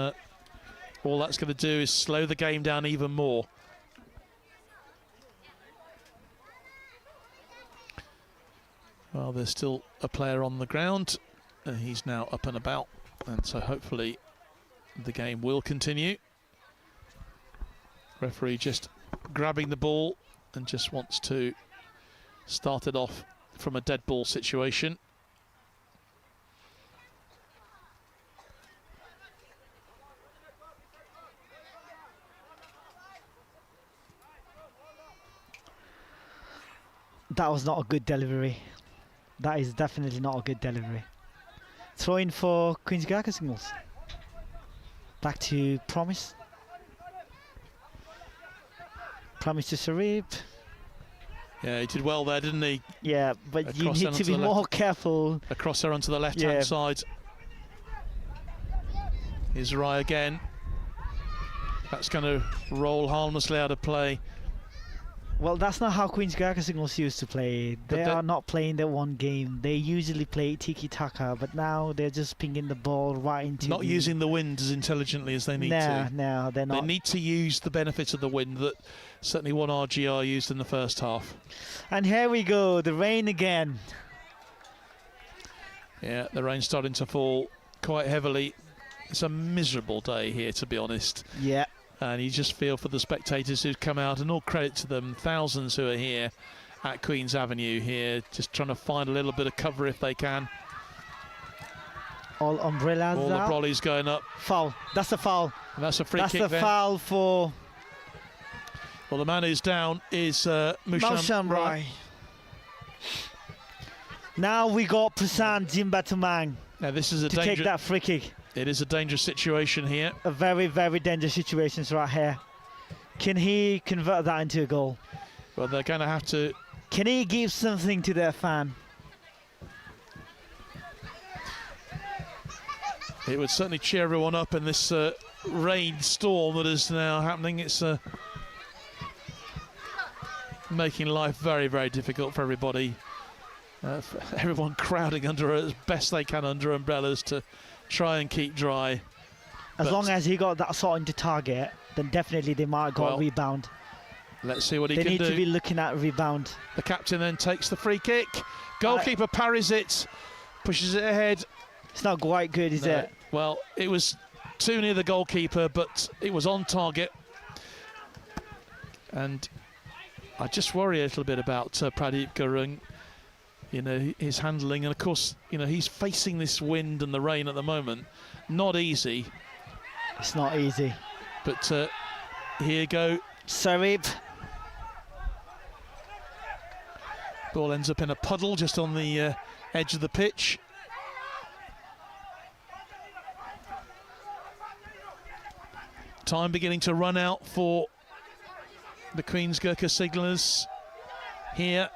all that's going to do is slow the game down even more. Well, there's still a player on the ground, and he's now up and about, and so hopefully the game will continue. Referee just grabbing the ball and just wants to start it off from a dead ball situation. That was not a good delivery. That is definitely not a good delivery. Throw in for Queen's Gurkha Signals. Back to Promise. Promise to Sarib. Yeah, he did well there, didn't he? Yeah, but you need to be more careful. Across there onto the left-hand side. Here's Rai again. That's going to roll harmlessly out of play. Well, that's not how Queen's Gurkha Signals used to play. They are not playing their one game. They usually play tiki-taka, but now they're just pinging the ball right into... Not using the wind as intelligently as they need to. No, they're not. They need to use the benefits of the wind that certainly 1RGR used in the first half. And here we go, the rain again. Yeah, the rain's starting to fall quite heavily. It's a miserable day here, to be honest. Yeah. And you just feel for the spectators who've come out, and all credit to them, thousands who are here at Queen's Avenue here, just trying to find a little bit of cover if they can. All umbrellas All the out. brollies going up. Foul. That's a foul. And that's a free kick then. That's a foul for... Well, the man who's down is Mausham Rai. Now we got Prasan Jimbatamang. Now this is to take that free kick. It is a dangerous situation here. A very, very dangerous situation right here. Can he convert that into a goal? Well, they're going to have to... Can he give something to their fan? It would certainly cheer everyone up in this rain storm that is now happening. It's making life very, very difficult for everybody. For everyone crowding under as best they can under umbrellas to try and keep dry. As long as he got that shot into target, then definitely they might got a rebound. Let's see what he can do. They need to be looking at a rebound. The captain then takes the free kick. Goalkeeper parries it, pushes it ahead. It's not quite good, is it? Well, it was too near the goalkeeper, but it was on target. And I just worry a little bit about Pradeep Gurung. You know, his handling, and of course, you know, he's facing this wind and the rain at the moment. Not easy. It's not easy. But here you go. Sarib. Ball ends up in a puddle just on the edge of the pitch. Time beginning to run out for the Queen's Gurkha Signalers here.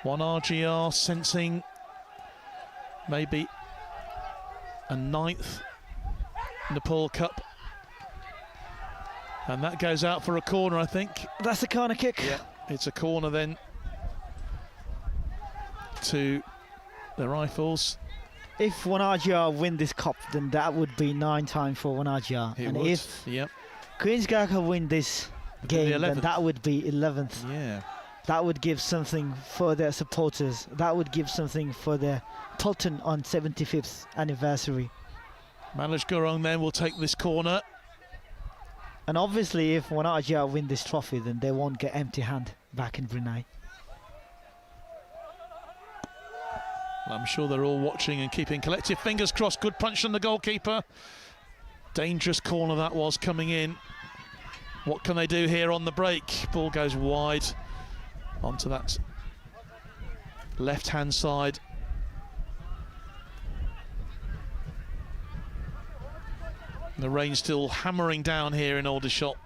1RGR sensing maybe a 9th Nepal Cup. And that goes out for a corner, I think. That's a corner kick. Yeah, it's a corner then to the Rifles. If Wanajia win this cup, then that would be 9 times for Wanajia. It And would. if Yep. Queen's Gurkha win this game, then 11th. that would be 11th. Yeah. That would give something for their supporters. That would give something for their Tolton on 75th anniversary. Manoj Gurung then will take this corner. And obviously, if Wanajia win this trophy, then they won't get empty hand back in Brunei. I'm sure they're all watching and keeping collective fingers crossed. Good punch from the goalkeeper. Dangerous corner that was coming in. What can they do here on the break? Ball goes wide onto that left-hand side. The rain still hammering down here in Aldershot.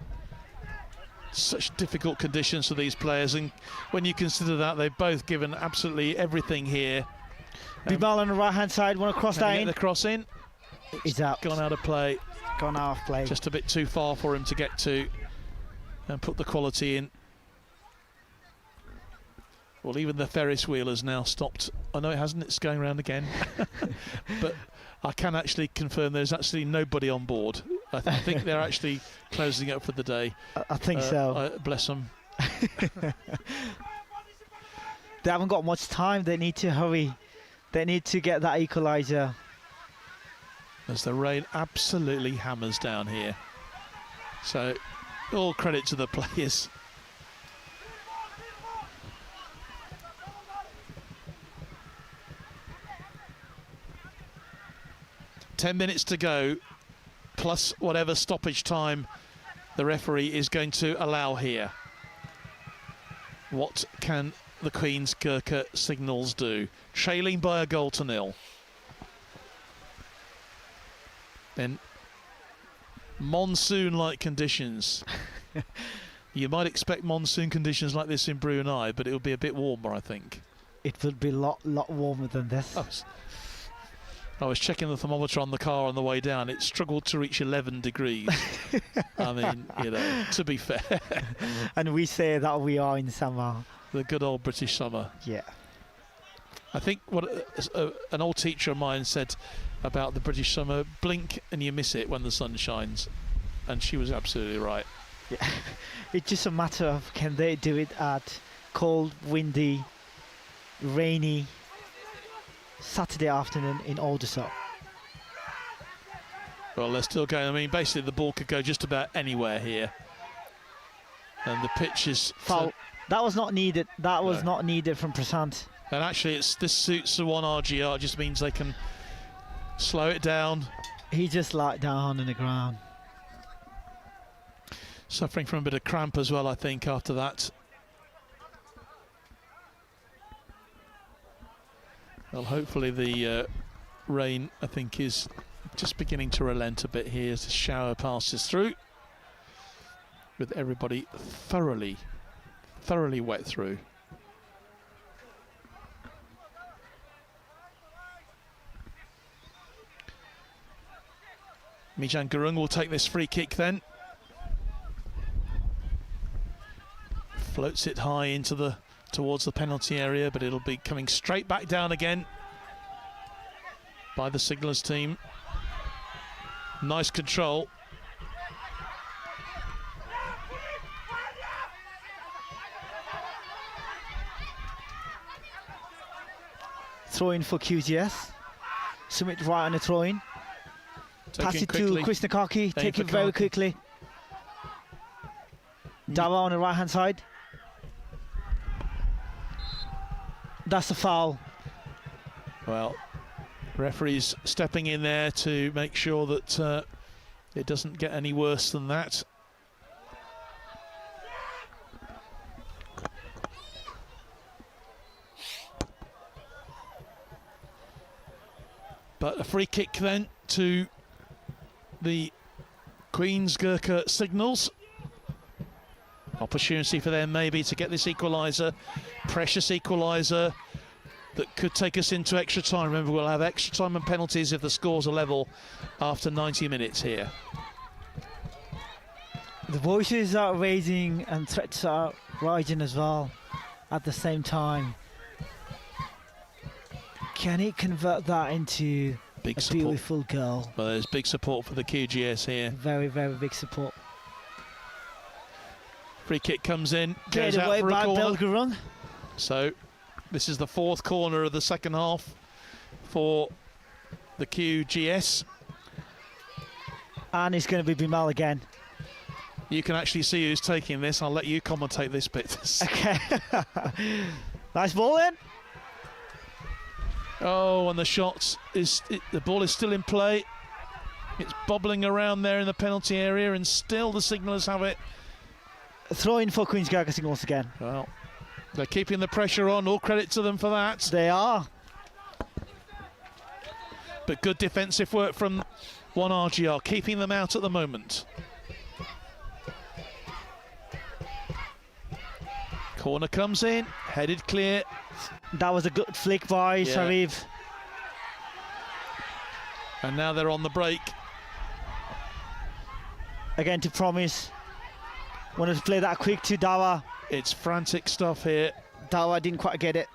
Such difficult conditions for these players, and when you consider that they've both given absolutely everything here. Bibal on the right-hand side, want to cross that in. The cross in. He's out. Gone out of play. Gone out of play. Just a bit too far for him to get to and put the quality in. Well, even the Ferris wheel has now stopped. I know it hasn't, it's going around again. But I can actually confirm there's actually nobody on board. I think they're actually closing up for the day. I think so. Bless them. They haven't got much time. They need to hurry. They need to get that equaliser. As the rain absolutely hammers down here. So, all credit to the players. "10 minutes to go, plus whatever stoppage time the referee is going to allow here. What can the Queen's Gurkha Signals do? Trailing by a 1-0. Then monsoon-like conditions. You might expect monsoon conditions like this in Brunei, but it will be a bit warmer, I think. It will be a lot warmer than this. I was checking the thermometer on the car on the way down. It struggled to reach 11 degrees. I mean, you know, to be fair. And we say that we are in summer. The good old British summer. Yeah. I think what an old teacher of mine said about the British summer: blink and you miss it when the sun shines. And she was absolutely right. Yeah. It's just a matter of, can they do it at cold, windy, rainy Saturday afternoon in Aldershot? Well, they're still going. I mean, basically the ball could go just about anywhere here. And the pitch is... Foul. That was not needed. That was not needed from Prasant. And actually, this suits the one RGR. It just means they can slow it down. He just lied down on the ground. Suffering from a bit of cramp as well, I think, after that. Well, hopefully the rain, I think, is just beginning to relent a bit here as the shower passes through, with everybody thoroughly wet through. Mijan Gurung will take this free kick then. Floats it high into towards the penalty area, but it'll be coming straight back down again by the Signallers team. Nice control. Throw in for QGS. Sumit right on the throw in. Pass it to Krishnakaki. Take it very quickly. Dava on the right hand side. That's a foul. Well, referee's stepping in there to make sure that it doesn't get any worse than that. But a free kick then to the Queen's Gurkha Signals. Opportunity for them maybe to get this equaliser, precious equaliser that could take us into extra time. Remember, we'll have extra time and penalties if the scores are level after 90 minutes here. The voices are raising and threats are rising as well at the same time. Can he convert that into Big a support. beautiful goal? Well, there's big support for the QGS here. Very, very big support. Free kick comes in, goes Cleared out away for a by corner. Belgarung. So this is the fourth corner of the second half for the QGS. And it's going to be Bimal again. You can actually see who's taking this. I'll let you commentate this bit. Okay. Nice ball in. Oh, and the shot is, the ball is still in play. It's bobbling around there in the penalty area, and still the signallers have it. Throw in for Queen's Gurkha Signals again. Well, they're keeping the pressure on. All credit to them for that. They are. But good defensive work from 1RGR, keeping them out at the moment. Corner comes in, headed clear. That was a good flick by Sharif. And now they're on the break. Again to Promise. Wanted to play that quick to Dawa. It's frantic stuff here. Dawa didn't quite get it.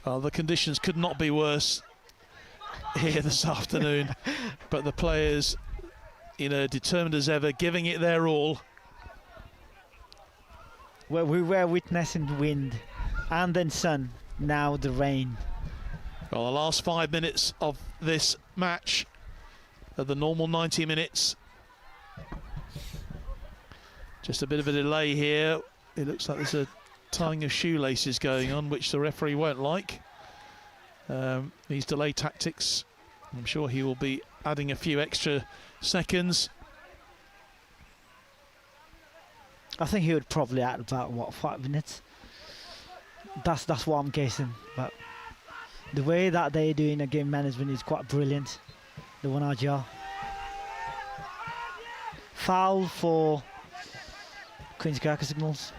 Oh, the conditions could not be worse here this afternoon, but the players, you know, determined as ever, giving it their all. Well, we were witnessing wind and then sun, now the rain. Well, the last 5 minutes of this match are the normal 90 minutes. Just a bit of a delay here. It looks like there's a tying of shoelaces going on, which the referee won't like. These delay tactics, I'm sure he will be adding a few extra seconds. I think he would probably add about, what, 5 minutes? That's what I'm guessing. But the way that they're doing a game management is quite brilliant. The 1RGR. Foul for Queen's Gurkha Signals.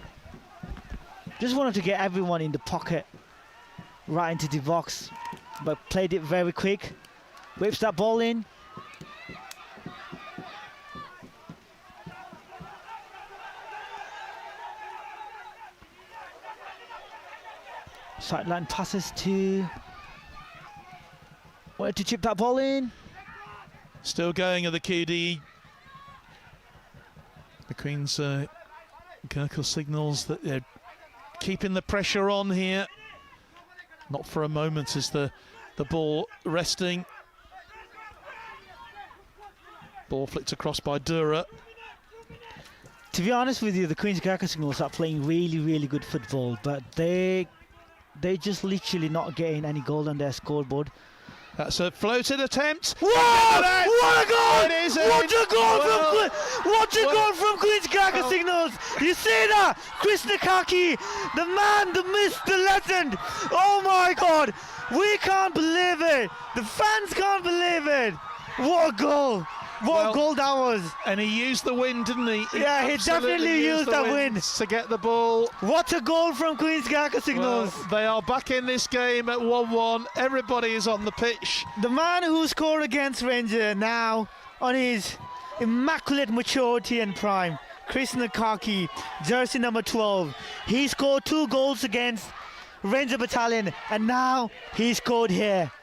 Just wanted to get everyone in the pocket, right into the box, but played it very quick. Whips that ball in. Sideline passes to... Where to chip that ball in? Still going at the QD. The Queen's Gurkha signals that they're keeping the pressure on here. Not for a moment is the ball resting. Ball flicked across by Dura. To be honest with you, the Queen's Gurkha Signals are playing really, really good football, but they just literally not getting any goal on their scoreboard. That's a floated attempt. Whoa! What a goal! It is what a goal well, from goal from Queen's Gurkha Signals! You see that? Krishna Kaki, the man, the myth, the legend. Oh my God! We can't believe it. The fans can't believe it. What a goal! What a goal that was! And he used the wind, didn't he? Yeah, he definitely used that wind to get the ball. What a goal from Queen's Gurkha Signals! Well, they are back in this game at 1-1. Everybody is on the pitch. The man who scored against Ranger now on his immaculate maturity and prime, Krishna Kaki, jersey number 12. He scored 2 goals against Ranger Battalion, and now he scored here.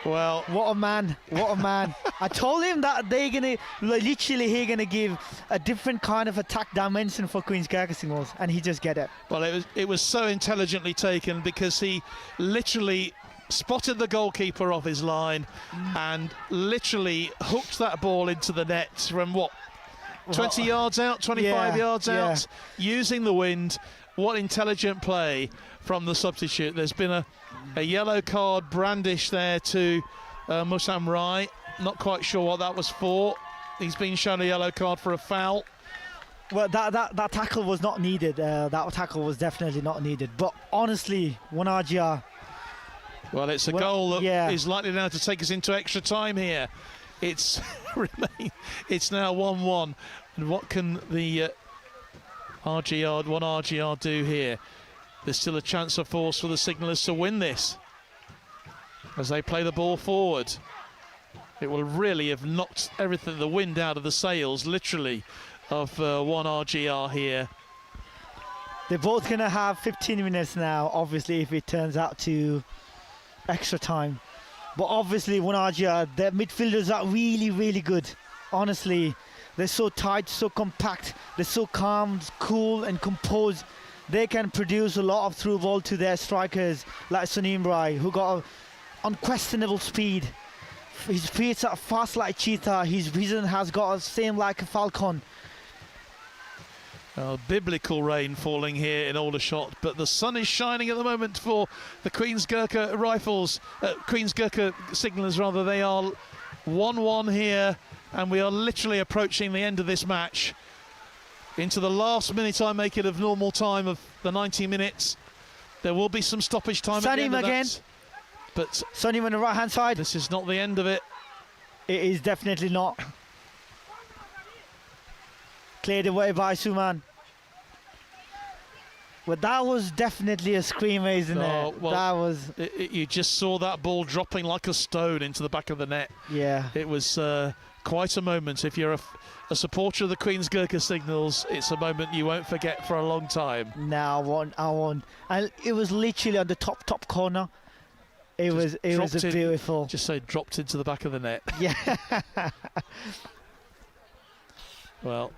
Well, what a man! What a man! I told him that they're gonna literally gonna give a different kind of attack dimension for Queen's Gurkha Signals, and he just get it. Well, it was so intelligently taken because he literally spotted the goalkeeper off his line and literally hooked that ball into the net from what, 20 yards out, 25 yards out, using the wind. What intelligent play from the substitute. There's been a yellow card brandished there to Musam Rai. Not quite sure what that was for. He's been shown a yellow card for a foul. Well, that tackle was not needed. That tackle was definitely not needed. But honestly, 1RGR. Well, it's a goal that is likely now to take us into extra time here. It's it's now 1-1. And what can the 1RGR do here? There's still a chance of force for the signallers to win this as they play the ball forward. It will really have knocked everything, the wind out of the sails, literally, of 1RGR here. They're both going to have 15 minutes now, obviously, if it turns out to extra time. But obviously, 1RGR, their midfielders are really, really good. Honestly, they're so tight, so compact. They're so calm, cool, and composed. They can produce a lot of through ball to their strikers, like Sunim Rai, who got unquestionable speed. His feet are fast like cheetah. His vision has got the same like a falcon. Biblical rain falling here in Aldershot, but the sun is shining at the moment for the Queen's Gurkha Rifles, Queen's Gurkha Signallers rather. They are 1-1 here, and we are literally approaching the end of this match. Into the last minute, I make it of normal time of the 90 minutes. There will be some stoppage time at the end of that. But Sunny on the right hand side. This is not the end of it. It is definitely not. Cleared away by Suman. But that was definitely a screamer, isn't it? Well, that was. You just saw that ball dropping like a stone into the back of the net. Yeah. It was quite a moment. If you're a supporter of the Queen's Gurkha Signals, it's a moment you won't forget for a long time. No, I won't. And it was literally on the top corner. It was a beautiful. Just say dropped into the back of the net. Yeah. Well,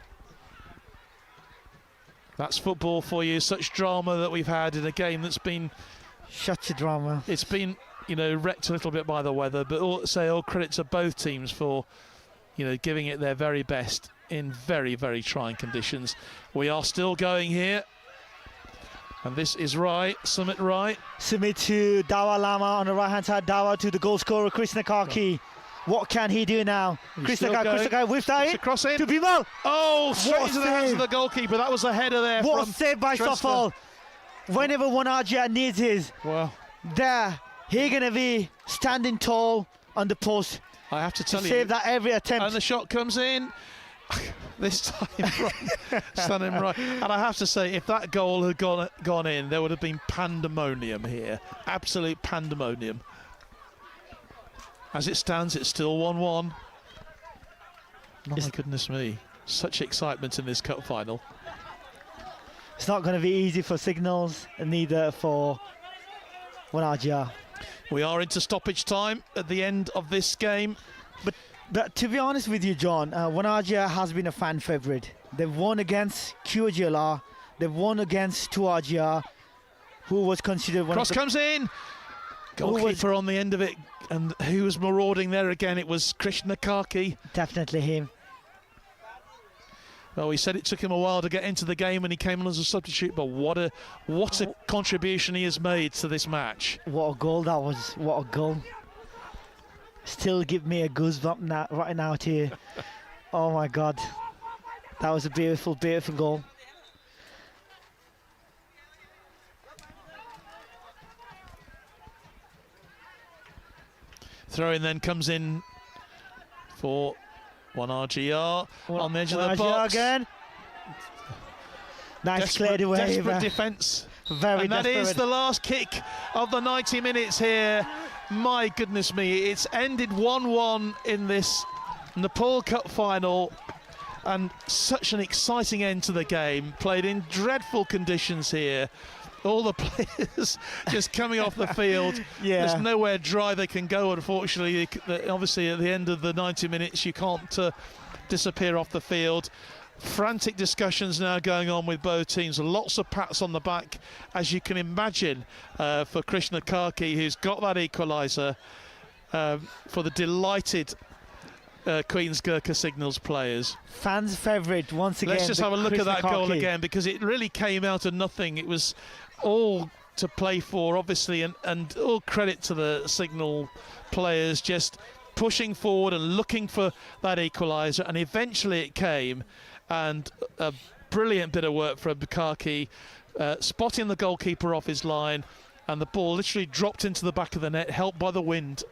that's football for you. Such drama that we've had in a game that's been such a drama. It's been, wrecked a little bit by the weather, but all credit to both teams for, giving it their very best in very, very trying conditions. We are still going here. And this is Rai, Sumit Rai. Sumit to Dawa Lama on the right-hand side. Dawa to the goal scorer, Krishna Karki. What can he do now? Krishna Karki whiffed that in. Cross in. To Bimal. Oh, straight into the hands of the goalkeeper. That was a header there. What a save by Safal. Whenever 1RGR needs his. Well, there, he's going to be standing tall on the post. I have to tell you. Save that every attempt. And the shot comes in. This time, standing right. And I have to say, if that goal had gone in, there would have been pandemonium here. Absolute pandemonium. As it stands, it's still 1-1. My goodness me. Such excitement in this cup final. It's not going to be easy for Signals, and neither for 1RGR. We are into stoppage time at the end of this game. But to be honest with you, John, 1RGR has been a fan favourite. They've won against QGLR. They've won against 2RGR, who was considered one Cross comes in. Goalkeeper on the end of it. And who was marauding there again? It was Krishna Karki. Definitely him. Well, he said it took him a while to get into the game and he came on as a substitute, but what a contribution he has made to this match. What a goal that was. What a goal. Still give me a goosebump right now too. Oh my God. That was a beautiful, beautiful goal. Throw-in then comes in for 1RGR on the edge of the box. Again. Nice cleared away. Desperate defence. Very and that desperate. is the last kick of the 90 minutes here. My goodness me, it's ended 1-1 in this Nepal Cup final, and such an exciting end to the game. Played in dreadful conditions here. All the players just coming off the field. Yeah. There's nowhere dry they can go, unfortunately. Obviously, at the end of the 90 minutes, you can't disappear off the field. Frantic discussions now going on with both teams. Lots of pats on the back, as you can imagine, for Krishna Karki, who's got that equaliser, for the delighted Queen's Gurkha Signals players. Fans' favourite once again. Let's just have a look Krishna at that goal Karki. again, because it really came out of nothing. It was all to play for, obviously, and all credit to the Signal players, just pushing forward and looking for that equaliser, and eventually it came. And a brilliant bit of work from Karki, spotting the goalkeeper off his line, and the ball literally dropped into the back of the net, helped by the wind.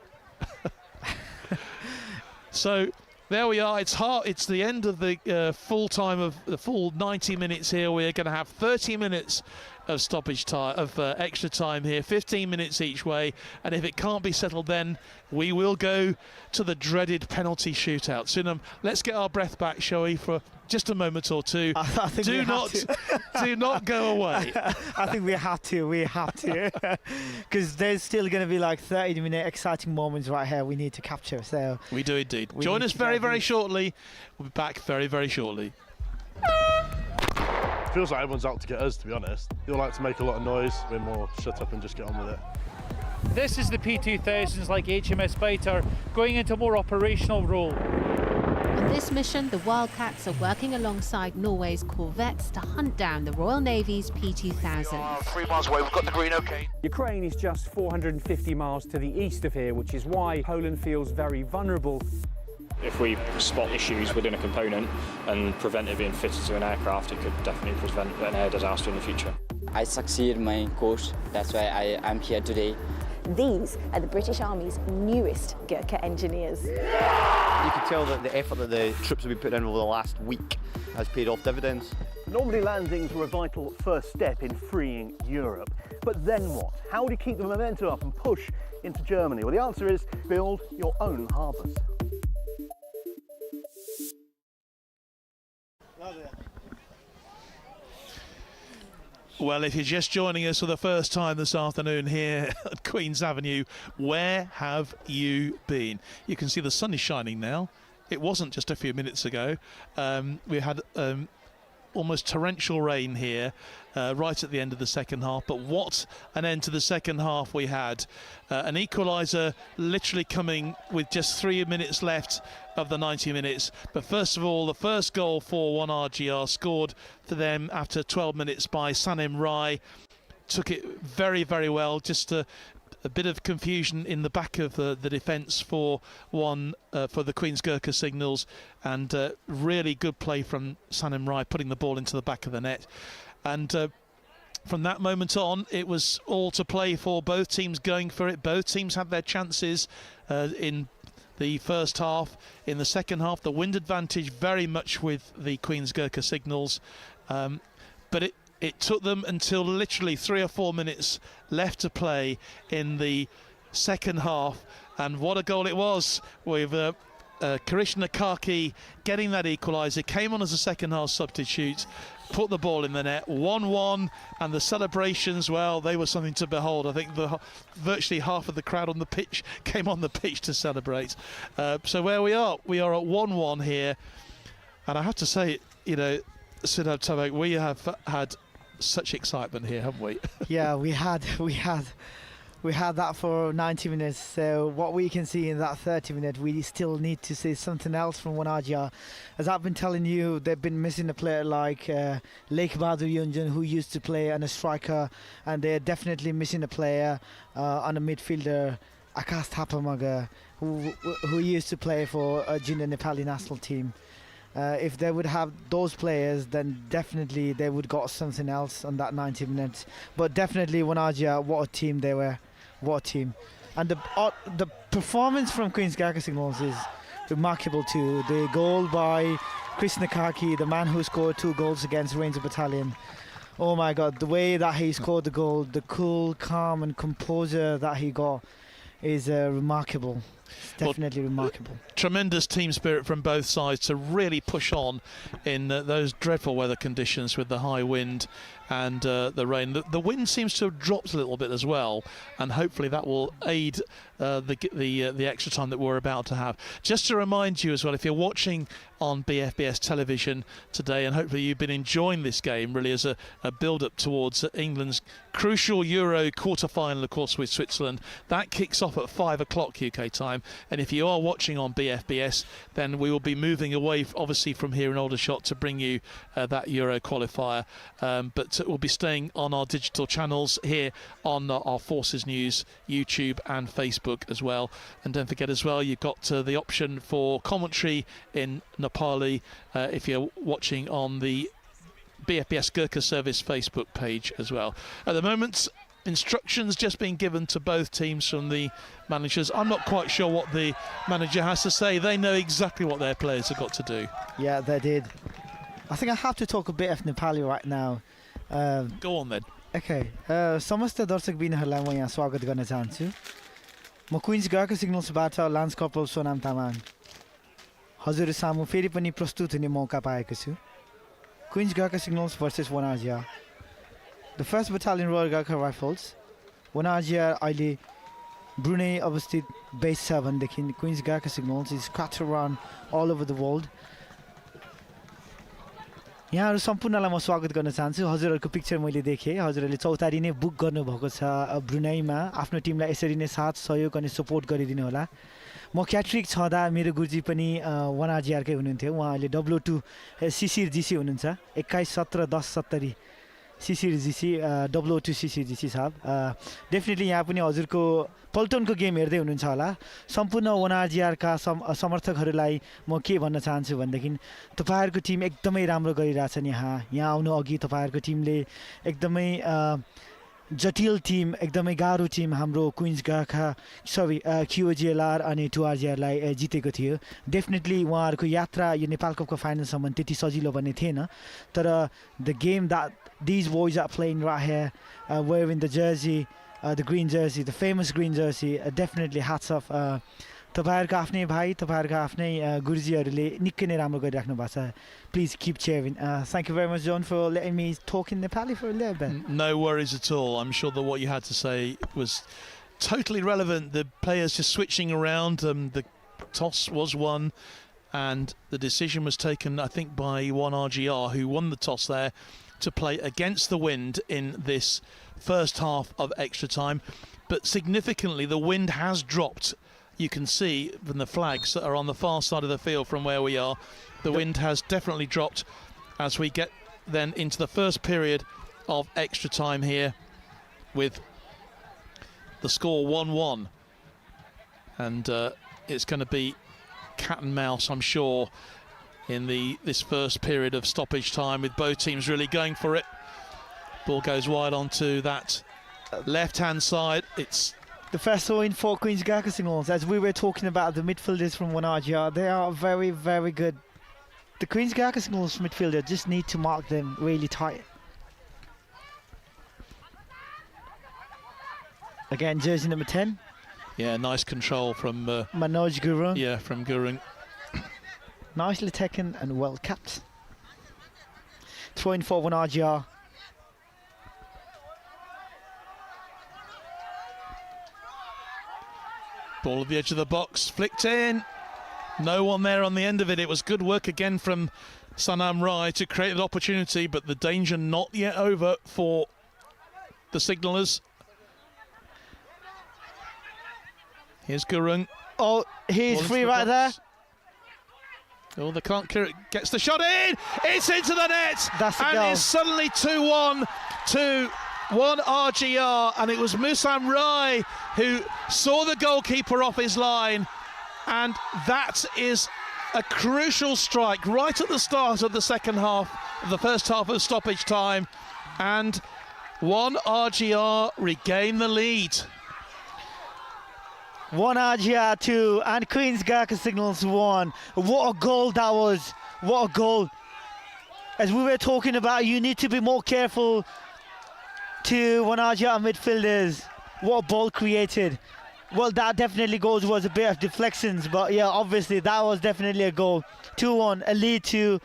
So there we are. It's the end of the full time of the full 90 minutes here. We're going to have 30 minutes of stoppage time, of extra time here, 15 minutes each way, and if it can't be settled, then we will go to the dreaded penalty shootout. Sunam, let's get our breath back, shall we, for just a moment or two. I think do not go away. I think we have to, because there's still going to be like 30-minute exciting moments right here we need to capture. So we do indeed. Join us very shortly. We'll be back very shortly. Feels like everyone's out to get us, to be honest. They all like to make a lot of noise. We're more shut up and just get on with it. This is the P2000s like HMS Fighter going into a more operational role. On this mission, the Wildcats are working alongside Norway's corvettes to hunt down the Royal Navy's P2000. 3 miles away, we've got the green okay. Ukraine is just 450 miles to the east of here, which is why Poland feels very vulnerable. If we spot issues within a component and prevent it being fitted to an aircraft, it could definitely prevent an air disaster in the future. I succeeded my course, that's why I'm here today. These are the British Army's newest Gurkha engineers. You can tell that the effort that the troops have been putting in over the last week has paid off dividends. Normally landings were a vital first step in freeing Europe. But then what? How do you keep the momentum up and push into Germany? Well, the answer is build your own harbours. Well, if you're just joining us for the first time this afternoon here at Queen's Avenue, where have you been? You can see the sun is shining now. It wasn't just a few minutes ago. We had almost torrential rain here right at the end of the second half, but what an end to the second half we had. An equaliser literally coming with just 3 minutes left of the 90 minutes. But first of all, the first goal for 1RGR scored for them after 12 minutes by Sanem Rai. Took it very well, just a bit of confusion in the back of the defence for the Queen's Gurkha Signals, and really good play from Sanem Rai, putting the ball into the back of the net. And from that moment on, it was all to play for, both teams going for it. Both teams had their chances in the first half. In the second half, the wind advantage very much with the Queen's Gurkha Signals, but it took them until literally 3 or 4 minutes left to play in the second half, and what a goal it was, with Krishna Karki getting that equaliser. Came on as a second half substitute, put the ball in the net, 1-1, and the celebrations, well, they were something to behold. I think virtually half of the crowd on the pitch came on the pitch to celebrate. So where we are at 1-1 here, and I have to say, you know, Siddharth Tabak, we have had such excitement here, haven't we? Yeah, we had that for 90 minutes. So what we can see in that 30 minutes, we still need to see something else from 1RGR. As I've been telling you, they've been missing a player like Lake Bahadur Yunjan, who used to play, and a striker, and they're definitely missing a player on a midfielder, Akash Thapamaga, who used to play for a junior Nepali national team. If they would have those players, then definitely they would got something else on that 90 minutes. But definitely 1RGR, what a team they were. What a team. And the performance from Queen's Gurkha Signals is remarkable too. The goal by Krishna Karki, the man who scored 2 goals against Ranger Battalion. Oh my God, the way that he scored the goal, the cool, calm and composure that he got is remarkable. It's definitely remarkable. Tremendous team spirit from both sides to really push on in those dreadful weather conditions with the high wind and the rain. The wind seems to have dropped a little bit as well, and hopefully that will aid the extra time that we're about to have. Just to remind you as well, if you're watching on BFBS television today, and hopefully you've been enjoying this game really as a build-up towards England's crucial Euro quarter-final, of course, with Switzerland. That kicks off at 5 o'clock UK time, and if you are watching on BFBS, then we will be moving away obviously from here in Aldershot to bring you that Euro qualifier, but we'll be staying on our digital channels here on our Forces News YouTube and Facebook as well. And don't forget as well, you've got the option for commentary in Nepali if you're watching on the BFBS Gurkha Service Facebook page as well. At the moment, instructions just being given to both teams from the managers. I'm not quite sure what the manager has to say. They know exactly what their players have got to do. Yeah, they did. I think I have to talk a bit of Nepali right now. Go on then. Okay, समस्त दर्शकबिनहरूलाई म यहाँ स्वागत गर्न चाहन्छु। म Queens गर्खा सिग्नल्सबाट लान्स corporal Sonam Tamang हजुर सामु फेरि पनि प्रस्तुत हुने मौका पाएको छु। क्विन्स गर्खा सिग्नल्स भर्सेस वनाजिया। The 1st Battalion Royal Gurkha Rifles वनाजिया अहिले ब्रुनेई अवस्थित बेस छ भनेदेखि Queen's Gurkha Signals is scattered around all over the world। यहाँहरू सम्पूर्णलाई म स्वागत गर्न चाहन्छु। हजुरहरूको पिक्चर मैले देखेँ, हजुरहरूले चौतारी नै बुक गर्नुभएको छ ब्रुनेईमा। आफ्नो टिमलाई यसरी नै साथ सहयोग अनि सपोर्ट गरिदिनु होला। म क्याट्रिक छँदा मेरो गुरुजी पनि वनाजिआरकै हुनुहुन्थ्यो। उहाँ अहिले W2 शिशिर जीसी हुनुहुन्छ। 21 17 10 70 शिशिर जीसी W2 शिशिर जीसी साहब। डेफिनेटली यहाँ पनि हजुरको पल्टनको गेम हेर्दै हुनुहुन्छ होला। सम्पूर्ण वनाजिआरका समर्थकहरूलाई म के भन्न चाहन्छु भनेदेखि तपाईँहरूको टिम एकदमै राम्रो गरिरहेछन्। यहाँ आउनु अघि तपाईँहरूको टिमले एकदमै जटिल टिम, एकदमै गाह्रो टिम हाम्रो क्विन्स गर्खा QOGLR अनि 2RGRलाई जितेको थियो। डेफिनेटली उहाँहरूको यात्रा यो नेपाल कपको फाइनलसम्म त्यति सजिलो भन्ने थिएन। तर the game that these boys are playing right here, wearing the jersey, the green jersey, the famous green jersey, definitely hats off. तपाईँहरूको आफ्नै भाइ, तपाईँहरूको आफ्नै गुरुजीहरूले निकै नै राम्रो गरिराख्नु भएको छ। Please keep cheering. Thank you very much, John, for letting me talk in Nepali for a little bit. No worries at all. I'm sure that what you had to say was totally relevant. The players just switching around. The toss was won, and the decision was taken, I think, by 1RGR, who won the toss there, to play against the wind in this first half of extra time. But significantly, the wind has dropped. You can see from the flags that are on the far side of the field from where we are, the wind has definitely dropped as we get then into the first period of extra time here, with the score 1-1. And it's going to be cat and mouse, I'm sure, in this first period of stoppage time, with both teams really going for it. Ball goes wide onto that left-hand side. It's the first throw in for Queen's Gurkha Signals. As we were talking about the midfielders from 1RGR, they are very, very good. The Queen's Gurkha Signals midfielder just need to mark them really tight. Again, jersey number 10. Yeah, nice control from Manoj Gurung. Yeah, from Gurung. Nicely taken and well capped. Throw in for 1RGR. Ball at the edge of the box, flicked in. No one there on the end of it. It was good work again from Sanam Rai to create an opportunity, but the danger not yet over for the signallers. Here's Gurung. Oh, he's free right there. Oh, they can't clear it. Gets the shot in. It's into the net. That's a and goal. It's suddenly 2-1 to 1RGR, and it was Musam Rai who saw the goalkeeper off his line, and that is a crucial strike right at the start of the second half, the first half of stoppage time, and 1RGR regain the lead. 1RGR 2 and Queen's Gurkha Signals 1. What a goal that was. What a goal. As we were talking about, you need to be more careful to 1RGR midfielders. What a ball created. Well, that definitely goes was a bit of deflections, but yeah, obviously that was definitely a goal. 2-1, a lead to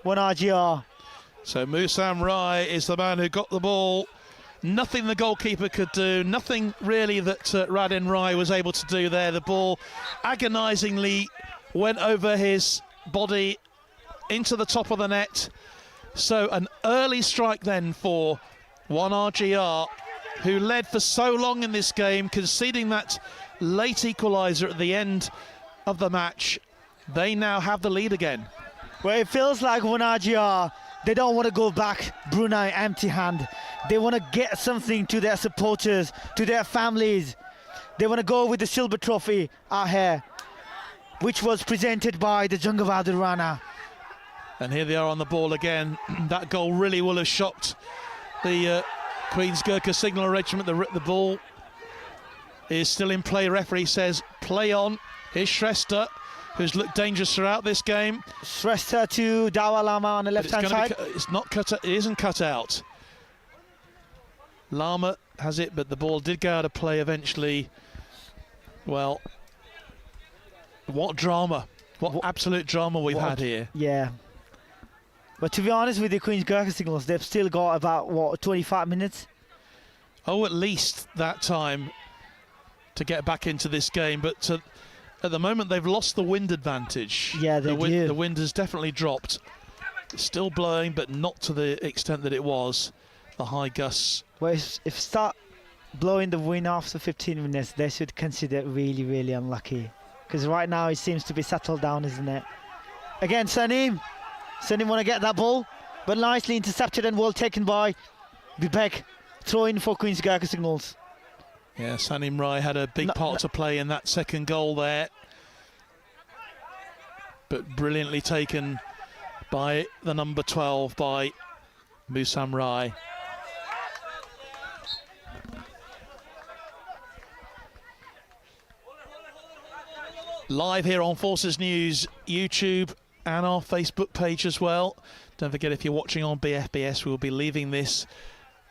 1RGR. So Musam Rai is the man who got the ball. Nothing the goalkeeper could do, nothing really that Radin Rai was able to do there. The ball agonisingly went over his body into the top of the net. So an early strike then for 1RGR, who led for so long in this game, conceding that late equaliser at the end of the match. They now have the lead again. Well, it feels like 1RGR, they don't want to go back Brunei empty-hand. They want to get something to their supporters, to their families. They want to go with the silver trophy out here, which was presented by the Jungavadur Rana. And here they are on the ball again. That goal really will have shocked the Queen's Gurkha Signal Regiment. The ball is still in play. Referee says play on. Here's Shrestha, who's looked dangerous throughout this game. Shrestha to Dawa Lama on the left-hand side. It's not cut. It isn't cut out. Lama has it, but the ball did go out of play eventually. Well, what drama. What absolute drama we've had here. Yeah. But to be honest with the Queen's Gurkha Signals, they've still got about, what, 25 minutes? Oh, at least that time to get back into this game. But at the moment, they've lost the wind advantage. Yeah, they do. The wind has definitely dropped. It's still blowing, but not to the extent that it was. The high gusts. Well, if start blowing the wind after 15 minutes, they should consider it really, really unlucky. Because right now it seems to be settled down, isn't it? Again, Sanim. Sanim want to get that ball, but nicely intercepted and well taken by Vivek. Throw in for Queen's Gurkha Signals. Yeah, Sanim Rai had a big part to play in that second goal there. But brilliantly taken by the number 12, by Musam Rai. Live here on Forces News YouTube and our Facebook page as well. Don't forget, if you're watching on BFBS, we'll be leaving this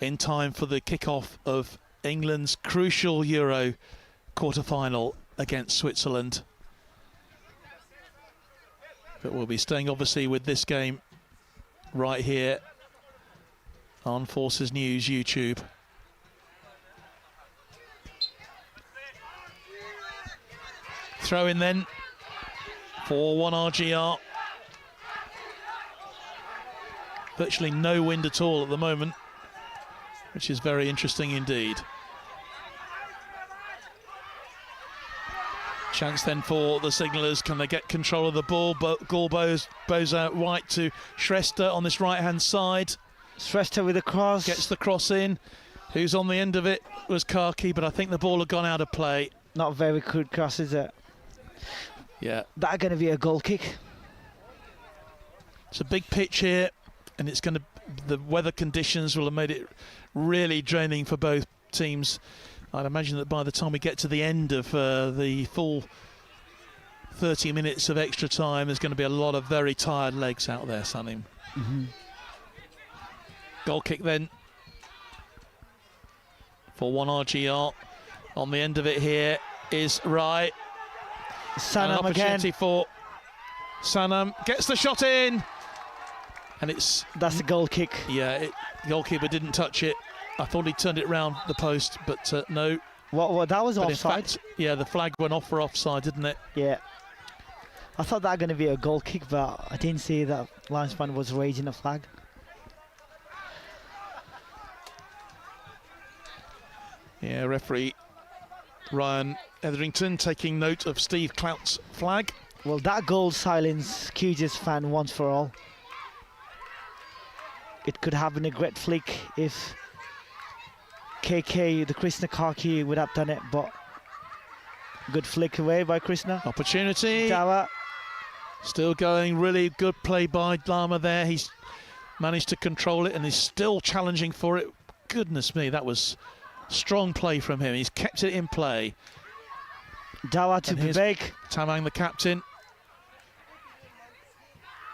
in time for the kickoff of England's crucial Euro quarter-final against Switzerland. But we'll be staying obviously with this game right here on Forces News YouTube. Throw in then for 1RGR. Virtually no wind at all at the moment, which is very interesting indeed. Chance then for the signallers. Can they get control of the ball? Ball bows out wide to Shrestha on this right-hand side. Shrestha with a cross. Gets the cross in. Who's on the end of it was Karki, but I think the ball had gone out of play. Not very good cross, is it? Yeah. That's going to be a goal kick. It's a big pitch here, and it's going to. The weather conditions will have made it really draining for both teams. I'd imagine that by the time we get to the end of the full 30 minutes of extra time, there's going to be a lot of very tired legs out there, Sanim. Goal kick then for 1RGR. On the end of it here is Rai. Sanam an opportunity again. For Sanam. Gets the shot in. And that's a goal kick. Yeah, the goalkeeper didn't touch it. I thought he turned it round the post, but no. What that was but offside? In fact, yeah, the flag went off for offside, didn't it? Yeah. I thought that was going to be a goal kick, but I didn't see that linesman was raising a flag. Yeah, referee Ryan Etherington taking note of Steve Clout's flag. Well, that goal silenced QG's fan once for all. It could have been a great flick if KK, the Krishna Karki, would have done it, but good flick away by Krishna. Opportunity. Dawa. Still going, really good play by Lama there. He's managed to control it and is still challenging for it. Goodness me, that was strong play from him. He's kept it in play. Dawa to Vivek. Tamang, the captain.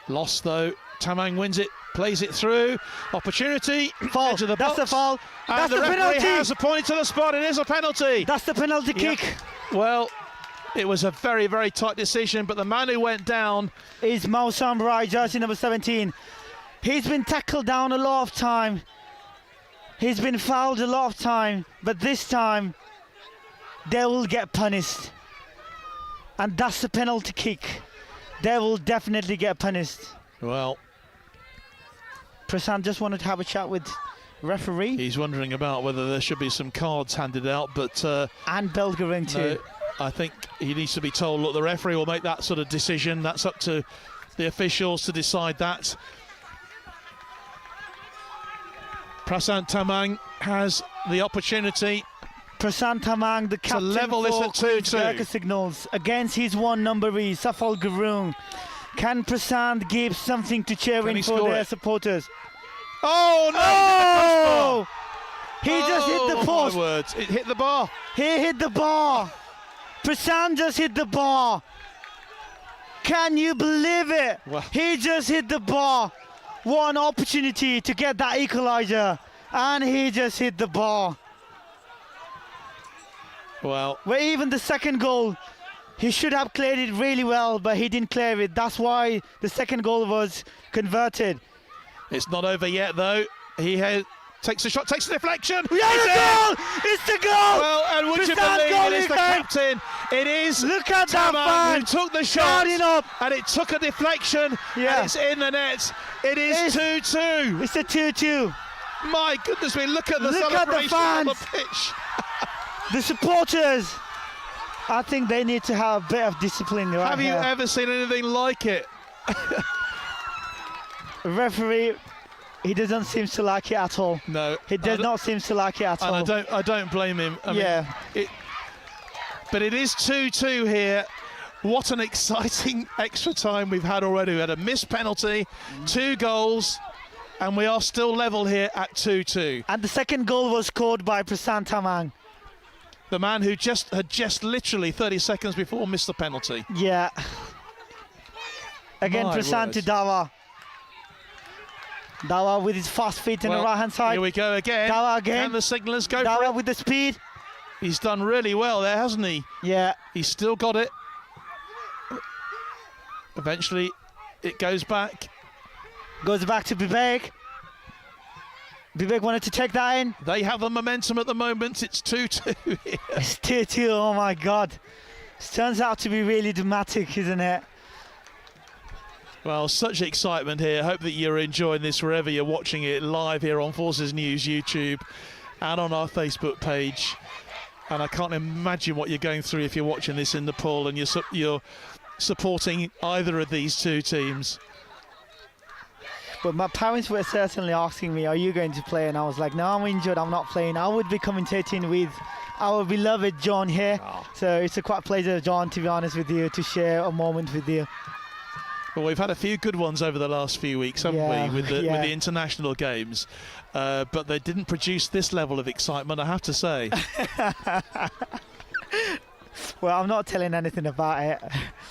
Lost though. Tamang wins it, plays it through. Opportunity. Foul. Edge of the That's box. the foul. And That's the the referee penalty. has appointed to the spot. It is a penalty. That's the penalty kick. Well, it was a very, very tight decision, but the man who went down is Mausam Rai, jersey number 17. He's been tackled down a lot of time. He's been fouled a lot of time, but this time they will get punished. And that's the penalty kick. They will definitely get punished. Well, Prasant just wanted to have a chat with referee. He's wondering about whether there should be some cards handed out, but and bell going too. I think he needs to be told, look, the referee will make that sort of decision. That's up to the officials to decide that. Prasant Tamang has the opportunity. Prasant Tamang, the captain level this at 2-2. Gurkha Signals against his one number Safal Gurung. Can Prasant give something to cheering for their supporters? Oh no! Oh! He just hit the post. My words, it hit the bar. He hit the bar. Prasant just hit the bar. Can you believe it? Wow. He just hit the bar. What an opportunity to get that equaliser. And he just hit the bar. Well, where even the second goal, he should have cleared it really well, but he didn't clear it. That's why the second goal was converted. It's not over yet, though. Takes a shot, takes a deflection. Yeah, it's the goal! It's the goal! Well, and would you believe it is the captain? It is. Look at that man! Who took the shot, up. And it took a deflection, yeah. And it's in the net. It is 2-2. It's a 2-2. My goodness me, look at the celebration on the pitch. The supporters, I think they need to have a bit of discipline right Have you here. ever seen anything like it? The referee, he doesn't seem to like it at all. No, he does not seem to like it at all. And I don't blame him. I mean, but it is 2-2 here. What an exciting extra time we've had already. We had a missed penalty, 2 goals, and we are still level here at 2-2. And the second goal was scored by Prasant Tamang. The man who had just literally 30 seconds before missed the penalty. Yeah. Again, Prasant to Dawa. Dawa with his fast feet on the right-hand side. Here we go again. Dawa again. Can the signallers go Dawa for it? with the speed. He's done really well there, hasn't he? Yeah. He's still got it. Eventually, it goes back. Goes back to Bibek. Bibek wanted to take that in. They have the momentum at the moment. It's 2-2 here. It's 2-2, oh my God. It turns out to be really dramatic, isn't it? Well, such excitement here. Hope that you're enjoying this wherever you're watching it, live here on Forces News YouTube and on our Facebook page. And I can't imagine what you're going through if you're watching this in Nepal and you're supporting either of these two teams. But my parents were certainly asking me, are you going to play? And I was like, no, I'm injured, I'm not playing. I would be commentating with our beloved John here. So it's a quite pleasure, John, to be honest with you, to share a moment with you. Well, we've had a few good ones over the last few weeks, haven't we, with the international games. But they didn't produce this level of excitement, I have to say. Well, I'm not telling anything about it.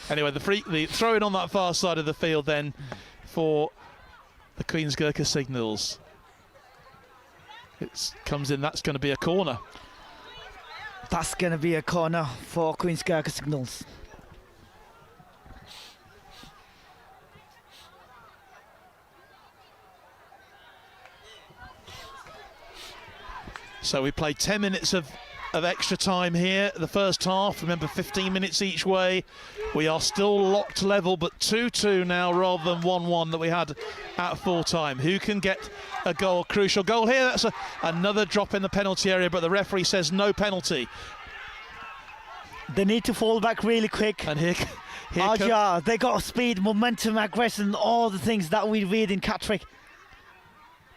Anyway, the throw-in on that far side of the field then for the Queen's Gurkha Signals. It comes in, that's going to be a corner. That's going to be a corner for Queen's Gurkha Signals. So we played 10 minutes of extra time here, the first half. Remember, 15 minutes each way. We are still locked level, but 2-2 now rather than 1-1 that we had at full time. Who can get a goal? Crucial goal here. That's another drop in the penalty area, but the referee says no penalty. They need to fall back really quick. And here they got speed, momentum, aggression, all the things that we read in Cattrick.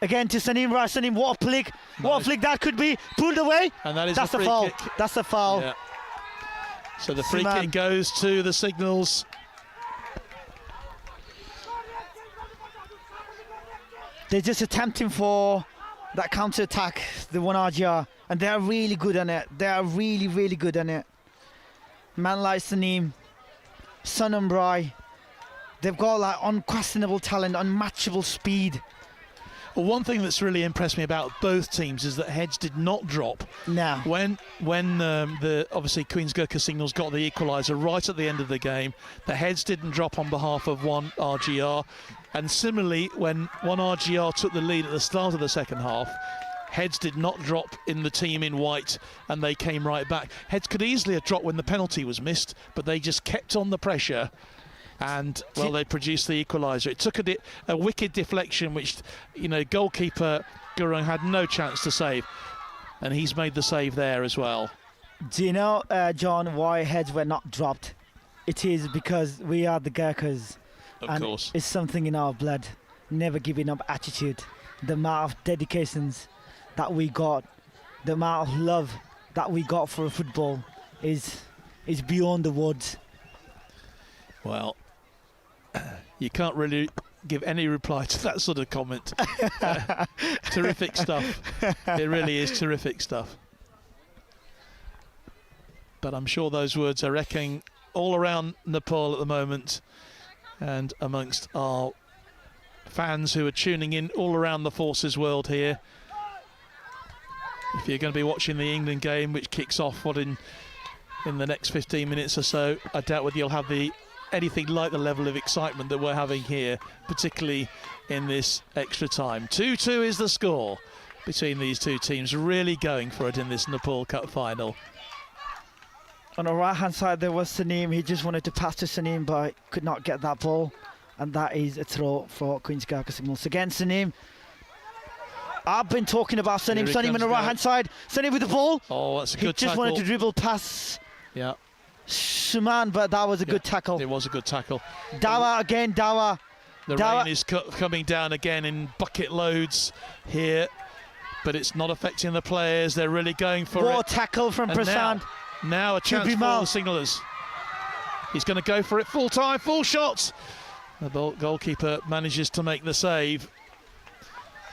Again to Sanim Raj. Sanim, what a flick. What a flick that could be. Pulled away. And that is That's a free foul. kick. That's a foul. Yeah. So the free kick goes to the Signals. They're just attempting for that counter-attack, the 1 RGR, and they're really good on it. They are really, really good on it. Man like Sanim, Sonam Brai, they've got like unquestionable talent, unmatchable speed. Well, one thing that's really impressed me about both teams is that heads did not drop. No. When obviously Queen's Gurkha Signals got the equaliser right at the end of the game, the heads didn't drop on behalf of 1 RGR. And similarly, when 1 RGR took the lead at the start of the second half, heads did not drop in the team in white, and they came right back. Heads could easily have dropped when the penalty was missed, but they just kept on the pressure. And, well, they produced the equaliser. It took a wicked deflection, which, goalkeeper Gurkha had no chance to save. And he's made the save there as well. Do you know, John, why heads were not dropped? It is because we are the Gurkhas. Of course. It's something in our blood. Never giving up attitude. The amount of dedications that we got, the amount of love that we got for football is beyond the words. Well, you can't really give any reply to that sort of comment. Terrific stuff. It really is terrific stuff. But I'm sure those words are echoing all around Nepal at the moment and amongst our fans who are tuning in all around the Forces world here if you're going to be watching the England game, which kicks off in the next 15 minutes or so, I doubt whether you'll have anything like the level of excitement that we're having here, particularly in this extra time. 2-2 is the score between these two teams, really going for it in this Nepal Cup final. On the right-hand side, there was Sanim. He just wanted to pass to Sanim, but could not get that ball. And that is a throw for Queen's Gurkha Signals. Again, Sanim. I've been talking about Sanim. Sanim on the right-hand side. Sanim with the ball. Oh, that's a good tackle. He just wanted to dribble past Suman, but that was a good tackle. It was a good tackle. Dawa again, Dawa. The rain is coming down again in bucket loads here, but it's not affecting the players. They're really going for it. What a tackle from Prasad. Now a chance for the signallers. He's going to go for it full time, full shots. The goalkeeper manages to make the save.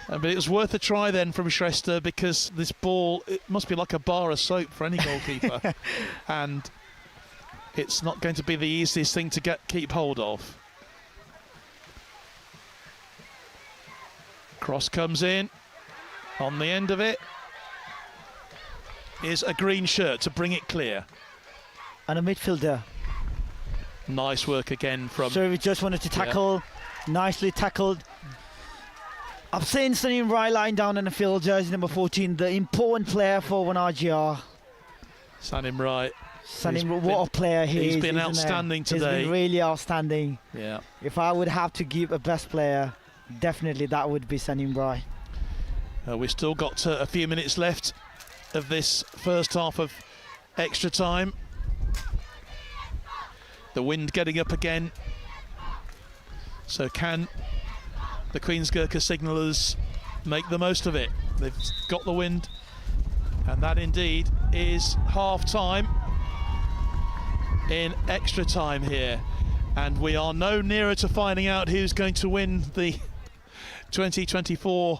But it was worth a try then from Shrestha, because this ball, it must be like a bar of soap for any goalkeeper. And it's not going to be the easiest thing to keep hold of. Cross comes in. On the end of it is a green shirt to bring it clear. And a midfielder. Nice work again from... So we just wanted to tackle. Nicely tackled. I've seen Sanim Rai lying down in the field, jersey number 14, the important player for 1RGR. Sanim Rai. Sanim, what a player he is. He's been outstanding today. He's been really outstanding. Yeah. If I would have to give a best player, definitely that would be Sanim Rai. We've still got a few minutes left of this first half of extra time. The wind getting up again. So can the Queen's Gurkha signallers make the most of it? They've got the wind, and that indeed is half time in extra time here. And we are no nearer to finding out who's going to win the 2024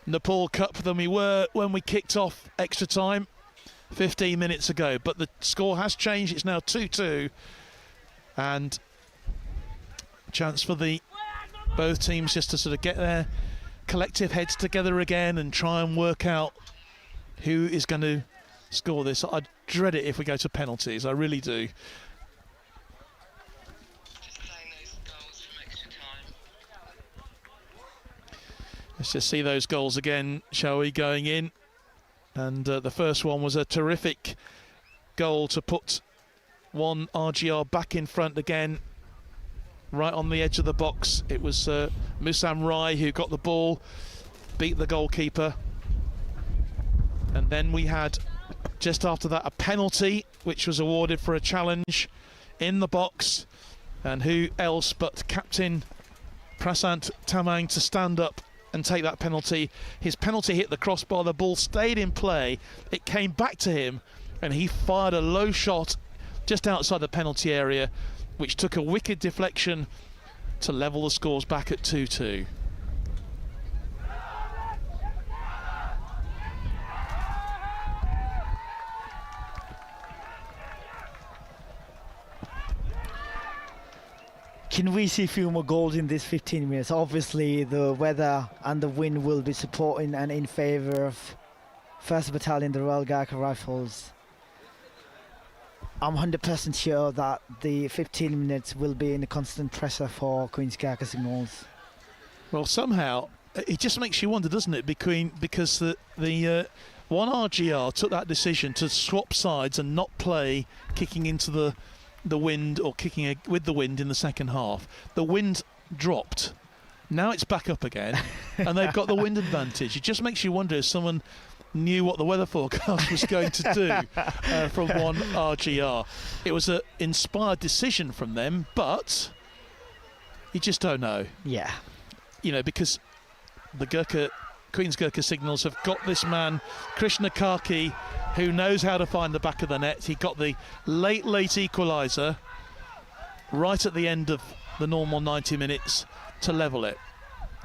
Nepal Cup than we were when we kicked off extra time 15 minutes ago. But the score has changed. It's now 2-2, and a chance for both teams just to sort of get their collective heads together again and try and work out who is going to score this. I dread it if we go to penalties. I really do. Let's just see those goals again, shall we, going in. And the first one was a terrific goal to put 1RGR back in front again, right on the edge of the box. It was Musam Rai who got the ball, beat the goalkeeper. And then we had, just after that, a penalty, which was awarded for a challenge in the box. And who else but Captain Prasant Tamang to stand up and take that penalty. His penalty hit the crossbar, the ball stayed in play, it came back to him, and he fired a low shot just outside the penalty area, which took a wicked deflection to level the scores back at 2-2. Can we see a few more goals in this 15 minutes? Obviously, the weather and the wind will be supporting and in favour of 1st Battalion, the Royal Gurkha Rifles. I'm 100% sure that the 15 minutes will be in a constant pressure for Queen's Gurkha Signals. Well, somehow, it just makes you wonder, doesn't it, because the 1RGR took that decision to swap sides and not play kicking into the wind or kicking with the wind in the second half. The wind dropped. Now it's back up again, and they've got the wind advantage. It just makes you wonder if someone knew what the weather forecast was going to do from 1RGR. It was an inspired decision from them, but you just don't know. Yeah. You know, because the Queen's Gurkha Signals have got this man, Krishna Karki, who knows how to find the back of the net. He got the late equaliser right at the end of the normal 90 minutes to level it.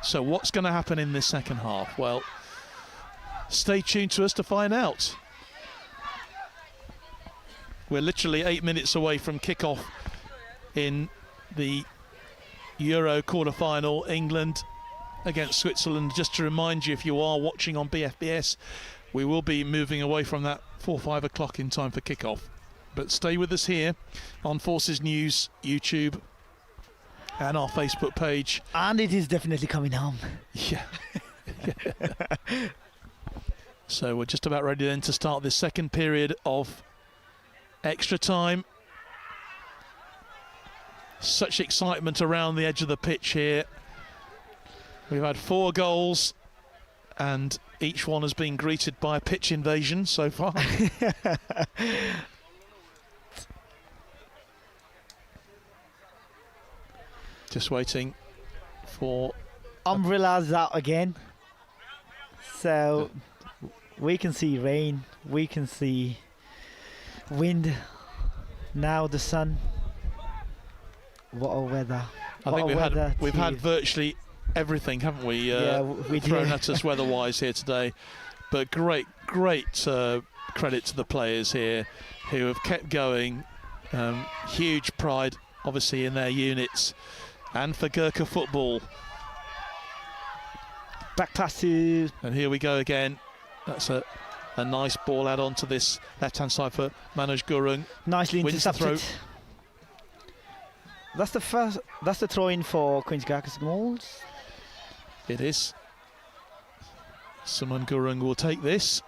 So what's going to happen in this second half? Well, stay tuned to us to find out. We're literally 8 minutes away from kickoff in the Euro quarter-final. England against Switzerland. Just to remind you, if you are watching on BFBS, we will be moving away from that 4-5 o'clock in time for kickoff. But stay with us here on Forces News, YouTube and our Facebook page. And it is definitely coming home. Yeah. So we're just about ready then to start this second period of extra time. Such excitement around the edge of the pitch here. We've had 4 goals and each one has been greeted by a pitch invasion so far. Just waiting for... Umbrellas out again. So we can see rain, we can see wind, now the sun. What a weather. I think we've had virtually everything, haven't we? Thrown at us weather-wise here today. But great credit to the players here who have kept going. Huge pride, obviously, in their units and for Gurkha football. Back pass to... And here we go again. That's a nice ball out onto this left-hand side for Manoj Gurung. Nicely intercepted. That's the throw-in for Queen's Gurkha's goals. It is. Suman Gurung will take this.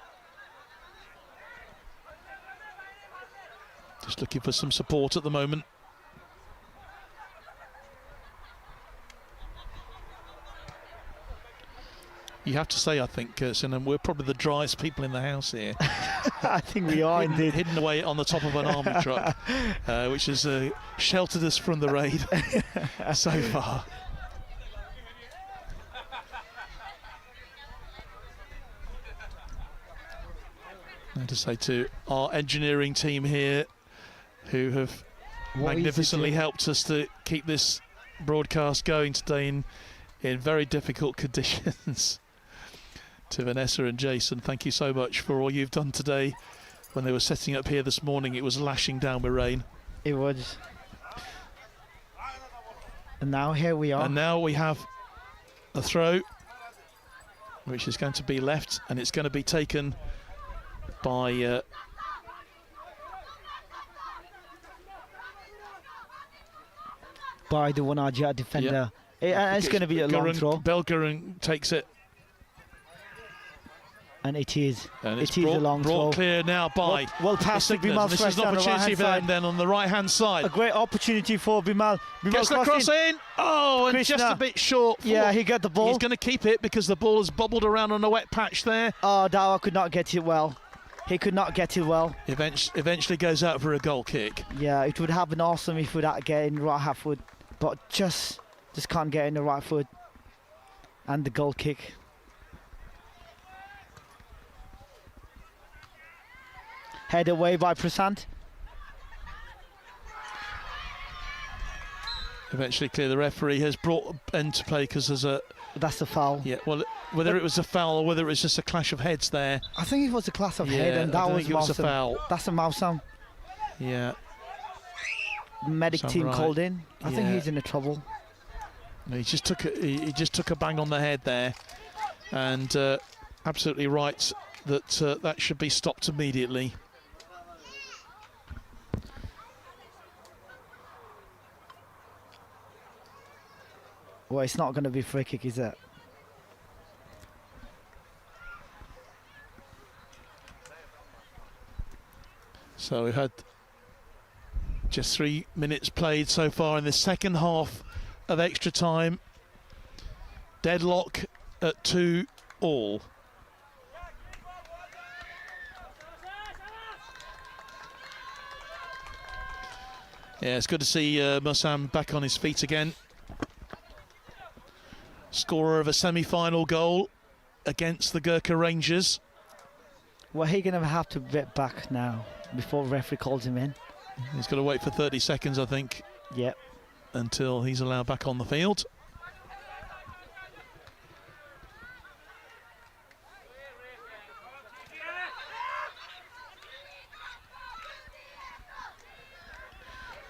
Just looking for some support at the moment. You have to say, I think, Sinan, we're probably the driest people in the house here. I think we are indeed. Hidden away on the top of an army truck, which has sheltered us from the raid so far. And to say to our engineering team here, who have magnificently helped us to keep this broadcast going today in very difficult conditions. To Vanessa and Jason, thank you so much for all you've done today. When they were setting up here this morning, it was lashing down with rain. It was. And now here we are. And now we have a throw, which is going to be left, and it's going to be taken by the Wanaja defender. Yeah. It's going to be a long throw. Belgurung takes it. And it is. And it's a long throw. Brought clear now by well passed to Bimal. This is an opportunity for them then on the right-hand side. A great opportunity for Bimal. Gets the cross in. Oh, and Krishna. just a bit short. Yeah, he got the ball. He's going to keep it because the ball has bobbled around on a wet patch there. Oh, Dawa could not get it well. He could not get it well. Eventually goes out for a goal kick. Yeah, it would have been awesome if we'd get in the right half foot, but just can't get in the right foot. And the goal kick. Head away by Prasant. Eventually clear. The referee has brought into play because there's a... That's a foul. Yeah, well, whether it was a foul or whether it was just a clash of heads there. I think it was a clash of head and that was a foul. That's a Mausam. Yeah. Medic team called in. I think he's in trouble. No, he just took a bang on the head there, and absolutely right that that should be stopped immediately. Well, it's not going to be free kick, is it? So we've had just 3 minutes played so far in the second half of extra time. Deadlock at 2-2. Yeah, it's good to see Musam back on his feet again. Scorer of a semi-final goal against the Gurkha Rangers. Well, he's going to have to get back now before referee calls him in. He's got to wait for 30 seconds, I think. Yep. Until he's allowed back on the field.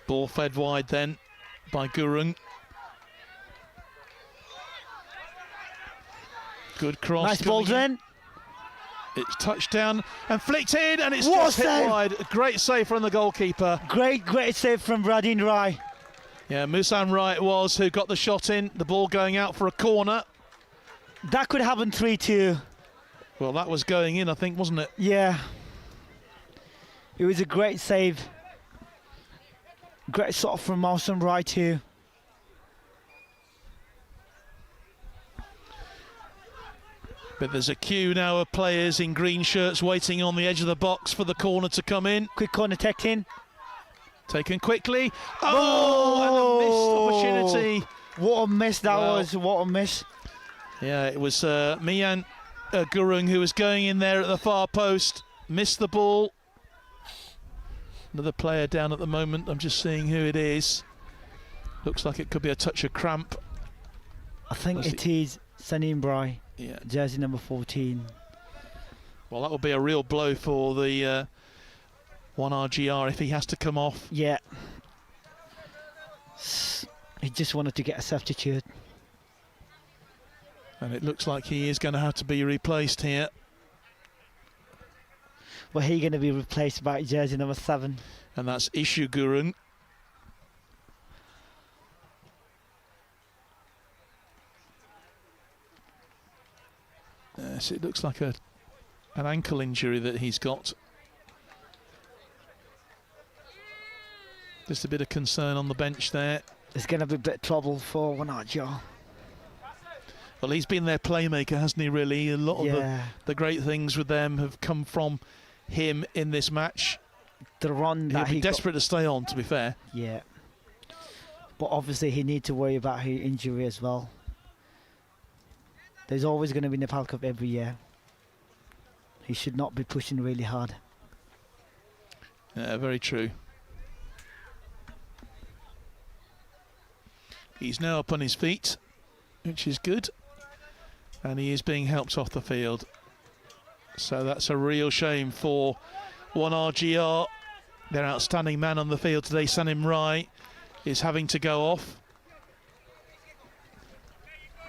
Ball fed wide then by Gurung. Good cross. Nice ball then. It's touchdown and flicked in, and it's What just hit save. wide. A great save from the goalkeeper. Great save from Radin Rai. Yeah, Musan Rai it was who got the shot in. The ball going out for a corner. That could happen 3-2. Well, that was going in, I think, wasn't it? Yeah. It was a great save. Great shot from Musan Rai too. But there's a queue now of players in green shirts waiting on the edge of the box for the corner to come in. Quick corner taken. Taken quickly. Oh, and a missed opportunity. What a miss that was. What a miss. Yeah, it was Mian Gurung who was going in there at the far post. Missed the ball. Another player down at the moment. I'm just seeing who it is. Looks like it could be a touch of cramp. I think it is Sanim Brai. Yeah. Jersey number 14. Well, that will be a real blow for the 1RGR if he has to come off. Yeah. He just wanted to get a substitute. And it looks like he is going to have to be replaced here. Well, he's going to be replaced by jersey number 7. And that's Ishu Gurung. So it looks like an ankle injury that he's got. Just a bit of concern on the bench there. There's going to be a bit of trouble for Wanajo. Well, he's been their playmaker, hasn't he, really? A lot of the great things with them have come from him in this match. The run that he'll be desperate to stay on, to be fair. Yeah. But obviously he needs to worry about his injury as well. There's always going to be Nepal Cup every year. He should not be pushing really hard. Yeah, very true. He's now up on his feet, which is good. And he is being helped off the field. So that's a real shame for 1RGR. Their outstanding man on the field today, Sanim Rai, is having to go off.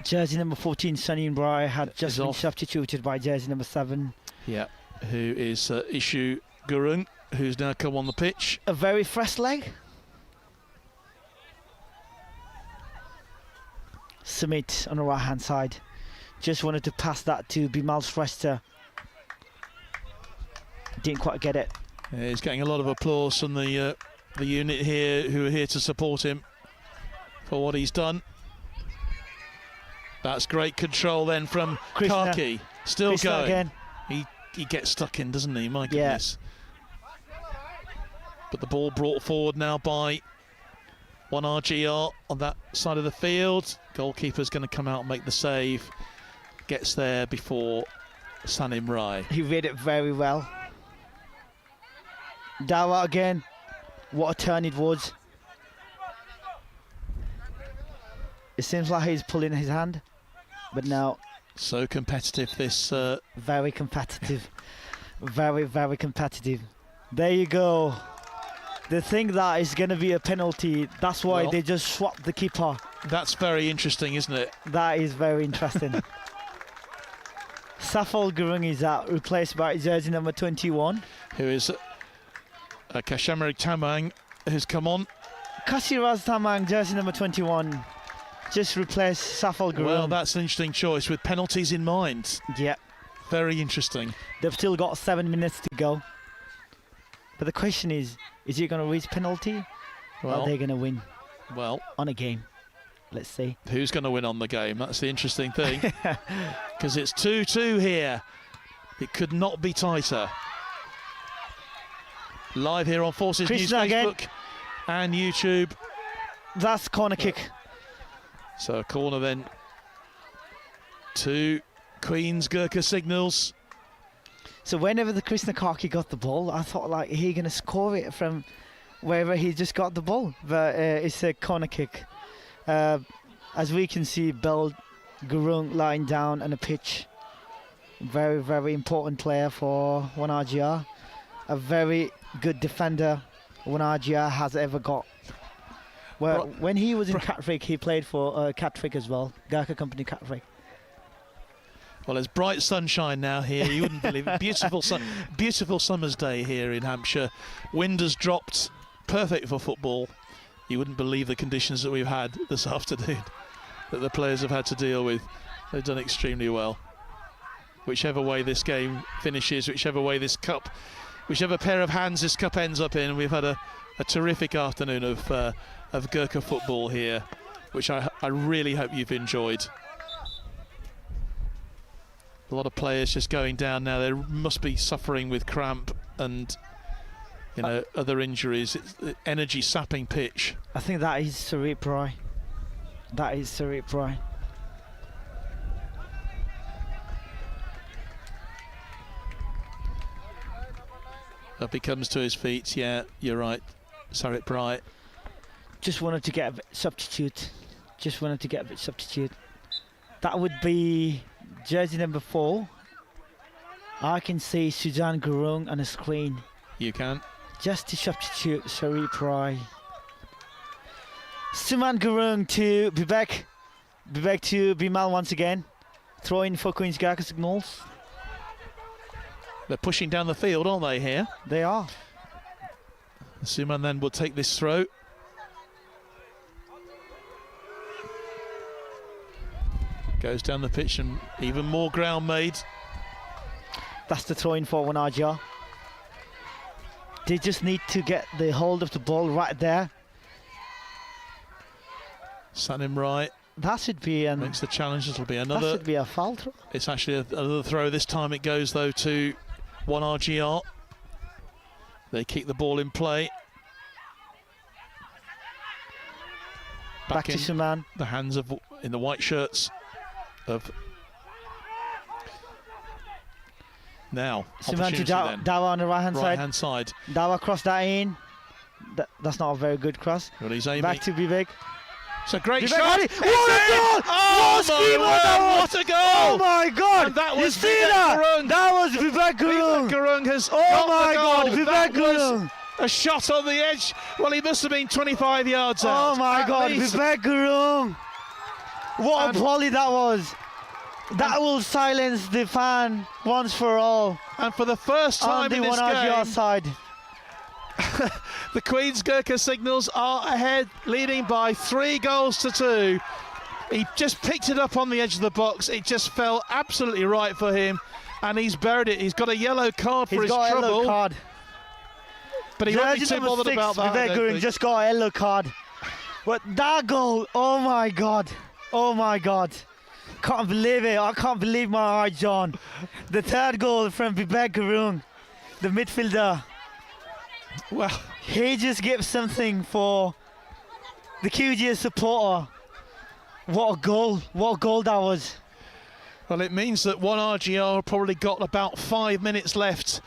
Jersey number 14, Sanim Rai, had just been substituted by jersey number 7. Yeah, who is Ishu Gurung, who's now come on the pitch. A very fresh leg. Sumit on the right hand side. Just wanted to pass that to Bimal Shrestha. Didn't quite get it. Yeah, he's getting a lot of applause from the unit here who are here to support him for what he's done. That's great control then from Kaki. Still Krishna going. Again. He gets stuck in, doesn't he? My goodness. Yeah. But the ball brought forward now by 1RGR on that side of the field. Goalkeeper's going to come out and make the save. Gets there before Sanim Rai. He read it very well. Dawa again. What a turn it was. It seems like he's pulling his hand, but no. So competitive this. Very competitive. Very, very competitive. There you go. They think that is going to be a penalty. That's why they just swapped the keeper. That's very interesting, isn't it? That is very interesting. Safal Gurung is out, replaced by jersey number 21. Who is Kashamari Tamang, who's come on. Kashiraz Tamang, jersey number 21. Just replace Safal Gurung. Well, that's an interesting choice with penalties in mind. Yeah. Very interesting. They've still got 7 minutes to go. But the question is he going to reach penalty? Or are they going to win? Well, on a game. Let's see. Who's going to win on the game? That's the interesting thing. Because it's 2-2 here. It could not be tighter. Live here on Forces News Facebook and YouTube. That's corner kick. So a corner then to Queen's Gurkha Signals. So whenever the Krishna Kaki got the ball, I thought like he's going to score it from wherever he just got the ball. But it's a corner kick. As we can see, Bel Gurung lying down on a pitch. Very, very important player for 1RGR. A very good defender 1RGR has ever got. Well, when he was in Catfrick, he played for Catfrick as well. Gurkha Company Catfrick. Well, there's bright sunshine now here. You wouldn't believe it. Beautiful summer's day here in Hampshire. Wind has dropped, perfect for football. You wouldn't believe the conditions that we've had this afternoon, that the players have had to deal with. They've done extremely well. Whichever way this game finishes, whichever way this cup, whichever pair of hands this cup ends up in, we've had a terrific afternoon of Gurkha football here, which I really hope you've enjoyed. A lot of players just going down now. They must be suffering with cramp and other injuries. It's the energy sapping pitch. I think that is cerebri. That is cerebri. Up he comes to his feet. Yeah, you're right. Sarit Bright. Just wanted to get a bit substitute. That would be jersey number 4. I can see Suzanne Gurung on the screen. You can. Just to substitute Sarit Bright. Suman Gurung to Vivek. Vivek to Bimal once again. Throw in for Queen's Gurkha Signals. They're pushing down the field, aren't they, here? They are. Suman then will take this throw. Goes down the pitch and even more ground made. That's the throw in for Wanaja. They just need to get the hold of the ball right there. Sanim right. That should be makes the challenge. It'll be another. That should be a foul throw. It's actually another throw. This time it goes though to 1RGR. They keep the ball in play. Back to Suman. The hands of in the white shirts of now. Suman to Dawa on the right hand side. Dawa cross that in. That's not a very good cross. Well, he's aiming. Back to Vivek. It's a great Vivek shot. What a goal! What a goal! Oh my God! And that was Vivek Gurung. That was Vivek Gurung. Vivek Gurung has got my God! the goal. Vivek Gurung. A shot on the edge. Well, he must have been 25 yards out. Oh my God! Vivek Gurung. What a volley that was. That will silence the fan once for all. And for the first time in this game, side. the Queen's Gurkha Signals are ahead, leading by 3-2. He just picked it up on the edge of the box. It just fell absolutely right for him, and he's buried it. He's got a yellow card for his trouble. He's got a yellow card. But he won't be too bothered about that. Vivek Gurung just got a yellow card. But that goal, oh my God. Oh my God. Can't believe it. I can't believe my eyes, John. The third goal from Vivek Gurung, the midfielder. Well, he just gives something for the QGS supporter. What a goal. What a goal that was. Well, it means that 1RGR probably got about 5 minutes left,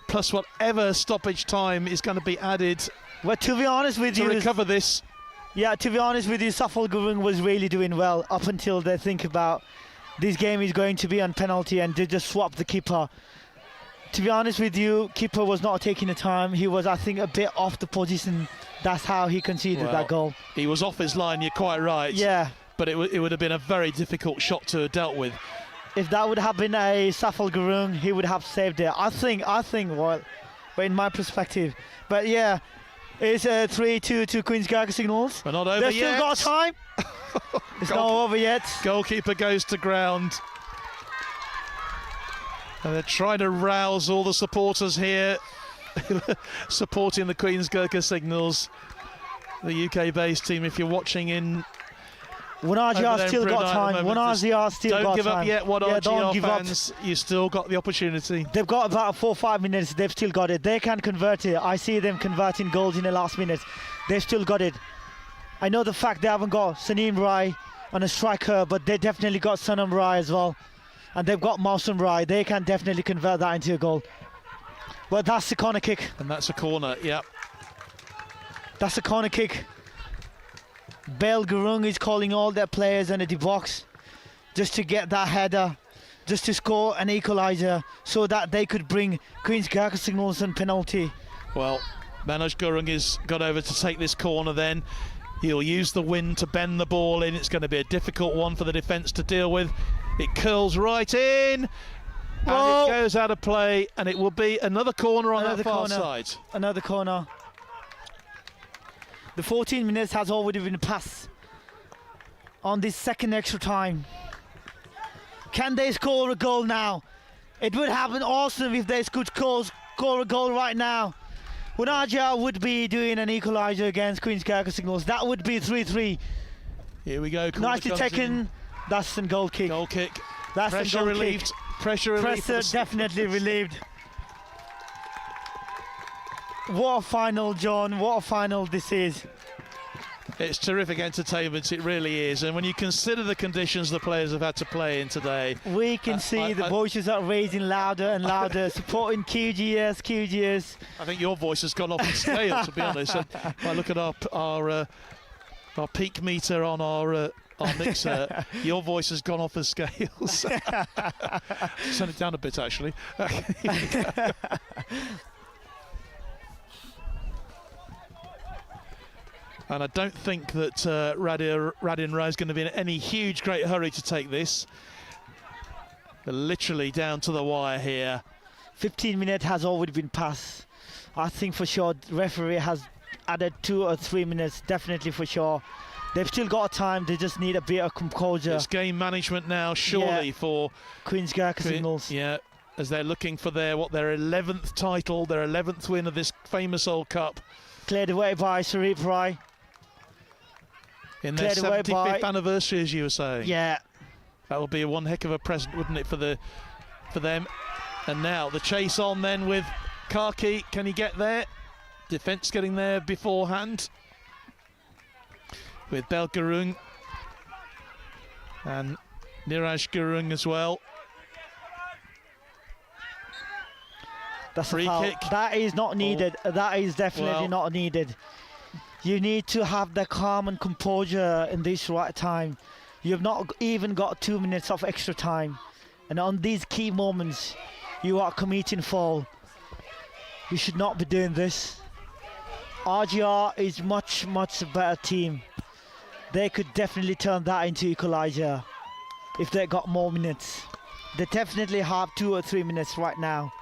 plus whatever stoppage time is going to be added. Well, to be honest with you, to recover this. Yeah, to be honest with you, Safal Gurung was really doing well up until they think about this game is going to be on penalty and they just swap the keeper. To be honest with you, keeper was not taking the time. He was, I think, a bit off the position. That's how he conceded that goal. He was off his line, you're quite right. Yeah. But it would have been a very difficult shot to have dealt with. If that would have been a Safal Gurung, he would have saved it. I think, well, in my perspective. But yeah, it's 3-2 to Queen's Gurkha Signals. We're not over They've yet. Still got time. It's not over yet. Goalkeeper goes to ground. And they're trying to rouse all the supporters here, supporting the Queen's Gurkha Signals. The UK-based team, if you're watching in... 1RGR still got time. 1RGR still got time. Don't give up yet, 1RGR fans. You still got the opportunity. They've got about 4 or 5 minutes. They've still got it. They can convert it. I see them converting goals in the last minute. They've still got it. I know the fact they haven't got Sanim Rai on a striker, but they definitely got Sanam Rai as well. And they've got Mausam Rai. They can definitely convert that into a goal. But that's the corner kick. And that's a corner, yep. That's a corner kick. Bel Gurung is calling all their players into the box just to get that header, just to score an equaliser so that they could bring Queen's Gurkha Signals on penalty. Well, Manoj Gurung has got over to take this corner then. He'll use the wind to bend the ball in. It's going to be a difficult one for the defence to deal with. It curls right in. Whoa. And it goes out of play, and it will be another corner on that far corner. side. Another corner. The 14 minutes has already been passed on this second extra time. Can they score a goal now? It would have been awesome if they could score a goal right now. Unaja would be doing an equaliser against Queen's Gurkha Signals. That would be 3-3. Here we go. Nicely taken. That's a goal kick. Goal kick. That's Pressure relieved. Kick. Pressure relieved. Pressure definitely relieved. What a final, John. What a final this is. It's terrific entertainment, it really is. And when you consider the conditions the players have had to play in today, we can see the voices are raising louder and louder, supporting QGS. I think your voice has gone off the scale, to be honest. And if I look at our peak meter on our mixer, your voice has gone off the scales. Turn it down a bit, actually. And I don't think that Radin Rai is going to be in any huge, great hurry to take this. They're literally down to the wire here. 15 minutes has already been passed. I think for sure the referee has added 2 or 3 minutes, definitely for sure. They've still got time, they just need a bit of composure. It's game management now, surely, for Queen's Gurkha Signals. Yeah, as they're looking for their 11th title, their 11th win of this famous old cup. Cleared away by Sarip Rai. In their 75th anniversary, as you were saying. Yeah. That would be one heck of a present, wouldn't it, for them? And now the chase on then with Kaki. Can he get there? Defence getting there beforehand. With Bel Gurung and Niraj Gurung as well. That's free kick. That is not needed. That is definitely not needed. You need to have the calm and composure in this right time. You've not even got 2 minutes of extra time. And on these key moments, you are committing foul. You should not be doing this. RGR is much a better team. They could definitely turn that into equaliser if they got more minutes. They definitely have 2 or 3 minutes right now.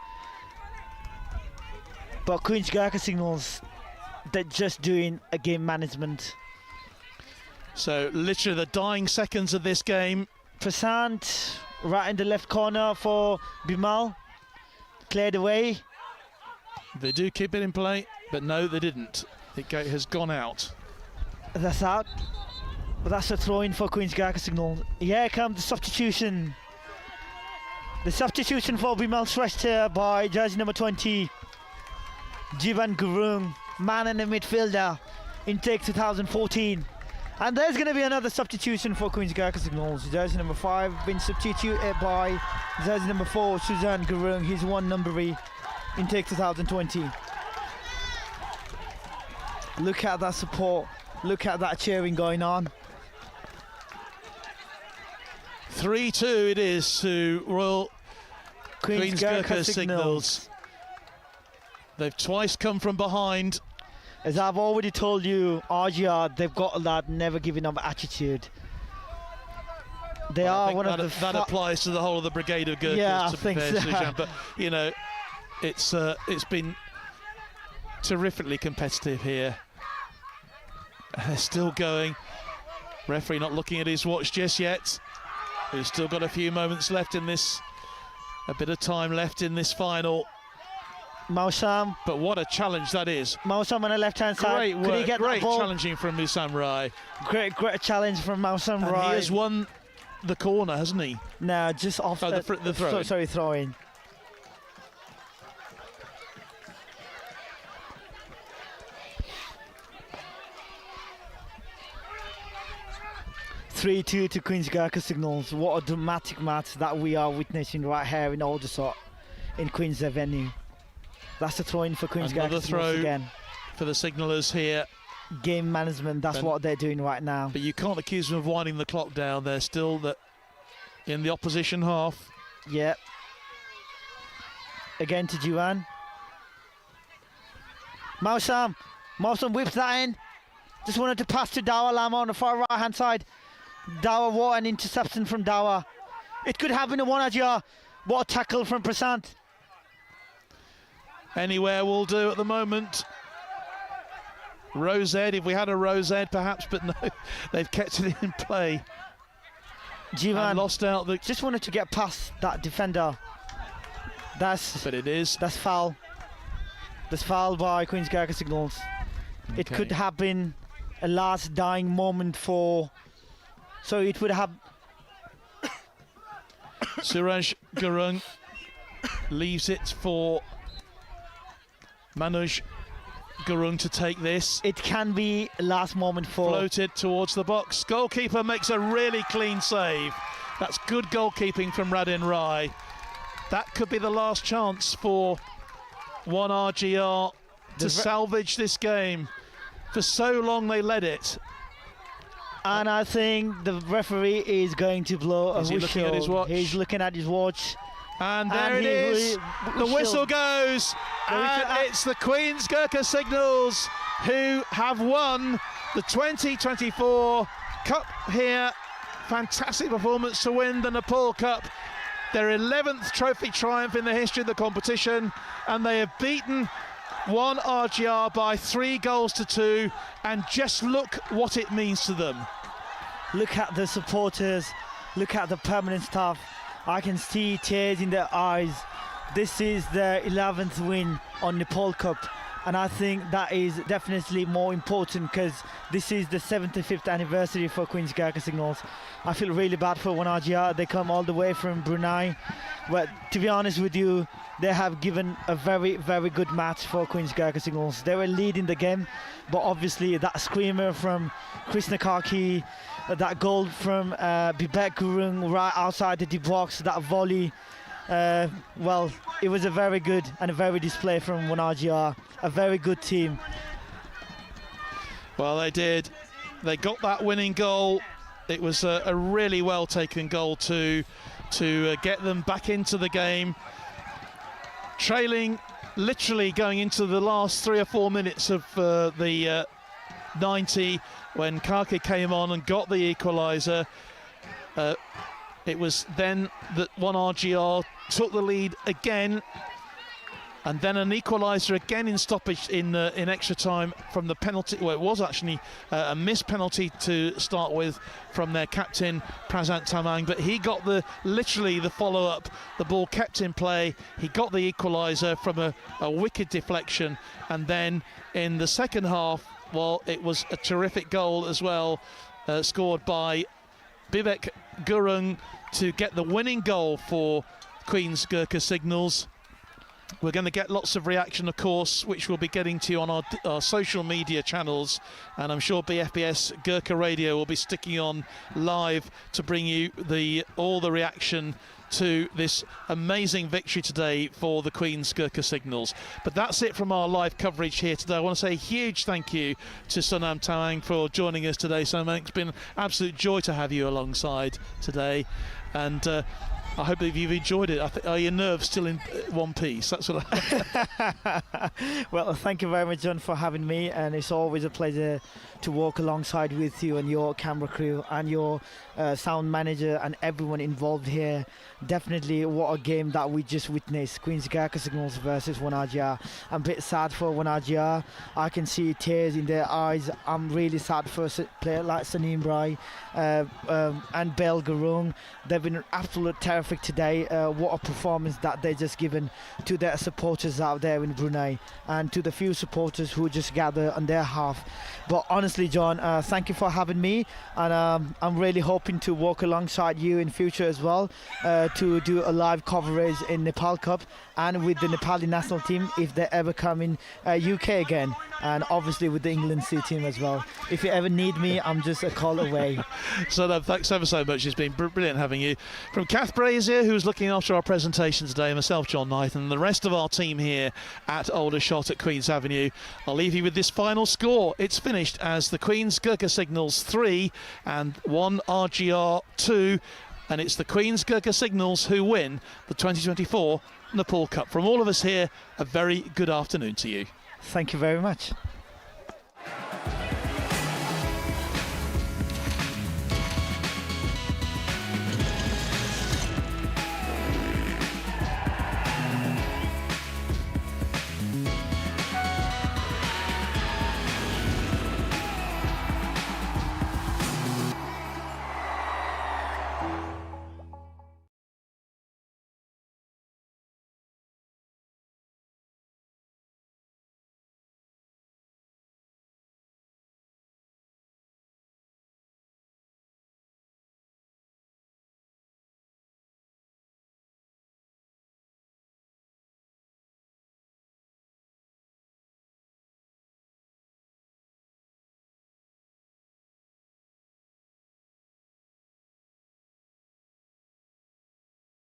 But Queen's Gurkha Signals, they're just doing a game management. So literally the dying seconds of this game. Prasant right in the left corner for Bimal. Cleared away. They do keep it in play, but no, they didn't. It has gone out. That's out. But that's a throw-in for Queen's Gurkha Signal. Here comes the substitution. The substitution for Bimal Shrestha here by jersey number 20. Jivan Gurung, man and a midfielder, intake 2014. And there's going to be another substitution for Queen's Gurkha Signals. Jersey number 5 been substituted by jersey number 4, Suzanne Gurung. He's 1 number intake 2020. Look at that support. Look at that cheering going on. 3-2 it is to Royal Queen's Gurkha Signals. They've twice come from behind. As I've already told you, RGR, they've got that never giving up attitude. They are one of the... That applies to the whole of the brigade of Gurkhas, yeah, to be fair, Suzanne. But, you know, it's been terrifically competitive here. They're still going. Referee not looking at his watch just yet. He's still got a few moments left in this, a bit of time left in this final. Mausam. But what a challenge that is. Mausam on the left-hand side. Great work, could he get great that ball? Challenging from Musam Rai. Great challenge from Mausam Rai. He has won the corner, hasn't he? No, just off the throw. Sorry, throw-in. (3-2) to Queen's Gurkha Signals. What a dramatic match that we are witnessing right here in Aldershot, in Queen's venue. That's a throw-in for Queen's Gurkha Signals again. For the signallers here. Game management, that's what they're doing right now. But you can't accuse them of winding the clock down. They're still in the opposition half. Yep. Again to Juan. Mausam whips that in. Just wanted to pass to Dawa Lama on the far right-hand side. Dawa, what an interception from Dawa. It could have been a 1 RGR. What a tackle from Prasant. Anywhere will do at the moment. Rose Ed, if we had a Rose Ed perhaps, but no, they've kept it in play. Jivan lost out the... Just wanted to get past that defender. But it is. That's foul. That's foul by Queen's Gurkha Signals. Okay. It could have been a last dying moment for... So it would have... Suraj Gurung leaves it for Manoj Gurung to take this. It can be a last moment for... Floated towards the box. Goalkeeper makes a really clean save. That's good goalkeeping from Radin Rai. That could be the last chance for 1RGR to salvage this game. For so long they led it. And I think the referee is going to blow a whistle. Is he looking at his watch? He's looking at his watch. And there it is. The whistle goes. And it's the Queen's Gurkha Signals who have won the 2024 Cup here. Fantastic performance to win the Nepal Cup. Their 11th trophy triumph in the history of the competition. And they have beaten 1RGR by 3-2. And just look what it means to them. Look at the supporters. Look at the permanent staff. I can see tears in their eyes. This is their 11th win on Nepal Cup, and I think that is definitely more important because this is the 75th anniversary for Queen's Gurkha Signals. I feel really bad for 1RGR. They come all the way from Brunei, but to be honest with you, they have given a very, very good match for Queen's Gurkha Signals. They were leading the game, but obviously that screamer from Krishna Kaki, that goal from Bibek Gurung right outside the box, that volley, well, it was a very good and a very display from 1RGR, a very good team. Well, they did. They got that winning goal. It was a really well taken goal to get them back into the game. Trailing, literally going into the last 3 or 4 minutes of the 90 when Kake came on and got the equaliser. It was then that 1RGR took the lead again, and then an equaliser again in stoppage in extra time from the penalty. Well, it was actually a missed penalty to start with from their captain Prasant Tamang, but he got literally the follow-up. The ball kept in play. He got the equaliser from a wicked deflection, and then in the second half, well, it was a terrific goal as well, scored by Bibek Gurung to get the winning goal for Queen's Gurkha Signals. We're going to get lots of reaction, of course, which we'll be getting to you on our social media channels, and I'm sure BFBS Gurkha Radio will be sticking on live to bring you all the reaction to this amazing victory today for the Queen's Gurkha Signals. But that's it from our live coverage here today. I want to say a huge thank you to Sonam Tamang for joining us today. Sonam, it's been an absolute joy to have you alongside today, and I hope that you've enjoyed it. Are your nerves still in one piece? That's what Well, thank you very much, John, for having me, and it's always a pleasure to walk alongside with you and your camera crew and your sound manager and everyone involved here. Definitely what a game that we just witnessed. Queen's Gurkha Signals versus 1RGR. I'm a bit sad for 1RGR. I can see tears in their eyes. I'm really sad for a player like Saneem Brai and Bel Gurung. They've been absolutely terrific today. What a performance that they just given to their supporters out there in Brunei and to the few supporters who just gather on their half. But honestly, John, thank you for having me, and I'm really hoping to walk alongside you in future as well to do a live coverage in Nepal Cup and with the Nepali national team if they ever come in UK again, and obviously with the England C team as well. If you ever need me, I'm just a call away. So thanks ever so much. It's been brilliant having you. From Kath Brazier, who's looking after our presentation today, myself, John Knight, and the rest of our team here at Aldershot at Queen's Avenue, I'll leave you with this final score. It's finished as the Queen's Gurkha Signals 3 and 1RGR 2, and it's the Queen's Gurkha Signals who win the 2024 Nepal Cup. From all of us here, a very good afternoon to you. Thank you very much.